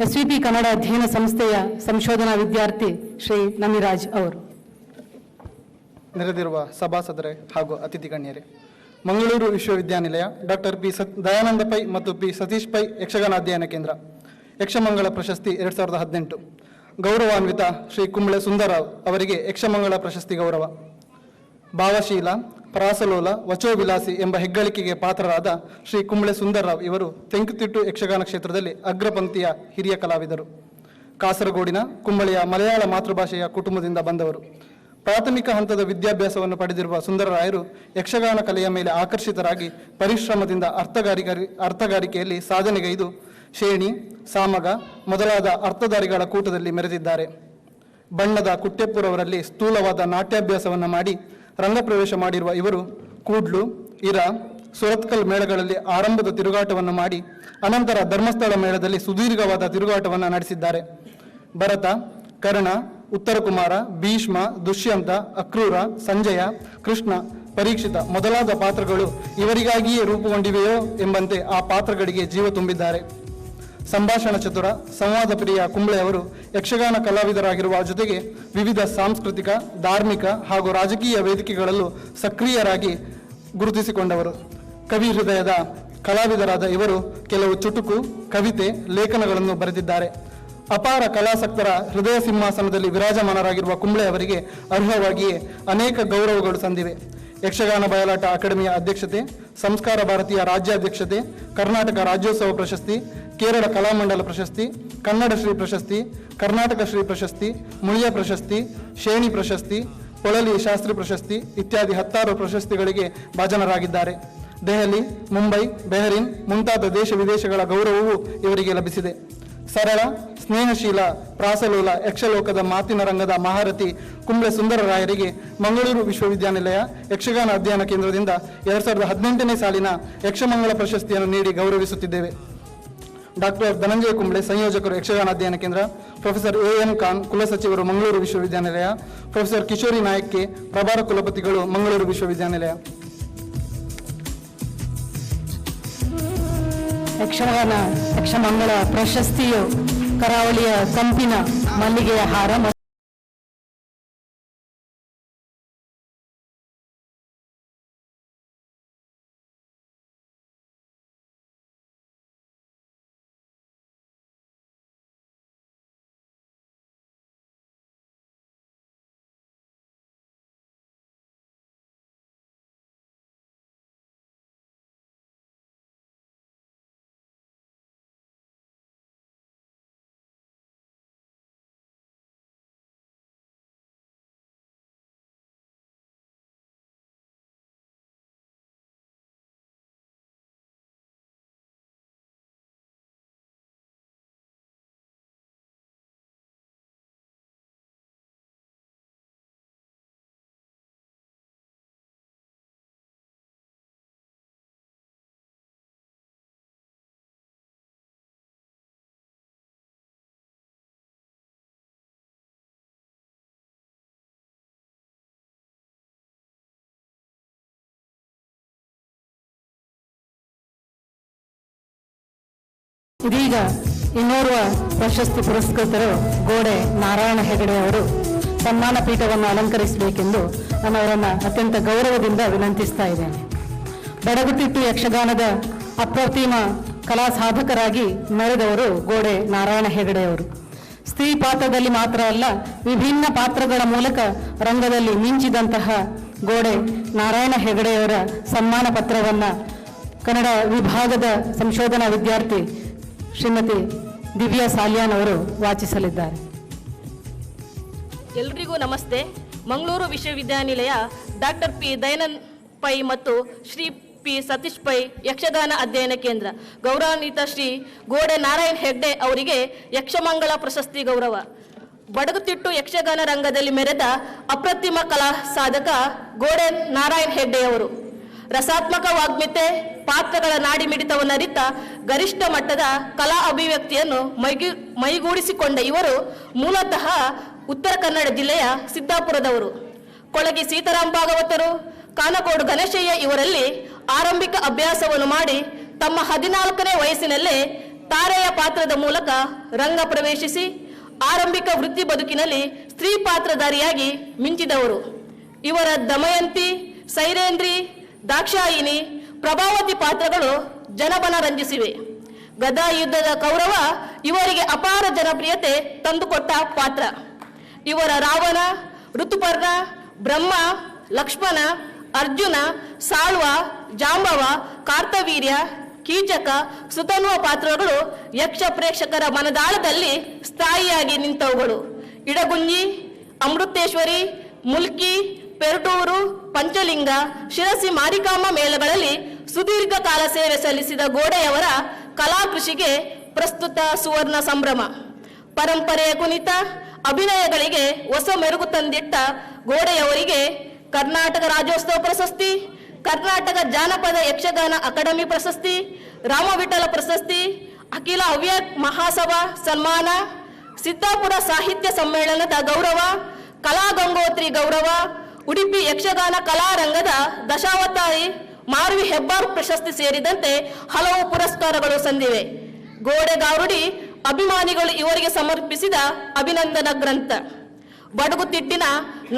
SVP ಕನ್ನಡ ಅಧ್ಯಯನ ಸಂಸ್ಥೆಯ ಸಂಶೋಧನಾ ವಿದ್ಯಾರ್ಥಿ ಶ್ರೀ ನಮಿರಾಜ್ ಅವರು. ನೆರೆದಿರುವ ಸಭಾಸದರೇ ಹಾಗೂ ಅತಿಥಿ ಗಣ್ಯರೇ, ಮಂಗಳೂರು ವಿಶ್ವವಿದ್ಯಾನಿಲಯ ಡಾಕ್ಟರ್ ದಯಾನಂದ ಪೈ ಮತ್ತು ಪಿ ಸತೀಶ್ ಪೈ ಯಕ್ಷಗಾನ ಅಧ್ಯಯನ ಕೇಂದ್ರ ಯಕ್ಷಮಂಗಳ ಪ್ರಶಸ್ತಿ 2018. ಗೌರವಾನ್ವಿತ ಶ್ರೀ ಕುಂಬ್ಳೆ ಸುಂದರ್ರಾವ್ ಅವರಿಗೆ ಯಕ್ಷಮಂಗಳ ಪ್ರಶಸ್ತಿ ಗೌರವ. ಭಾವಶೀಲ, ಪ್ರಾಸಲೋಲ, ವಚೋವಿಲಾಸಿ ಎಂಬ ಹೆಗ್ಗಳಿಕೆಗೆ ಪಾತ್ರರಾದ ಶ್ರೀ ಕುಂಬ್ಳೆ ಸುಂದರ್ರಾವ್ ಇವರು ತೆಂಕುತಿಟ್ಟು ಯಕ್ಷಗಾನ ಕ್ಷೇತ್ರದಲ್ಲಿ ಅಗ್ರಪಂಕ್ತಿಯ ಹಿರಿಯ ಕಲಾವಿದರು. ಕಾಸರಗೋಡಿನ ಕುಂಬಳೆಯ ಮಲಯಾಳ ಮಾತೃಭಾಷೆಯ ಕುಟುಂಬದಿಂದ ಬಂದವರು. ಪ್ರಾಥಮಿಕ ಹಂತದ ವಿದ್ಯಾಭ್ಯಾಸವನ್ನು ಪಡೆದಿರುವ ಸುಂದರರಾಯರು ಯಕ್ಷಗಾನ ಕಲೆಯ ಮೇಲೆ ಆಕರ್ಷಿತರಾಗಿ ಪರಿಶ್ರಮದಿಂದ ಅರ್ಥಗಾರಿಕೆಯಲ್ಲಿ ಸಾಧನೆಗೈದು ಶೇಣಿ, ಸಾಮಗ ಮೊದಲಾದ ಅರ್ಥಧಾರಿಗಳ ಕೂಟದಲ್ಲಿ ಮೆರೆದಿದ್ದಾರೆ. ಬಣ್ಣದ ಕುಟ್ಟೆಪ್ಪುರವರಲ್ಲಿ ಸ್ಥೂಲವಾದ ನಾಟ್ಯಾಭ್ಯಾಸವನ್ನು ಮಾಡಿ ರಂಗಪ್ರವೇಶ ಮಾಡಿರುವ ಇವರು ಕೂಡ್ಲು, ಇರ, ಸುರತ್ಕಲ್ ಮೇಳಗಳಲ್ಲಿ ಆರಂಭದ ತಿರುಗಾಟವನ್ನು ಮಾಡಿ ಅನಂತರ ಧರ್ಮಸ್ಥಳ ಮೇಳದಲ್ಲಿ ಸುದೀರ್ಘವಾದ ತಿರುಗಾಟವನ್ನು ನಡೆಸಿದ್ದಾರೆ. ಭರತ, ಕರ್ಣ, ಉತ್ತರಕುಮಾರ, ಭೀಷ್ಮ, ದುಷ್ಯಂತ, ಅಕ್ರೂರ, ಸಂಜಯ, ಕೃಷ್ಣ, ಪರೀಕ್ಷಿತ ಮೊದಲಾದ ಪಾತ್ರಗಳು ಇವರಿಗಾಗಿಯೇ ರೂಪುಗೊಂಡಿವೆಯೋ ಎಂಬಂತೆ ಆ ಪಾತ್ರಗಳಿಗೆ ಜೀವ ತುಂಬಿದ್ದಾರೆ. ಸಂಭಾಷಣ ಚತುರ, ಸಂವಾದ ಪ್ರಿಯ ಕುಂಬ್ಳೆ ಅವರು ಯಕ್ಷಗಾನ ಕಲಾವಿದರಾಗಿರುವ ಜೊತೆಗೆ ವಿವಿಧ ಸಾಂಸ್ಕೃತಿಕ, ಧಾರ್ಮಿಕ ಹಾಗೂ ರಾಜಕೀಯ ವೇದಿಕೆಗಳಲ್ಲೂ ಸಕ್ರಿಯರಾಗಿ ಗುರುತಿಸಿಕೊಂಡವರು. ಕವಿ ಹೃದಯದ ಕಲಾವಿದರಾದ ಇವರು ಕೆಲವು ಚುಟುಕು, ಕವಿತೆ, ಲೇಖನಗಳನ್ನು ಬರೆದಿದ್ದಾರೆ. ಅಪಾರ ಕಲಾಸಕ್ತರ ಹೃದಯ ಸಿಂಹಾಸನದಲ್ಲಿ ವಿರಾಜಮಾನರಾಗಿರುವ ಕುಂಬ್ಳೆ ಅವರಿಗೆ ಅರ್ಹವಾಗಿಯೇ ಅನೇಕ ಗೌರವಗಳು ಸಂದಿವೆ. ಯಕ್ಷಗಾನ ಬಯಲಾಟ ಅಕಾಡೆಮಿಯ ಅಧ್ಯಕ್ಷತೆ, ಸಂಸ್ಕಾರ ಭಾರತೀಯ ರಾಜ್ಯಾಧ್ಯಕ್ಷತೆ, ಕರ್ನಾಟಕ ರಾಜ್ಯೋತ್ಸವ ಪ್ರಶಸ್ತಿ, ಕೇರಳ ಕಲಾಮಂಡಲ ಪ್ರಶಸ್ತಿ, ಕನ್ನಡ ಶ್ರೀ ಪ್ರಶಸ್ತಿ, ಕರ್ನಾಟಕ ಶ್ರೀ ಪ್ರಶಸ್ತಿ, ಮುಳಿಯ ಪ್ರಶಸ್ತಿ, ಶೇಣಿ ಪ್ರಶಸ್ತಿ, ಪೊಳಲಿ ಶಾಸ್ತ್ರಿ ಪ್ರಶಸ್ತಿ ಇತ್ಯಾದಿ 10 ಪ್ರಶಸ್ತಿಗಳಿಗೆ ಭಾಜನರಾಗಿದ್ದಾರೆ. ದೆಹಲಿ, ಮುಂಬೈ, ಬೆಹರಿನ್ ಮುಂತಾದ ದೇಶ ವಿದೇಶಗಳ ಗೌರವವೂ ಇವರಿಗೆ ಲಭಿಸಿದೆ. ಸರಳ, ಸ್ನೇಹಶೀಲ, ಪ್ರಾಸಲೋಲ, ಯಕ್ಷಲೋಕದ ಮಾತಿನ ರಂಗದ ಮಹಾರಥಿ ಕುಂಬ್ಳೆ ಸುಂದರರಾಯರಿಗೆ ಮಂಗಳೂರು ವಿಶ್ವವಿದ್ಯಾನಿಲಯ ಯಕ್ಷಗಾನ ಅಧ್ಯಯನ ಕೇಂದ್ರದಿಂದ 2018ನೇ ಸಾಲಿನ ಯಕ್ಷಮಂಗಳ ಪ್ರಶಸ್ತಿಯನ್ನು ನೀಡಿ ಗೌರವಿಸುತ್ತಿದ್ದೇವೆ. ಡಾಕ್ಟರ್ ಧನಂಜಯ ಕುಂಬ್ಳೆ, ಸಂಯೋಜಕರು ಯಕ್ಷಗಾನ ಅಧ್ಯಯನ ಕೇಂದ್ರ, ಪ್ರೊಫೆಸರ್ AM ಖಾನ್, ಕುಲಸಚಿವರು ಮಂಗಳೂರು ವಿಶ್ವವಿದ್ಯಾನಿಲಯ, ಪ್ರೊಫೆಸರ್ ಕಿಶೋರಿ ನಾಯಕ್ ಕೆ, ಪ್ರಭಾರ ಕುಲಪತಿಗಳು ಮಂಗಳೂರು ವಿಶ್ವವಿದ್ಯಾನಿಲಯ. ಯಕ್ಷಮಂಗಳ ಪ್ರಶಸ್ತಿಯು ಕರಾವಳಿಯ ಕಂಪಿನ ಮಲ್ಲಿಗೆಯ ಹಾರ ಇದೀಗ ಇನ್ನೋರ್ವ ಪ್ರಶಸ್ತಿ ಪುರಸ್ಕೃತರು ಗೋಡೆ ನಾರಾಯಣ ಹೆಗಡೆ ಅವರು ಸನ್ಮಾನ ಪೀಠವನ್ನು ಅಲಂಕರಿಸಬೇಕೆಂದು ನಾನು ಅವರನ್ನು ಅತ್ಯಂತ ಗೌರವದಿಂದ ವಿನಂತಿಸ್ತಾ ಇದ್ದೇನೆ. ಬಡಗುತಿಟ್ಟು ಯಕ್ಷಗಾನದ ಅಪ್ರತಿಮ ಕಲಾ ಸಾಧಕರಾಗಿ ಮೆರೆದವರು ಗೋಡೆ ನಾರಾಯಣ ಹೆಗಡೆ ಅವರು. ಸ್ತ್ರೀ ಪಾತ್ರದಲ್ಲಿ ಮಾತ್ರ ಅಲ್ಲ, ವಿಭಿನ್ನ ಪಾತ್ರಗಳ ಮೂಲಕ ರಂಗದಲ್ಲಿ ಮಿಂಚಿದಂತಹ ಗೋಡೆ ನಾರಾಯಣ ಹೆಗಡೆಯವರ ಸನ್ಮಾನ ಪತ್ರವನ್ನು ಕನ್ನಡ ವಿಭಾಗದ ಸಂಶೋಧನಾ ವಿದ್ಯಾರ್ಥಿ ಶ್ರೀಮತಿ ದಿವ್ಯಾ ಸಾಲ್ಯಾನ್ ಅವರು ವಾಚಿಸಲಿದ್ದಾರೆ. ಎಲ್ರಿಗೂ ನಮಸ್ತೆ. ಮಂಗಳೂರು ವಿಶ್ವವಿದ್ಯಾನಿಲಯ ಡಾಕ್ಟರ್ ಪಿ ದಯಾನಂದ ಪೈ ಮತ್ತು ಶ್ರೀ ಪಿ ಸತೀಶ್ ಪೈ ಯಕ್ಷಗಾನ ಅಧ್ಯಯನ ಕೇಂದ್ರ ಗೌರವಾನ್ವಿತ ಶ್ರೀ ಗೋಡೆ ನಾರಾಯಣ್ ಹೆಗ್ಡೆ ಅವರಿಗೆ ಯಕ್ಷಮಂಗಳ ಪ್ರಶಸ್ತಿ ಗೌರವ. ಬಡಗುತಿಟ್ಟು ಯಕ್ಷಗಾನ ರಂಗದಲ್ಲಿ ಮೆರೆದ ಅಪ್ರತಿಮ ಕಲಾ ಸಾಧಕ ಗೋಡೆ ನಾರಾಯಣ್ ಹೆಗ್ಡೆಯವರು. ರಸಾತ್ಮಕ ವಾಗ್ಮಿತೆ, ಪಾತ್ರಗಳ ನಾಡಿಮಿಡಿತವನ್ನು ಅರಿತ ಗರಿಷ್ಠ ಮಟ್ಟದ ಕಲಾ ಅಭಿವ್ಯಕ್ತಿಯನ್ನು ಮೈಗೂಡಿಸಿಕೊಂಡ ಇವರು ಮೂಲತಃ ಉತ್ತರ ಕನ್ನಡ ಜಿಲ್ಲೆಯ ಸಿದ್ದಾಪುರದವರು. ಕೊಳಗಿ ಸೀತಾರಾಮ್ ಭಾಗವತರು, ಕಾನಕೋಡು ಗಣೇಶಯ್ಯ ಇವರಲ್ಲಿ ಆರಂಭಿಕ ಅಭ್ಯಾಸವನ್ನು ಮಾಡಿ ತಮ್ಮ 14ನೇ ವಯಸ್ಸಿನಲ್ಲೇ ತಾರೆಯ ಪಾತ್ರದ ಮೂಲಕ ರಂಗ ಪ್ರವೇಶಿಸಿ ಆರಂಭಿಕ ವೃತ್ತಿ ಬದುಕಿನಲ್ಲಿ ಸ್ತ್ರೀ ಪಾತ್ರಧಾರಿಯಾಗಿ ಮಿಂಚಿದವರು. ಇವರ ದಮಯಂತಿ, ಸೈರೇಂದ್ರಿ, ದಾಕ್ಷಾಯಿನಿ, ಪ್ರಭಾವತಿ ಪಾತ್ರಗಳು ಜನಮನ ರಂಜಿಸಿವೆ. ಗದಾ ಯುದ್ಧದ ಕೌರವ ಇವರಿಗೆ ಅಪಾರ ಜನಪ್ರಿಯತೆ ತಂದುಕೊಟ್ಟ ಪಾತ್ರ. ಇವರ ರಾವಣ, ಋತುಪರ್ಣ, ಬ್ರಹ್ಮ, ಲಕ್ಷ್ಮಣ, ಅರ್ಜುನ, ಸಾಳ್ವ, ಜಾಂಬವ, ಕಾರ್ತವೀರ್ಯ, ಕೀಚಕ, ಸುತನ್ವ ಪಾತ್ರಗಳು ಯಕ್ಷ ಪ್ರೇಕ್ಷಕರ ಮನದಾಳದಲ್ಲಿ ಸ್ಥಾಯಿಯಾಗಿ ನಿಂತವುಗಳು. ಇಡಗುಂಜಿ, ಅಮೃತೇಶ್ವರಿ, ಮುಲ್ಕಿ, ಪೆರಟೂರು, ಪಂಚಲಿಂಗ, ಶಿರಸಿ ಮಾರಿಕಾಂಬ ಮೇಳಗಳಲ್ಲಿ ಸುದೀರ್ಘ ಕಾಲ ಸೇವೆ ಸಲ್ಲಿಸಿದ ಗೋಡೆಯವರ ಕಲಾಕೃಷಿಗೆ ಪ್ರಸ್ತುತ ಸುವರ್ಣ ಸಂಭ್ರಮ. ಪರಂಪರೆಯ ಕುಣಿತ ಅಭಿನಯಗಳಿಗೆ ಹೊಸ ಮೆರುಗು ತಂದಿಟ್ಟ ಗೋಡೆಯವರಿಗೆ ಕರ್ನಾಟಕ ರಾಜ್ಯೋತ್ಸವ ಪ್ರಶಸ್ತಿ, ಕರ್ನಾಟಕ ಜಾನಪದ ಯಕ್ಷಗಾನ ಅಕಾಡೆಮಿ ಪ್ರಶಸ್ತಿ, ರಾಮವಿಠಲ ಪ್ರಶಸ್ತಿ, ಅಖಿಲ ಹವ್ಯಕ ಮಹಾಸಭಾ ಸನ್ಮಾನ, ಸಿದ್ದಾಪುರ ಸಾಹಿತ್ಯ ಸಮ್ಮೇಳನದ ಗೌರವ, ಕಲಾ ಗಂಗೋತ್ರಿ ಗೌರವ, ಉಡುಪಿ ಯಕ್ಷಗಾನ ಕಲಾರಂಗದ ದಶಾವತಾರಿ ಮಾರ್ವಿ ಹೆಬ್ಬಾರ್ ಪ್ರಶಸ್ತಿ ಸೇರಿದಂತೆ ಹಲವು ಪುರಸ್ಕಾರಗಳು ಸಂದಿವೆ. ಗೋಡೆ ಗಾರುಡಿ ಅಭಿಮಾನಿಗಳು ಇವರಿಗೆ ಸಮರ್ಪಿಸಿದ ಅಭಿನಂದನಾ ಗ್ರಂಥ. ಬಡಗುತಿಟ್ಟಿನ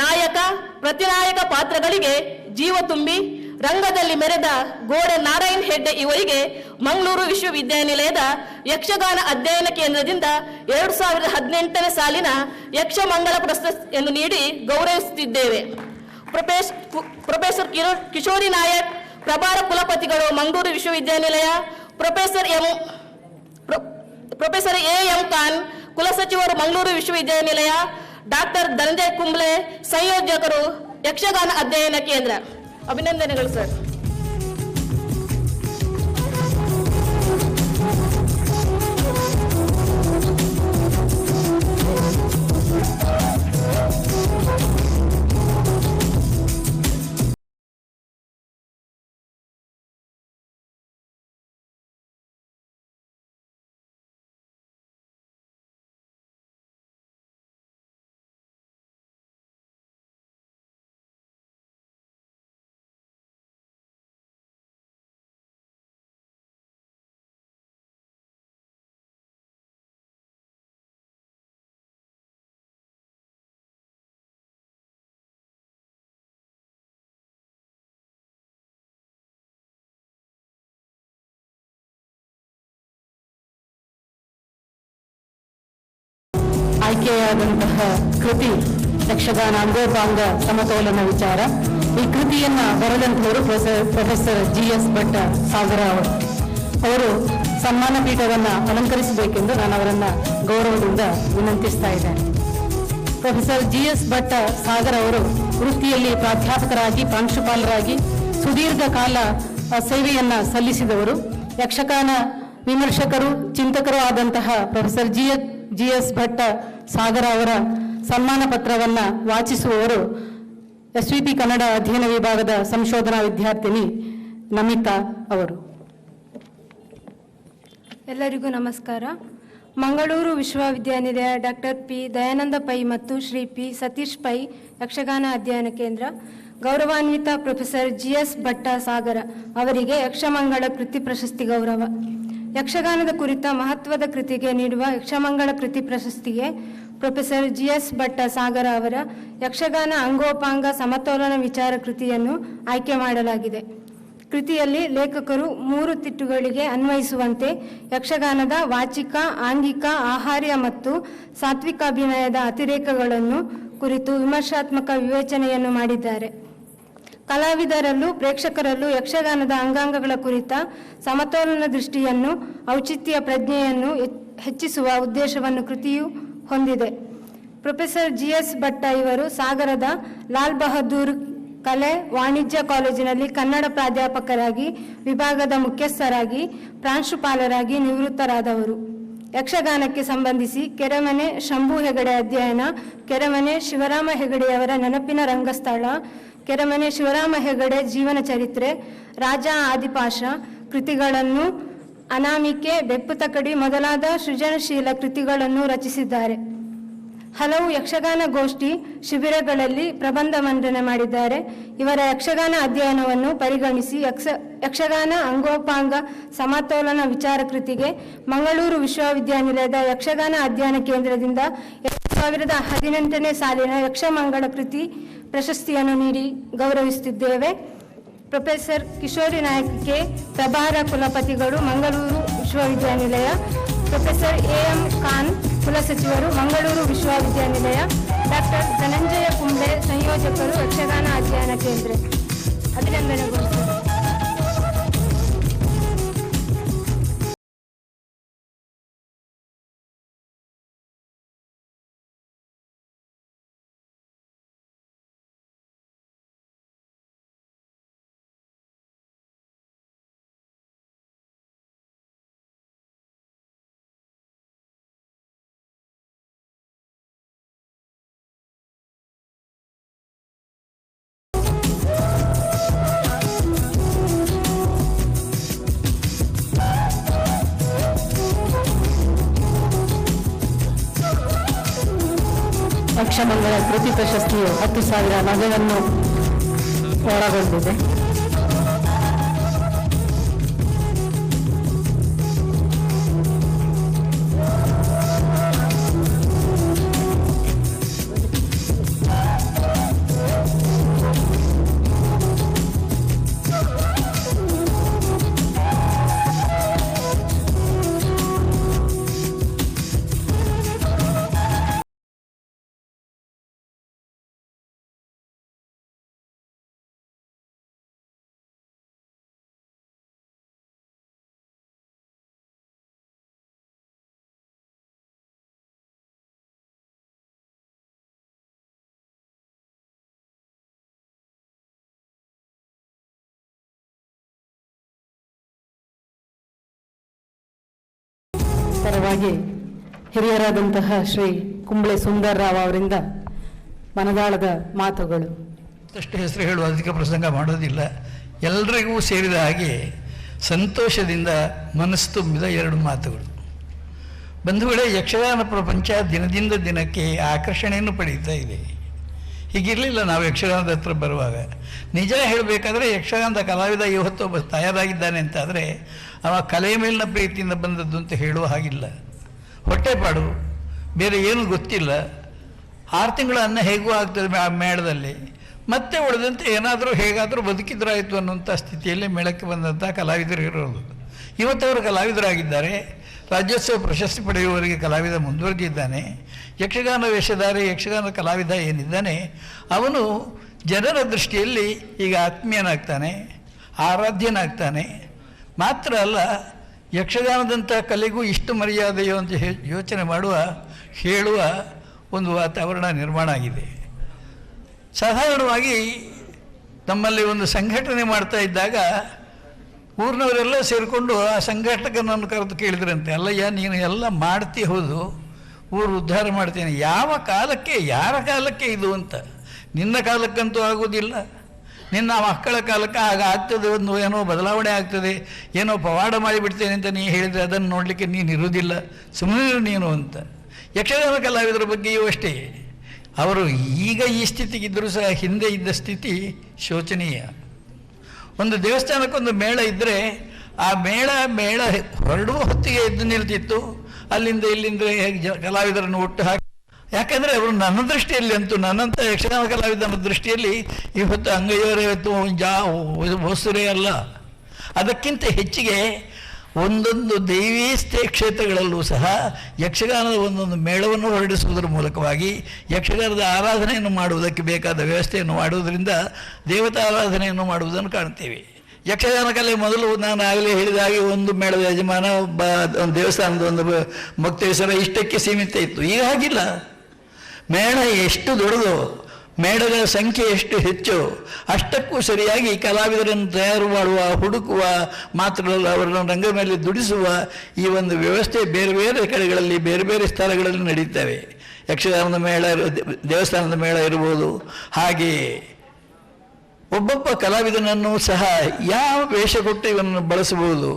ನಾಯಕ ಪ್ರತಿನಾಯಕ ಪಾತ್ರಗಳಿಗೆ ಜೀವ ತುಂಬಿ ರಂಗದಲ್ಲಿ ಮೆರೆದ ಗೋಡೆ ನಾರಾಯಣ್ ಹೆಗ್ಡೆ ಇವರಿಗೆ ಮಂಗಳೂರು ವಿಶ್ವವಿದ್ಯಾನಿಲಯದ ಯಕ್ಷಗಾನ ಅಧ್ಯಯನ ಕೇಂದ್ರದಿಂದ 2018ನೇ ಸಾಲಿನ ಯಕ್ಷಮಂಗಲ ಪ್ರಶಸ್ತಿಯನ್ನು ನೀಡಿ ಗೌರವಿಸುತ್ತಿದ್ದೇವೆ. ಪ್ರೊಫೆಸರ್ ಕಿಶೋರಿ ನಾಯಕ್, ಪ್ರಭಾರ ಕುಲಪತಿಗಳು, ಮಂಗಳೂರು ವಿಶ್ವವಿದ್ಯಾನಿಲಯ, ಪ್ರೊಫೆಸರ್ ಎ.ಎಂ. ಖಾನ್, ಕುಲಸಚಿವರು, ಮಂಗಳೂರು ವಿಶ್ವವಿದ್ಯಾನಿಲಯ, ಡಾಕ್ಟರ್ ಧನಂಜಯ್ ಕುಂಬ್ಳೆ, ಸಂಯೋಜಕರು, ಯಕ್ಷಗಾನ ಅಧ್ಯಯನ ಕೇಂದ್ರ. ಅಭಿನಂದನೆಗಳು ಸರ್. ಆಯ್ಕೆಯಾದಂತಹ ಕೃತಿ ಯಕ್ಷಗಾನ ಅಂಗೋಪಾಂಗ ಸಮತೋಲನ ವಿಚಾರ. ಈ ಕೃತಿಯನ್ನ ಬರೆದಂಥವರು ಪ್ರೊಫೆಸರ್ ಜಿ.ಎಸ್. ಭಟ್ಟ ಸಾಗರ ಅವರು ಸನ್ಮಾನ ಪೀಠವನ್ನು ಅಲಂಕರಿಸಬೇಕೆಂದು ನಾನು ಅವರನ್ನ ಗೌರವದಿಂದ ವಿನಂತಿಸ್ತಾ ಇದ್ದೇನೆ. Professor GS. ಭಟ್ಟ ಸಾಗರ ಅವರು ವೃತ್ತಿಯಲ್ಲಿ ಪ್ರಾಧ್ಯಾಪಕರಾಗಿ, ಪ್ರಾಂಶುಪಾಲರಾಗಿ ಸುದೀರ್ಘ ಕಾಲ ಸೇವೆಯನ್ನ ಸಲ್ಲಿಸಿದವರು. ಯಕ್ಷಗಾನ ವಿಮರ್ಶಕರು, ಚಿಂತಕರು ಆದಂತಹ ಪ್ರೊಫೆಸರ್ ಜಿ.ಎಸ್. ಭಟ್ಟ ಸಾಗರ ಅವರ ಸನ್ಮಾನ ಪತ್ರವನ್ನ ವಾಚಿಸುವವರು ಎಸ್ವಿಪಿ ಕನ್ನಡ ಅಧ್ಯಯನ ವಿಭಾಗದ ಸಂಶೋಧನಾ ವಿದ್ಯಾರ್ಥಿನಿ ನಮಿತಾ ಅವರು. ಎಲ್ಲರಿಗೂ ನಮಸ್ಕಾರ. ಮಂಗಳೂರು ವಿಶ್ವವಿದ್ಯಾನಿಲಯ ಡಾಕ್ಟರ್ ಪಿ ದಯಾನಂದ ಪೈ ಮತ್ತು ಶ್ರೀ ಪಿ ಸತೀಶ್ ಪೈ ಯಕ್ಷಗಾನ ಅಧ್ಯಯನ ಕೇಂದ್ರ ಗೌರವಾನ್ವಿತ ಪ್ರೊಫೆಸರ್ ಜಿ.ಎಸ್. ಭಟ್ಟ ಸಾಗರ ಅವರಿಗೆ ಯಕ್ಷಮಂಗಳ ಕೃತಿ ಪ್ರಶಸ್ತಿ ಗೌರವ. ಯಕ್ಷಗಾನದ ಕುರಿತ ಮಹತ್ವದ ಕೃತಿಗೆ ನೀಡುವ ಯಕ್ಷಮಂಗಳ ಕೃತಿ ಪ್ರಶಸ್ತಿಗೆ ಪ್ರೊಫೆಸರ್ GS ಭಟ್ಟ ಸಾಗರ ಅವರ ಯಕ್ಷಗಾನ ಅಂಗೋಪಾಂಗ ಸಮತೋಲನ ವಿಚಾರ ಕೃತಿಯನ್ನು ಆಯ್ಕೆ ಮಾಡಲಾಗಿದೆ. ಕೃತಿಯಲ್ಲಿ ಲೇಖಕರು 3 ತಿಟ್ಟುಗಳಿಗೆ ಅನ್ವಯಿಸುವಂತೆ ಯಕ್ಷಗಾನದ ವಾಚಿಕ, ಆಂಗಿಕ, ಆಹಾರ್ಯ ಮತ್ತು ಸಾತ್ವಿಕಾಭಿನಯದ ಅತಿರೇಕಗಳನ್ನು ಕುರಿತು ವಿಮರ್ಶಾತ್ಮಕ ವಿವೇಚನೆಯನ್ನು ಮಾಡಿದ್ದಾರೆ. ಕಲಾವಿದರಲ್ಲೂ ಪ್ರೇಕ್ಷಕರಲ್ಲೂ ಯಕ್ಷಗಾನದ ಅಂಗಾಂಗಗಳ ಕುರಿತ ಸಮತೋಲನ ದೃಷ್ಟಿಯನ್ನು, ಔಚಿತ್ಯ ಪ್ರಜ್ಞೆಯನ್ನು ಹೆಚ್ಚಿಸುವ ಉದ್ದೇಶವನ್ನು ಕೃತಿಯು ಹೊಂದಿದೆ. ಪ್ರೊಫೆಸರ್ GS ಭಟ್ಟ ಇವರು ಸಾಗರದ ಲಾಲ್ ಬಹದ್ದೂರ್ ಕಲೆ ವಾಣಿಜ್ಯ ಕಾಲೇಜಿನಲ್ಲಿ ಕನ್ನಡ ಪ್ರಾಧ್ಯಾಪಕರಾಗಿ, ವಿಭಾಗದ ಮುಖ್ಯಸ್ಥರಾಗಿ, ಪ್ರಾಂಶುಪಾಲರಾಗಿ ನಿವೃತ್ತರಾದವರು. ಯಕ್ಷಗಾನಕ್ಕೆ ಸಂಬಂಧಿಸಿ ಕೆರೆಮನೆ ಶಂಭು ಹೆಗಡೆ ಅಧ್ಯಯನ, ಕೆರೆಮನೆ ಶಿವರಾಮ ಹೆಗಡೆಯವರ ನೆನಪಿನ ರಂಗಸ್ಥಳ, ಕೆರೆಮನೆ ಶಿವರಾಮ ಹೆಗಡೆ ಜೀವನ ಚರಿತ್ರೆ, ರಾಜ ಆದಿಪಾಶ ಕೃತಿಗಳನ್ನು, ಅನಾಮಿಕೆ, ಬೆಪ್ಪುತಕಡಿ ಮೊದಲಾದ ಸೃಜನಶೀಲ ಕೃತಿಗಳನ್ನು ರಚಿಸಿದ್ದಾರೆ. ಹಲವು ಯಕ್ಷಗಾನ ಗೋಷ್ಠಿ ಶಿಬಿರಗಳಲ್ಲಿ ಪ್ರಬಂಧ ಮಂಡನೆ ಮಾಡಿದ್ದಾರೆ. ಇವರ ಯಕ್ಷಗಾನ ಅಧ್ಯಯನವನ್ನು ಪರಿಗಣಿಸಿ ಯಕ್ಷಗಾನ ಅಂಗೋಪಾಂಗ ಸಮತೋಲನ ವಿಚಾರ ಕೃತಿಗೆ ಮಂಗಳೂರು ವಿಶ್ವವಿದ್ಯಾನಿಲಯದ ಯಕ್ಷಗಾನ ಅಧ್ಯಯನ ಕೇಂದ್ರದಿಂದ 2018ನೇ ಸಾಲಿನ ಯಕ್ಷಮಂಗಳ ಕೃತಿ ಪ್ರಶಸ್ತಿಯನ್ನು ನೀಡಿ ಗೌರವಿಸುತ್ತಿದ್ದೇವೆ. ಪ್ರೊಫೆಸರ್ ಕಿಶೋರಿ ನಾಯಕ್ ಕೆ, ಪ್ರಭಾರ ಕುಲಪತಿಗಳು, ಮಂಗಳೂರು ವಿಶ್ವವಿದ್ಯಾನಿಲಯ. ಪ್ರೊಫೆಸರ್ AM ಖಾನ್, ಕುಲಸಚಿವರು, ಮಂಗಳೂರು ವಿಶ್ವವಿದ್ಯಾನಿಲಯ. ಡಾಕ್ಟರ್ ಧನಂಜಯ ಕುಂಬ್ಳೆ, ಸಂಯೋಜಕರು, ಯಕ್ಷಗಾನ ಅಧ್ಯಯನ ಕೇಂದ್ರ. ಅಭಿನಂದನೆಗಳು ಸರ್. ಯಕ್ಷಮಂಗಳ ಕೃತಿ ಪ್ರಶಸ್ತಿಯು 10,000 ನಗವನ್ನು ಒಳಗೊಂಡಿದೆ. ಪರವಾಗಿ ಹಿರಿಯರಾದಂತಹ ಶ್ರೀ ಕುಂಬ್ಳೆ ಸುಂದರ್ರಾವ್ ಅವರಿಂದ ಮನದಾಳದ ಮಾತುಗಳು. ಅಷ್ಟು ಹೆಸರು ಹೇಳುವ ಅಧಿಕ ಪ್ರಸಂಗ ಮಾಡೋದಿಲ್ಲ. ಎಲ್ಲರಿಗೂ ಸೇರಿದ ಹಾಗೆ ಸಂತೋಷದಿಂದ ಮನಸ್ಸು ತುಂಬಿದ 2 ಮಾತುಗಳು. ಬಂಧುಗಳೇ, ಯಕ್ಷಗಾನ ಪ್ರಪಂಚ ದಿನದಿಂದ ದಿನಕ್ಕೆ ಆಕರ್ಷಣೆಯನ್ನು ಪಡೀತಾ ಇದೆ. ಹೀಗಿರಲಿಲ್ಲ ನಾವು ಯಕ್ಷಗಾನದ ಹತ್ರ ಬರುವಾಗ. ನಿಜ ಹೇಳಬೇಕಾದ್ರೆ ಯಕ್ಷಗಾನದ ಕಲಾವಿದ ಇವತ್ತು ಒಬ್ಬ ತಯಾರಾಗಿದ್ದಾನೆ ಅಂತಾದರೆ ಅವ ಕಲೆಯ ಮೇಲಿನ ಪ್ರೀತಿಯಿಂದ ಬಂದದ್ದು ಅಂತ ಹೇಳುವ ಹಾಗಿಲ್ಲ. ಹೊಟ್ಟೆಪಾಡು, ಬೇರೆ ಏನೂ ಗೊತ್ತಿಲ್ಲ. 6 ತಿಂಗಳ ಅನ್ನ ಹೇಗೂ ಆಗ್ತದೆ ಆ ಮೇಳದಲ್ಲಿ, ಮತ್ತೆ ಉಳಿದಂತೆ ಏನಾದರೂ ಹೇಗಾದರೂ ಬದುಕಿದ್ರಾಯಿತು ಅನ್ನುವಂಥ ಸ್ಥಿತಿಯಲ್ಲಿ ಮೇಳಕ್ಕೆ ಬಂದಂಥ ಕಲಾವಿದರು ಇರೋದು. ಇವತ್ತವರು ಕಲಾವಿದರಾಗಿದ್ದಾರೆ. ರಾಜ್ಯೋತ್ಸವ ಪ್ರಶಸ್ತಿ ಪಡೆಯುವವರಿಗೆ ಕಲಾವಿದ ಮುಂದುವರೆದಿದ್ದಾನೆ. ಯಕ್ಷಗಾನ ವೇಷಧಾರಿ, ಯಕ್ಷಗಾನ ಕಲಾವಿದ ಏನಿದ್ದಾನೆ ಅವನು ಜನರ ದೃಷ್ಟಿಯಲ್ಲಿ ಈಗ ಆತ್ಮೀಯನಾಗ್ತಾನೆ, ಆರಾಧ್ಯನಾಗ್ತಾನೆ. ಮಾತ್ರ ಅಲ್ಲ, ಯಕ್ಷಗಾನದಂಥ ಕಲೆಗೂ ಇಷ್ಟು ಮರ್ಯಾದೆಯೋ ಅಂತ ಯೋಚನೆ ಮಾಡುವ, ಹೇಳುವ ಒಂದು ವಾತಾವರಣ ನಿರ್ಮಾಣ ಆಗಿದೆ. ಸಾಧಾರಣವಾಗಿ ನಮ್ಮಲ್ಲಿ ಒಂದು ಸಂಘಟನೆ ಮಾಡ್ತಾ ಇದ್ದಾಗ ಊರಿನವರೆಲ್ಲ ಸೇರಿಕೊಂಡು ಆ ಸಂಘಟಕನನ್ನು ಕರೆದು ಕೇಳಿದ್ರಂತೆ, ಅಲ್ಲಯ್ಯ ನೀನು ಎಲ್ಲ ಮಾಡ್ತಿ ಹೌದು, ಊರು ಉದ್ಧಾರ ಮಾಡ್ತೇನೆ, ಯಾವ ಕಾಲಕ್ಕೆ, ಯಾರ ಕಾಲಕ್ಕೆ ಇದು ಅಂತ. ನಿನ್ನ ಕಾಲಕ್ಕಂತೂ ಆಗೋದಿಲ್ಲ, ನಿನ್ನ ಮಕ್ಕಳ ಕಾಲಕ್ಕೆ ಆಗ ಆಗ್ತದೆ, ಒಂದು ಏನೋ ಬದಲಾವಣೆ ಆಗ್ತದೆ, ಏನೋ ಪವಾಡ ಮಾಡಿಬಿಡ್ತೇನೆ ಅಂತ ನೀ ಹೇಳಿದರೆ ಅದನ್ನು ನೋಡಲಿಕ್ಕೆ ನೀನು ಇರುವುದಿಲ್ಲ, ಸುಮ್ಮನೆ ನೀನು ಅಂತ. ಯಕ್ಷಗಾನ ಕಲಾವಿದರ ಬಗ್ಗೆಯೂ ಅಷ್ಟೇ. ಅವರು ಈಗ ಈ ಸ್ಥಿತಿಗಿದ್ದರೂ ಸಹ ಹಿಂದೆ ಇದ್ದ ಸ್ಥಿತಿ ಶೋಚನೀಯ. ಒಂದು ದೇವಸ್ಥಾನಕ್ಕೊಂದು ಮೇಳ ಇದ್ದರೆ ಆ ಮೇಳ ಹೊರಡುವ ಹೊತ್ತಿಗೆ ಎದ್ದು ನಿಲ್ತಿತ್ತು. ಅಲ್ಲಿಂದ ಇಲ್ಲಿಂದ ಕಲಾವಿದರನ್ನು ಒಟ್ಟು ಹಾಕಿ, ಯಾಕಂದರೆ ಅವರು ನನ್ನ ದೃಷ್ಟಿಯಲ್ಲಿ ಅಂತೂ, ನನ್ನಂಥ ಯಕ್ಷಗಾನ ಕಲಾವಿದನ ದೃಷ್ಟಿಯಲ್ಲಿ ಇವತ್ತು ಅಂಗೈಯವರೇ ಹೊಸರೇ ಅಲ್ಲ. ಅದಕ್ಕಿಂತ ಹೆಚ್ಚಿಗೆ ಒಂದೊಂದು ದೈವೀ ಕ್ಷೇತ್ರಗಳಲ್ಲೂ ಸಹ ಯಕ್ಷಗಾನದ ಒಂದೊಂದು ಮೇಳವನ್ನು ಹೊರಡಿಸುವುದರ ಮೂಲಕವಾಗಿ ಯಕ್ಷಗಾನದ ಆರಾಧನೆಯನ್ನು ಮಾಡುವುದಕ್ಕೆ ಬೇಕಾದ ವ್ಯವಸ್ಥೆಯನ್ನು ಮಾಡುವುದರಿಂದ ದೇವತಾ ಆರಾಧನೆಯನ್ನು ಮಾಡುವುದನ್ನು ಕಾಣ್ತೇವೆ. ಯಕ್ಷಗಾನ ಕಲೆ ಮೊದಲು ನಾನು ಆಗಲೇ ಹೇಳಿದ ಹಾಗೆ ಒಂದು ಮೇಳದ ಯಜಮಾನ, ಒಬ್ಬ ದೇವಸ್ಥಾನದ ಒಂದು ಭಕ್ತೇಶ್ವರ, ಇಷ್ಟಕ್ಕೆ ಸೀಮಿತ ಇತ್ತು. ಈಗ ಹಾಗಿಲ್ಲ. ಮೇಳ ಎಷ್ಟು ದೊಡ್ಡದು, ಮೇಳಗಳ ಸಂಖ್ಯೆ ಎಷ್ಟು ಹೆಚ್ಚು, ಅಷ್ಟಕ್ಕೂ ಸರಿಯಾಗಿ ಕಲಾವಿದರನ್ನು ತಯಾರು ಮಾಡುವ, ಹುಡುಕುವ ಮಾತ್ರವಲ್ಲ ಅವರನ್ನು ರಂಗ ಮೇಲೆ ದುಡಿಸುವ ಈ ಒಂದು ವ್ಯವಸ್ಥೆ ಬೇರೆ ಬೇರೆ ಕಡೆಗಳಲ್ಲಿ ಬೇರೆ ಬೇರೆ ಸ್ಥಳಗಳಲ್ಲಿ ನಡೀತವೆ. ಯಕ್ಷಗಾನದ ಮೇಳ, ದೇವಸ್ಥಾನದ ಮೇಳ ಇರ್ಬೋದು. ಹಾಗೆಯೇ ಒಬ್ಬೊಬ್ಬ ಕಲಾವಿದನನ್ನು ಸಹ ಯಾವ ವೇಷ ಕೊಟ್ಟು ಇವನನ್ನು ಬಳಸಬಹುದು,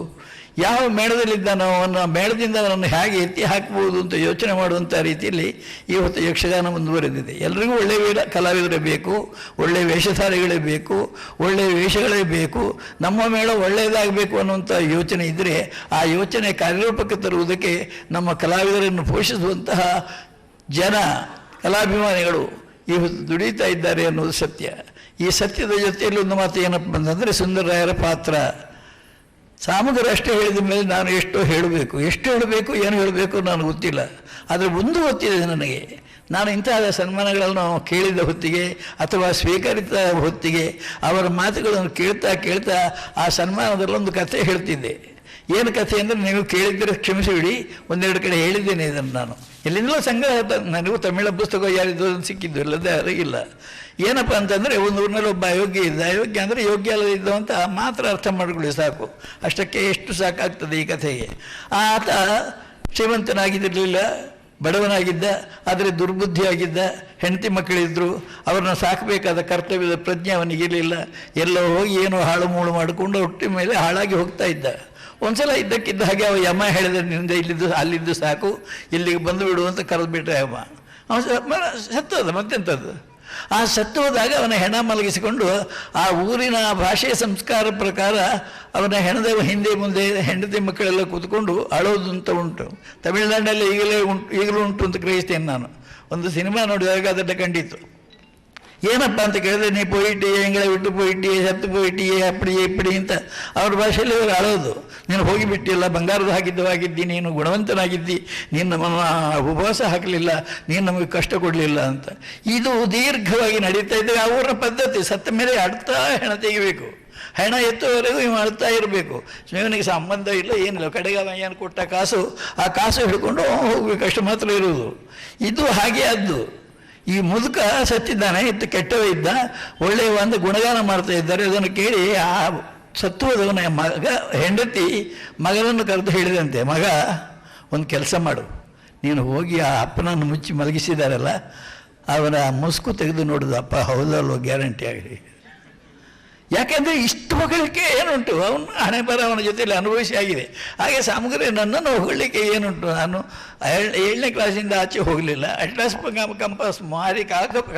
ಯಾವ ಮೇಳದಲ್ಲಿದ್ದಾನೋ ಅವನ ಮೇಳದಿಂದ ಅವನನ್ನು ಹೇಗೆ ಎತ್ತಿ ಹಾಕಬಹುದು ಅಂತ ಯೋಚನೆ ಮಾಡುವಂಥ ರೀತಿಯಲ್ಲಿ ಇವತ್ತು ಯಕ್ಷಗಾನ ಮುಂದುವರೆದಿದೆ. ಎಲ್ರಿಗೂ ಒಳ್ಳೆಯ ಕಲಾವಿದರೇ ಬೇಕು, ಒಳ್ಳೆಯ ವೇಷಧಾರಿಗಳೇ ಬೇಕು, ಒಳ್ಳೆಯ ವೇಷಗಳೇ ಬೇಕು. ನಮ್ಮ ಮೇಳ ಒಳ್ಳೆಯದಾಗಬೇಕು ಅನ್ನುವಂಥ ಯೋಚನೆ ಇದ್ದರೆ ಆ ಯೋಚನೆ ಕಾರ್ಯರೂಪಕ್ಕೆ ತರುವುದಕ್ಕೆ ನಮ್ಮ ಕಲಾವಿದರನ್ನು ಪೋಷಿಸುವಂತಹ ಜನ, ಕಲಾಭಿಮಾನಿಗಳು ಇವತ್ತು ದುಡಿತಾ ಇದ್ದಾರೆ ಅನ್ನೋದು ಸತ್ಯ. ಈ ಸತ್ಯದ ಜೊತೆಯಲ್ಲಿ ಒಂದು ಮಾತು ಏನಪ್ಪ ಅಂತಂದರೆ, ಸುಂದರರಾಯರ ಪಾತ್ರ ಸಾಮುಗರು ಅಷ್ಟೇ ಹೇಳಿದ ಮೇಲೆ ನಾನು ಎಷ್ಟು ಹೇಳಬೇಕು ಏನು ಹೇಳಬೇಕು ನನಗೆ ಗೊತ್ತಿಲ್ಲ. ಆದರೆ ಒಂದು ಗೊತ್ತಿದೆ ನನಗೆ, ನಾನು ಇಂತಹ ಸನ್ಮಾನಗಳನ್ನು ಕೇಳಿದ ಹೊತ್ತಿಗೆ ಅಥವಾ ಸ್ವೀಕರಿತ ಹೊತ್ತಿಗೆ ಅವರ ಮಾತುಗಳನ್ನು ಕೇಳ್ತಾ ಆ ಸನ್ಮಾನದಲ್ಲೊಂದು ಕಥೆ ಹೇಳ್ತಿದ್ದೆ. ಏನು ಕಥೆ ಅಂದರೆ, ನೀವು ಕೇಳಿದ್ದರೆ ಕ್ಷಮಿಸಿಬಿಡಿ, ಒಂದೆರಡು ಕಡೆ ಹೇಳಿದ್ದೇನೆ ಇದನ್ನು. ನಾನು ಎಲ್ಲಿಂದಲೂ ಸಂಗ್ರಹ, ನನಗೂ ತಮಿಳ ಪುಸ್ತಕ ಯಾರಿದ್ದು ಸಿಕ್ಕಿದ್ದು, ಇಲ್ಲದೆ ಅರಿಗಿಲ್ಲ. ಏನಪ್ಪ ಅಂತಂದರೆ, ಒಂದು ಊರಿನಲ್ಲಿ ಒಬ್ಬ ಅಯೋಗ್ಯ ಇದ್ದ. ಅಯೋಗ್ಯ ಅಂದರೆ ಯೋಗ್ಯ ಅಲ್ಲದಿದ್ದು ಅಂತ ಮಾತ್ರ ಅರ್ಥ ಮಾಡಿಕೊಳ್ಳಿ ಸಾಕು. ಅಷ್ಟಕ್ಕೆ ಎಷ್ಟು ಸಾಕಾಗ್ತದೆ ಈ ಕಥೆಗೆ. ಆತ ಶ್ರೀಮಂತನಾಗಿದ್ದಿರಲಿಲ್ಲ, ಬಡವನಾಗಿದ್ದ, ಆದರೆ ದುರ್ಬುದ್ಧಿಯಾಗಿದ್ದ. ಹೆಂಡತಿ ಮಕ್ಕಳಿದ್ದರು, ಅವ್ರನ್ನ ಸಾಕಬೇಕಾದ ಕರ್ತವ್ಯದ ಪ್ರಜ್ಞೆ ಅವನಿಗಿರಲಿಲ್ಲ. ಎಲ್ಲೋ ಹೋಗಿ ಏನೋ ಹಾಳು ಮೂಳು ಮಾಡಿಕೊಂಡು ಹೊಟ್ಟೆ ಮೇಲೆ ಹಾಳಾಗಿ ಹೋಗ್ತಾ ಇದ್ದ. ಒಂದ್ಸಲ ಇದ್ದಕ್ಕಿದ್ದ ಹಾಗೆ ಅವ ಯಮ ಹೇಳಿದ, ನಿಂದ ಇಲ್ಲಿದ್ದು ಅಲ್ಲಿದ್ದು ಸಾಕು, ಇಲ್ಲಿಗೆ ಬಂದು ಬಿಡು ಅಂತ ಕರೆದುಬಿಟ್ಟ ಯಮ. ಅವನು ಸತ್ತೋದ, ಮತ್ತೆಂಥದ್ದು. ಆ ಸತ್ತು ಹೋದಾಗ ಅವನ ಹೆಣ ಮಲಗಿಸಿಕೊಂಡು ಆ ಊರಿನ ಭಾಷೆಯ ಸಂಸ್ಕಾರ ಪ್ರಕಾರ ಅವನ ಹೆಣದ ಹಿಂದೆ ಮುಂದೆ ಹೆಂಡತಿ ಮಕ್ಕಳೆಲ್ಲ ಕೂತ್ಕೊಂಡು ಅಳೋದು ಅಂತ ಉಂಟು. ತಮಿಳುನಾಡಿನಲ್ಲಿ ಈಗಲೂ ಉಂಟು ಅಂತ ಗ್ರಹಿಸ್ತೇನೆ ನಾನು. ಒಂದು ಸಿನಿಮಾ ನೋಡಿದಾಗ ಅದನ್ನು ಕಂಡಿತ್ತು. ಏನಪ್ಪ ಅಂತ ಕೇಳಿದ್ರೆ, ನೀ ಪೋಯಿಟ್ಟಿಯೇ, ಎಂಗಳೇ ಬಿಟ್ಟು ಪೋಯಿಟ್ಟಿಯೇ, ಸತ್ತು ಪೋಯಿಟ್ಟಿಯೇ, ಅಪ್ಪಡಿಯೇ ಇಪ್ಪಡಿ ಅಂತ ಅವ್ರ ಭಾಷೆಯಲ್ಲಿ ಅವರು ಅಳೋದು. ನೀನು ಹೋಗಿಬಿಟ್ಟಿಲ್ಲ, ಬಂಗಾರದ ಆಗಿದ್ದಿ, ನೀನು ಗುಣವಂತನಾಗಿದ್ದಿ, ನೀನು ನಮ್ಮನ್ನು ಉಪವಾಸ ಹಾಕಲಿಲ್ಲ, ನೀನು ನಮಗೆ ಕಷ್ಟ ಕೊಡಲಿಲ್ಲ ಅಂತ. ಇದು ದೀರ್ಘವಾಗಿ ನಡೀತಾ ಇದ್ದರೆ ಆ ಊರಿನ ಪದ್ಧತಿ. ಸತ್ತ ಮೇಲೆ ಅಡ್ತಾ ಹೆಣ ತೆಗಿಬೇಕು, ಹೆಣ ಎತ್ತುವವರೆಗೂ ಇವು ಮಾಡ್ತಾ ಇರಬೇಕು. ಇವನಿಗೆ ಸಂಬಂಧ ಇಲ್ಲ, ಏನಿಲ್ಲ. ಕಡೆಗೆ ಅವ ಏನು ಕೊಟ್ಟ ಕಾಸು, ಆ ಕಾಸು ಹಿಡ್ಕೊಂಡು ಹೋಗ್ಬೇಕು, ಅಷ್ಟು ಮಾತ್ರ ಇರುವುದು. ಇದು ಹಾಗೆ ಆದ್ದು. ಈ ಮುದುಕ ಸತ್ತಿದ್ದಾನೆ, ಇತ್ತು ಕೆಟ್ಟವೇ ಇದ್ದ, ಒಳ್ಳೆಯ ಒಂದು ಗುಣಗಾನ ಮಾಡ್ತಾ ಇದ್ದಾರೆ. ಅದನ್ನು ಕೇಳಿ ಆ ಸತ್ತುವುದವನ ಹೆಂಡತಿ ಮಗನನ್ನು ಕರೆದು ಹೇಳಿದಂತೆ, ಮಗ ಒಂದು ಕೆಲಸ ಮಾಡು, ನೀನು ಹೋಗಿ ಆ ಅಪ್ಪನನ್ನು ಮುಚ್ಚಿ ಮಲಗಿಸಿದಾರಲ್ಲ ಅವರ ಮುಸುಕು ತೆಗೆದು ನೋಡೋದು. ಅಪ್ಪ ಹೌದಲ್ವ, ಗ್ಯಾರಂಟಿ ಆಗಲಿ. ಯಾಕೆಂದರೆ ಇಷ್ಟು ಹೊಗಳಿಕೆ ಏನುಂಟು, ಅವನು ಹಣೆ ಬರ ಅವನ ಜೊತೆಯಲ್ಲಿ ಅನುಭವಿಸಿ ಆಗಿದೆ. ಹಾಗೆ ಸಾಮಗ್ರಿ ನನ್ನನ್ನು ಹೊಗಳಿಕೆ ಏನುಂಟು. ನಾನು 7ನೇ ಕ್ಲಾಸಿಂದ ಆಚೆ ಹೋಗಲಿಲ್ಲ. ಅಟ್ಲಾಸ್ ಕಂಪಾಸ್ ಮಾರಿ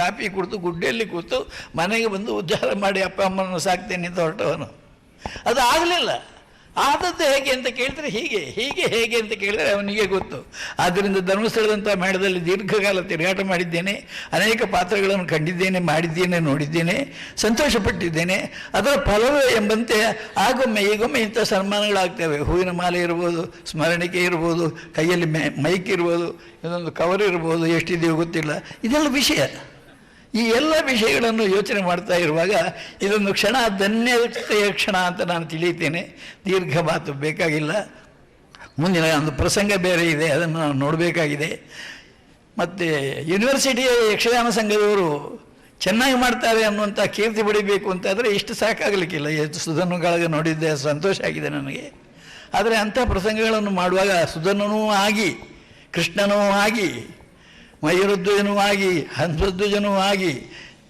ಕಾಪಿ ಕುಡಿದು ಗುಡ್ಡೆಯಲ್ಲಿ ಕೂತು ಮನೆಗೆ ಬಂದು ಉದ್ಧಾರ ಮಾಡಿ ಅಪ್ಪ ಅಮ್ಮನನ್ನು ಸಾಕ್ತೇನೆ ಅಂತ ಹೊರಟವನು. ಅದು ಆಗಲಿಲ್ಲ. ಆದದ್ದು ಹೇಗೆ ಅಂತ ಕೇಳಿದ್ರೆ ಹೇಗೆ ಅಂತ ಕೇಳಿದರೆ ಅವನಿಗೆ ಗೊತ್ತು. ಆದ್ದರಿಂದ ಧರ್ಮಸ್ಥಳದಂಥ ಮೇಳದಲ್ಲಿ ದೀರ್ಘಕಾಲ ತಿರುಗಾಟ ಮಾಡಿದ್ದೇನೆ, ಅನೇಕ ಪಾತ್ರಗಳನ್ನು ಕಂಡಿದ್ದೇನೆ, ಮಾಡಿದ್ದೇನೆ, ನೋಡಿದ್ದೇನೆ, ಸಂತೋಷಪಟ್ಟಿದ್ದೇನೆ. ಅದರ ಫಲವೇ ಎಂಬಂತೆ ಆಗೊಮ್ಮೆ ಈಗೊಮ್ಮೆ ಇಂಥ ಸನ್ಮಾನಗಳಾಗ್ತವೆ. ಹೂವಿನ ಮಾಲೆ ಇರ್ಬೋದು, ಸ್ಮರಣಿಕೆ ಇರ್ಬೋದು, ಕೈಯಲ್ಲಿ ಮೈಕ್ ಇರ್ಬೋದು, ಇದೊಂದು ಕವರ್ ಇರ್ಬೋದು, ಎಷ್ಟಿದೆಯೋ ಗೊತ್ತಿಲ್ಲ. ಇದೆಲ್ಲ ವಿಷಯ. ಈ ಎಲ್ಲ ವಿಷಯಗಳನ್ನು ಯೋಚನೆ ಮಾಡ್ತಾ ಇರುವಾಗ ಇದೊಂದು ಕ್ಷಣ, ಧನ್ಯತೆಯ ಕ್ಷಣ ಅಂತ ನಾನು ತಿಳಿಯುತ್ತೇನೆ. ದೀರ್ಘ ಮಾತು ಬೇಕಾಗಿಲ್ಲ. ಮುಂದಿನ ಒಂದು ಪ್ರಸಂಗ ಬೇರೆ ಇದೆ, ಅದನ್ನು ನಾವು ನೋಡಬೇಕಾಗಿದೆ. ಮತ್ತು ಯೂನಿವರ್ಸಿಟಿಯ ಯಕ್ಷಗಾನ ಸಂಘದವರು ಚೆನ್ನಾಗಿ ಮಾಡ್ತಾರೆ ಅನ್ನುವಂಥ ಕೀರ್ತಿ ಪಡಿಬೇಕು ಅಂತಾದರೆ ಇಷ್ಟು ಸಾಕಾಗಲಿಕ್ಕಿಲ್ಲ. ಸುಧನ್ನುಗಳಿಗೆ ನೋಡಿದ್ದೆ, ಸಂತೋಷ ಆಗಿದೆ ನನಗೆ. ಆದರೆ ಅಂಥ ಪ್ರಸಂಗಗಳನ್ನು ಮಾಡುವಾಗ ಸುಧನ್ನೂ ಆಗಿ, ಕೃಷ್ಣನೂ ಆಗಿ, ಮಯೂರಧ್ವಜನೂ ಆಗಿ, ಹಂಸಧ್ವಜನೂ ಆಗಿ,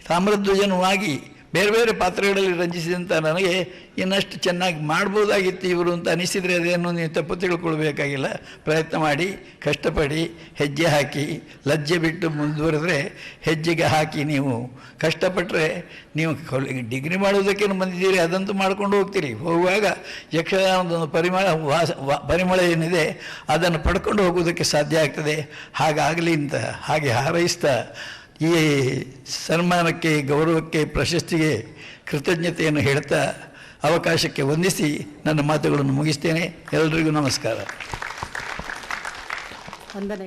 ತಾಮ್ರಧ್ವಜನೂ ಆಗಿ, ಬೇರೆ ಬೇರೆ ಪಾತ್ರಗಳಲ್ಲಿ ರಂಜಿಸಿದಂಥ ನನಗೆ ಇನ್ನಷ್ಟು ಚೆನ್ನಾಗಿ ಮಾಡ್ಬೋದಾಗಿತ್ತು ಇವರು ಅಂತ ಅನಿಸಿದರೆ ಅದೇನು ನೀವು ತಪ್ಪು ತಿಳ್ಕೊಳ್ಬೇಕಾಗಿಲ್ಲ. ಪ್ರಯತ್ನ ಮಾಡಿ, ಕಷ್ಟಪಡಿ, ಹೆಜ್ಜೆ ಹಾಕಿ, ಲಜ್ಜೆ ಬಿಟ್ಟು ಮುಂದುವರೆದ್ರೆ ಹೆಜ್ಜೆಗೆ ಹಾಕಿ. ನೀವು ಕಷ್ಟಪಟ್ಟರೆ ನೀವು ಡಿಗ್ರಿ ಮಾಡೋದಕ್ಕೇನು ಬಂದಿದ್ದೀರಿ ಅದಂತೂ ಮಾಡ್ಕೊಂಡು ಹೋಗ್ತೀರಿ. ಹೋಗುವಾಗ ಯಕ್ಷಗಾನದೊಂದು ಪರಿಮಳ ಏನಿದೆ ಅದನ್ನು ಪಡ್ಕೊಂಡು ಹೋಗೋದಕ್ಕೆ ಸಾಧ್ಯ ಆಗ್ತದೆ. ಹಾಗಾಗಲಿ ಅಂತ ಹಾಗೆ ಹಾರೈಸ್ತಾ ಈ ಸನ್ಮಾನಕ್ಕೆ, ಗೌರವಕ್ಕೆ, ಪ್ರಶಸ್ತಿಗೆ ಕೃತಜ್ಞತೆಯನ್ನು ಹೇಳ್ತಾ ಅವಕಾಶಕ್ಕೆ ವಂದಿಸಿ ನನ್ನ ಮಾತುಗಳನ್ನು ಮುಗಿಸ್ತೇನೆ. ಎಲ್ಲರಿಗೂ ನಮಸ್ಕಾರ. ವಂದನೆಗಳು.